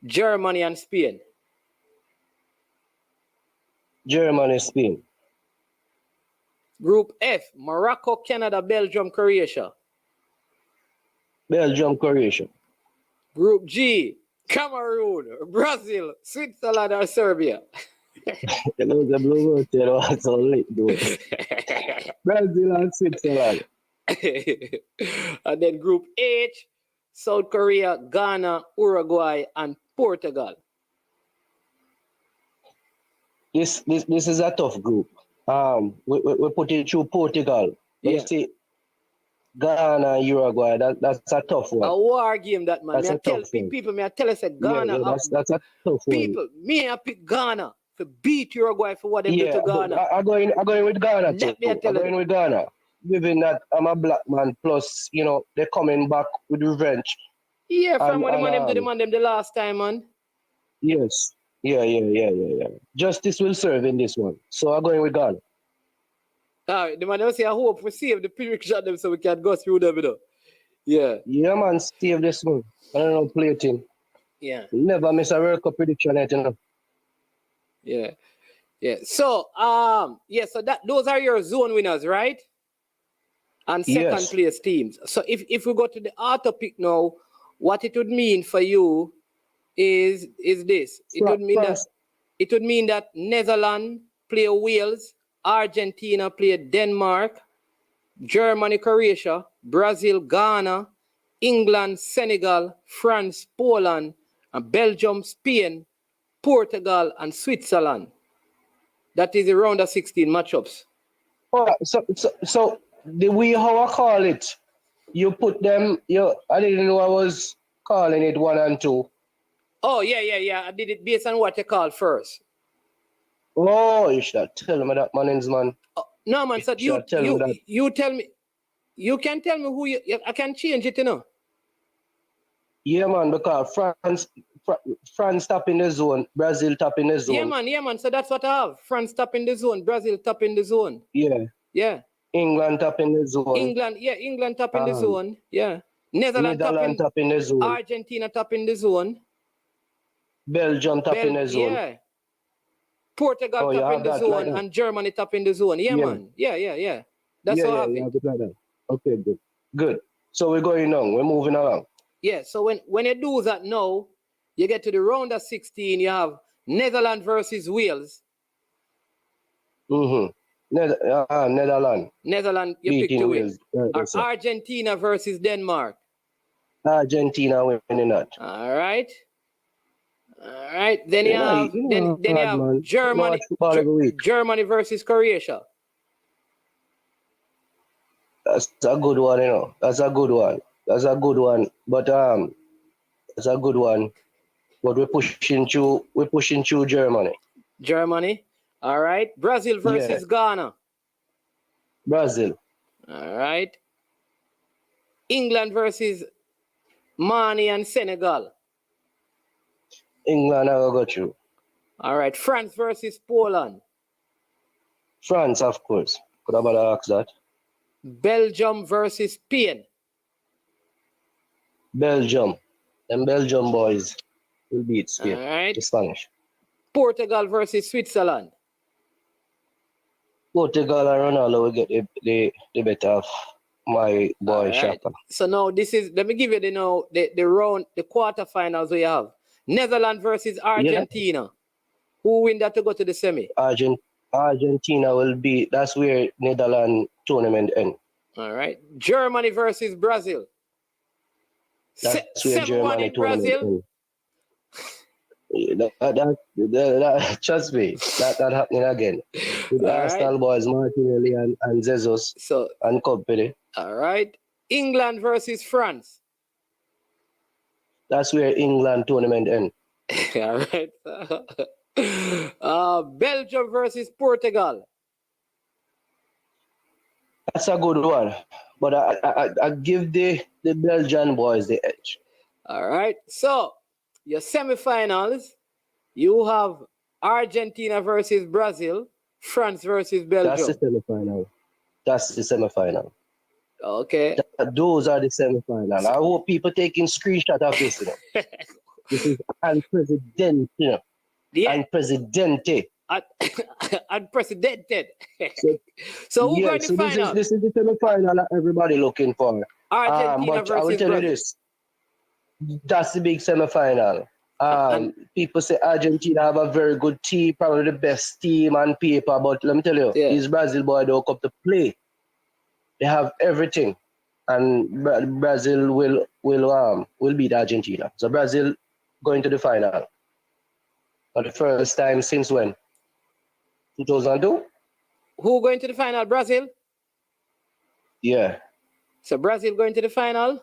Germany, and Spain. Germany, Spain. Group F, Morocco, Canada, Belgium, Croatia. Belgium, Croatia. Group G, Cameroon, Brazil, Switzerland, or Serbia. Brazil and Switzerland. And then Group H, South Korea, Ghana, Uruguay, and Portugal. This is a tough group. We put it through Portugal. You see, Ghana, Uruguay. That's a tough one. A war game, that man. That's I tell people, I tell us that Ghana. That's a tough people, one. I pick Ghana to beat Uruguay for what they do to Ghana. I'm going with Ghana too. I'm going with Ghana. Given that I'm a black man, plus, you know, they're coming back with revenge. Yeah, from what the man them the last time, man. Yes. Yeah. Justice will serve in this one. So I'm going with Ghana. All right, the man will say, I hope we save the prediction them so we can go through them, you know. Yeah. Yeah, man, save this one. I don't know, play it in. Yeah. Never miss a World Cup prediction, you know. Yeah. So, so those are your zone winners, right? And second place teams. So if we go to the auto pick now, what it would mean for you is this. It would mean that Netherlands play Wales, Argentina play Denmark, Germany, Croatia, Brazil, Ghana, England, Senegal, France, Poland, and Belgium, Spain, Portugal, and Switzerland. That is the round of 16 matchups. Oh, so the way how I call it, you put them. I didn't know I was calling it 1 and 2. Oh yeah. I did it based on what you called first. Oh, you should tell me that, man. No, man. So you tell me. You can tell me who you. I can change it, you know. Yeah, man. Because France top in the zone, Brazil top in the zone. Yeah, man. So that's what I have. France top in the zone, Brazil top in the zone. Yeah. England top in the zone. England top in the zone. Yeah. Netherlands top in the zone. Argentina top in the zone. Belgium top in the zone. Yeah. Portugal top in the zone and Germany top in the zone. Yeah, man. Yeah. That's what I have. Yeah. Okay, good. So we're going on. We're moving along. Yeah. So when you do that now, you get to the round of 16. You have Netherlands versus Wales. Mm-hmm. Netherlands. Netherlands, you picked Beating to win. Wales. Or Argentina versus Denmark. Argentina winning that. All right. All right. Then you Yeah, have then you have man. Germany. Football every week. Germany versus Croatia. That's a good one, you know. That's a good one. That's a good one. But it's a good one. But we're pushing through Germany. Germany. All right. Brazil versus Ghana. Brazil. All right. England versus Mali and Senegal. England never got through. All right. France versus Poland. France, of course. Could have asked that. Belgium versus Spain. Belgium. Them Belgium boys will beat Spain. All right. The Spanish. Portugal versus Switzerland. Portugal and Ronaldo will get the better of my boy Shaka. So now this is, let me give you the round, the quarterfinals we have. Netherlands versus Argentina. Yeah. Who win that to go to the semi? Argentina will be, that's where Netherlands tournament end. All right. Germany versus Brazil. That's where Germany tournament end. Trust me, that happening again. With the Arsenal boys, Martinelli and Jesus and company. All right. England versus France. That's where England tournament end. All right. Belgium versus Portugal. That's a good one. But I give the Belgian boys the edge. All right. So, your semifinals, you have Argentina versus Brazil, France versus Belgium. That's the semifinal. Okay. Those are the semifinals. I hope people taking screenshot of this. You know. This is unprecedented. You know. Yeah. Unprecedented. Unprecedented. So who got the final? This is the semifinal that everybody looking for. Argentina but versus I will tell Brazil. you this. That's the big semifinal. People say Argentina have a very good team, probably the best team on paper, but let me tell you, these Brazil boys don't come to play. They have everything, and Brazil will beat Argentina. So Brazil going to the final for the first time since when? 2002. Who going to the final? Brazil. Yeah. So Brazil going to the final.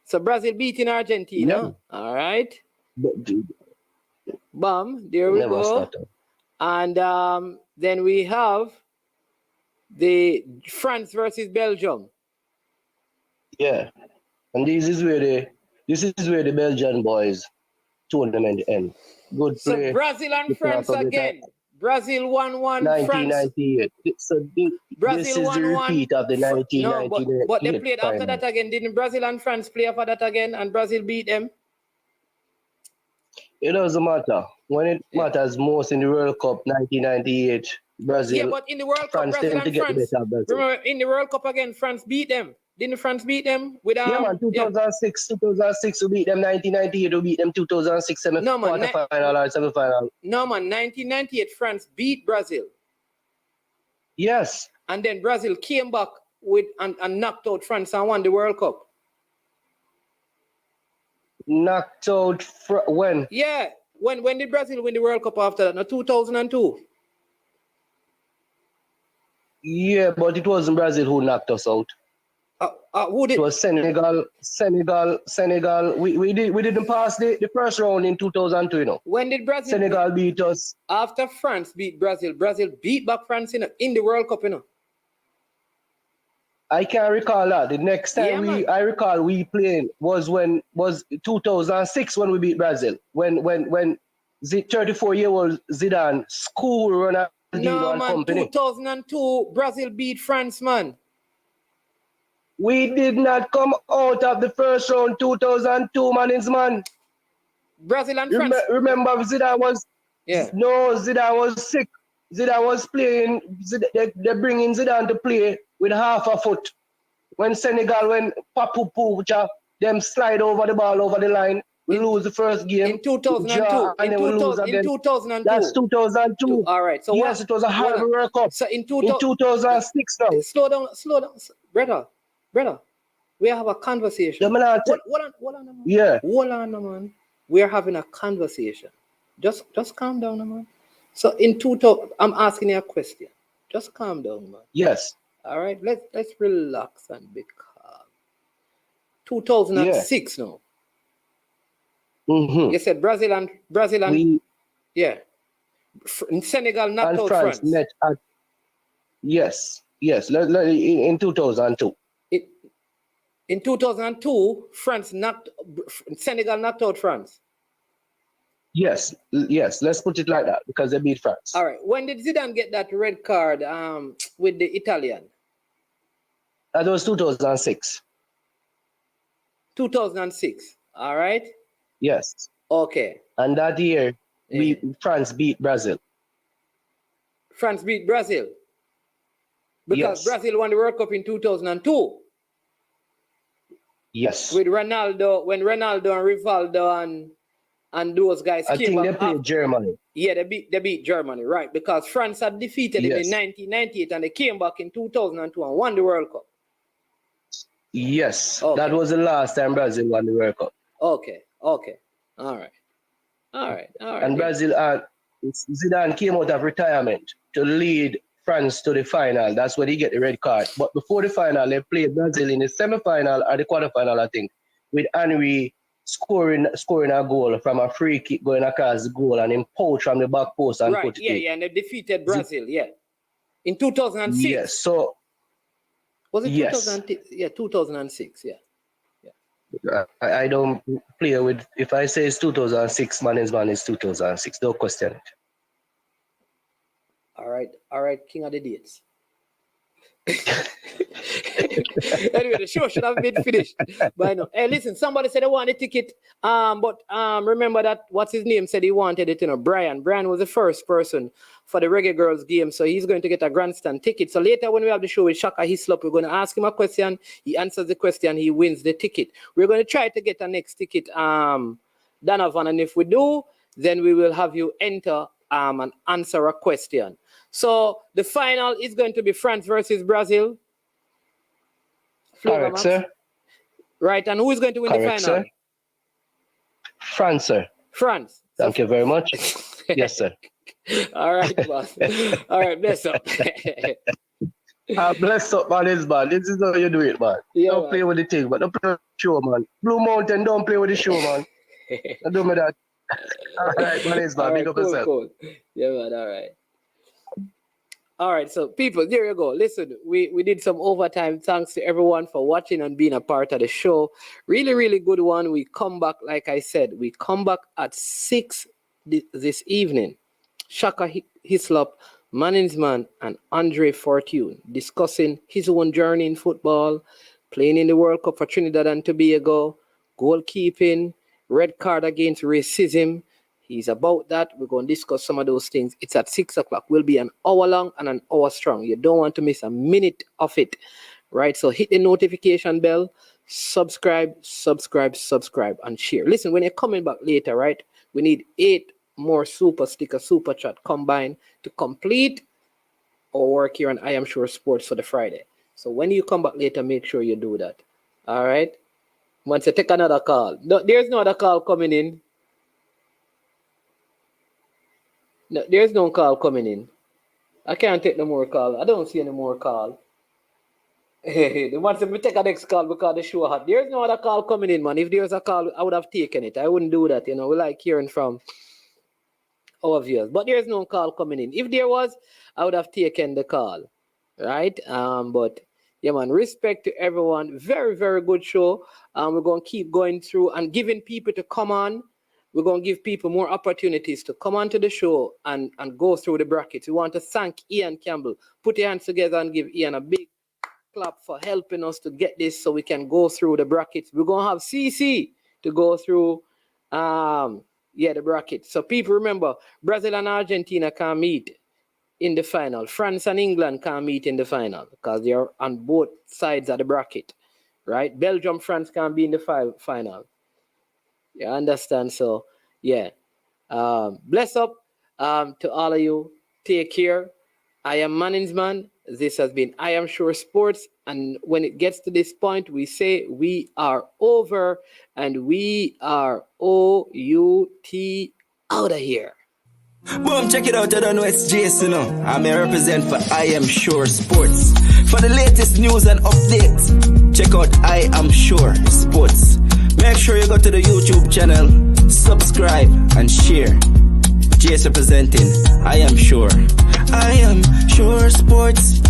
So Brazil beating Argentina. Yeah. All right. Bam. There we go. Started. And then we have the France versus Belgium. Yeah. And this is where the Belgian boys tournament end. Good play. So Brazil and France again. Brazil 1-1. 1998. So this is the repeat of the 1998. No, but they played after that again. Didn't Brazil and France play after that again and Brazil beat them? It doesn't matter. When it matters most in the World Cup 1998, Brazil. Yeah, but in the World Cup, Brazil and France. Remember, in the World Cup again, France beat them. Didn't France beat them? Yeah, man, 2006 we beat them, 1998 we beat them, 2006 quarter-final or semi-final. No, man, 1998 France beat Brazil. Yes. And then Brazil came back and knocked out France and won the World Cup. Knocked out when? Yeah, when did Brazil win the World Cup after that? No, 2002. Yeah, but it wasn't Brazil who knocked us out. Who did? It was Senegal. We didn't pass the first round in 2002, you know. When did Brazil? Senegal beat us. After France beat Brazil, Brazil beat back France in the World Cup, you know. I can't recall that. The next time I recall we playing was 2006 when we beat Brazil. When 34-year-old Zidane school Ronaldinho and company. 2002 Brazil beat France, man. We did not come out of the first round 2002, man. Brazil and France. Remember Zidane was Zidane was sick. Zidane was playing. They bringing Zidane to play with half a foot. When Senegal, when Papu them slide over the ball over the line, We lose the first game. In 2002. Draw, and then we lose again. In 2002. That's 2002. All right. So yes, it was a horrible World Cup. So in 2006 now. Slow down. Brother. We have a conversation. Hold on, yeah. Hold on, man. We are having a conversation. Just calm down, man. So in 2000, I'm asking you a question. Just calm down, man. Yes. All right. Let's relax and be calm. 2006 now. Mm-hmm. You said Brazil and yeah. Senegal knocked out France. Met at, yes. In 2002. In 2002, Senegal knocked out France. Yes. Let's put it like that because they beat France. All right. When did Zidane get that red card with the Italian? That was 2006. 2006. All right. Yes. Okay. And that year, France beat Brazil. France beat Brazil. Because Brazil won the World Cup in 2002. Yes. With Ronaldo, when Ronaldo and Rivaldo and those guys I came think back they played Germany. Yeah, they beat Germany, right? Because France had defeated them in 1998 and they came back in 2002 and won the World Cup. Yes. Okay. That was the last time Brazil won the World Cup. Okay. All right. And Brazil, Zidane came out of retirement to lead France to the final. That's where he get the red card. But before the final, they played Brazil in the semi-final or the quarterfinal, I think, with Henry scoring a goal from a free kick going across the goal and him poach from the back post and put it in. And they defeated Brazil, in 2006. Yes, so was it 2006? Yeah, 2006, I don't play with, if I say it's 2006, man is 2006. Don't question it. All right, king of the dates. Anyway, the show should have been finished by now. Hey, listen, somebody said they want a ticket. But remember that what's his name said he wanted it, Brian. Brian was the first person for the Reggae Girls game, so he's going to get a grandstand ticket. So later when we have the show with Shaka Hislop, we're going to ask him a question. He answers the question, he wins the ticket. We're going to try to get a next ticket, Donovan, and if we do, then we will have you enter and answer a question. So the final is going to be France versus Brazil. Correct, sir. Right, and who is going to win the final? Sir. France, sir. France. Thank you very much. Yes, sir. All right, boss. All right, bless up. Bless up, man. This is how you do it, man. Yeah, don't play with the thing, but don't play with the show, man. Blue Mountain, don't play with the show, man. Don't do me that. All right, man. Big up yourself. Cool. Yeah, man. All right, so people, there you go. Listen, we did some overtime. Thanks to everyone for watching and being a part of the show. Really, really good one. We come back, like I said, we come back at 6 this evening. Shaka Hislop, Manningsman, and Andre Fortune discussing his own journey in football, playing in the World Cup for Trinidad and Tobago, goalkeeping, red card against racism. He's about that. We're going to discuss some of those things. It's at 6 o'clock. We'll be an hour long and an hour strong. You don't want to miss a minute of it, right? So hit the notification bell, subscribe, and share. Listen, when you're coming back later, right, we need 8 more super sticker, super chat combined to complete our work here on I Am Sure Sports for the Friday. So when you come back later, make sure you do that. All right? Once you take another call. No, there's no other call coming in. No, there's no call coming in. I can't take no more call. I don't see any more call. They want me to take a next call because the show hot. There's no other call coming in, man. If there's a call, I would have taken it. I wouldn't do that, We like hearing from our viewers. But there's no call coming in. If there was, I would have taken the call. Right? But yeah, man, respect to everyone. Very, very good show. We're going to keep going through and giving people to come on. We're going to give people more opportunities to come onto the show and go through the brackets. We want to thank Ian Campbell. Put your hands together and give Ian a big clap for helping us to get this so we can go through the brackets. We're going to have CC to go through the brackets. So people remember, Brazil and Argentina can't meet in the final. France and England can't meet in the final because they are on both sides of the bracket, right? Belgium, France can't be in the final. You understand? So, yeah. Bless up to all of you. Take care. I am Manningsman. This has been I Am Sure Sports. And when it gets to this point, we say we are over and we are OUT out of here. Boom, check it out. I don't know it's Jason. I'm a represent for I Am Sure Sports. For the latest news and updates, check out I Am Sure Sports. Make sure you go to the YouTube channel, subscribe and share. Jason representing I Am Sure. I Am Sure Sports.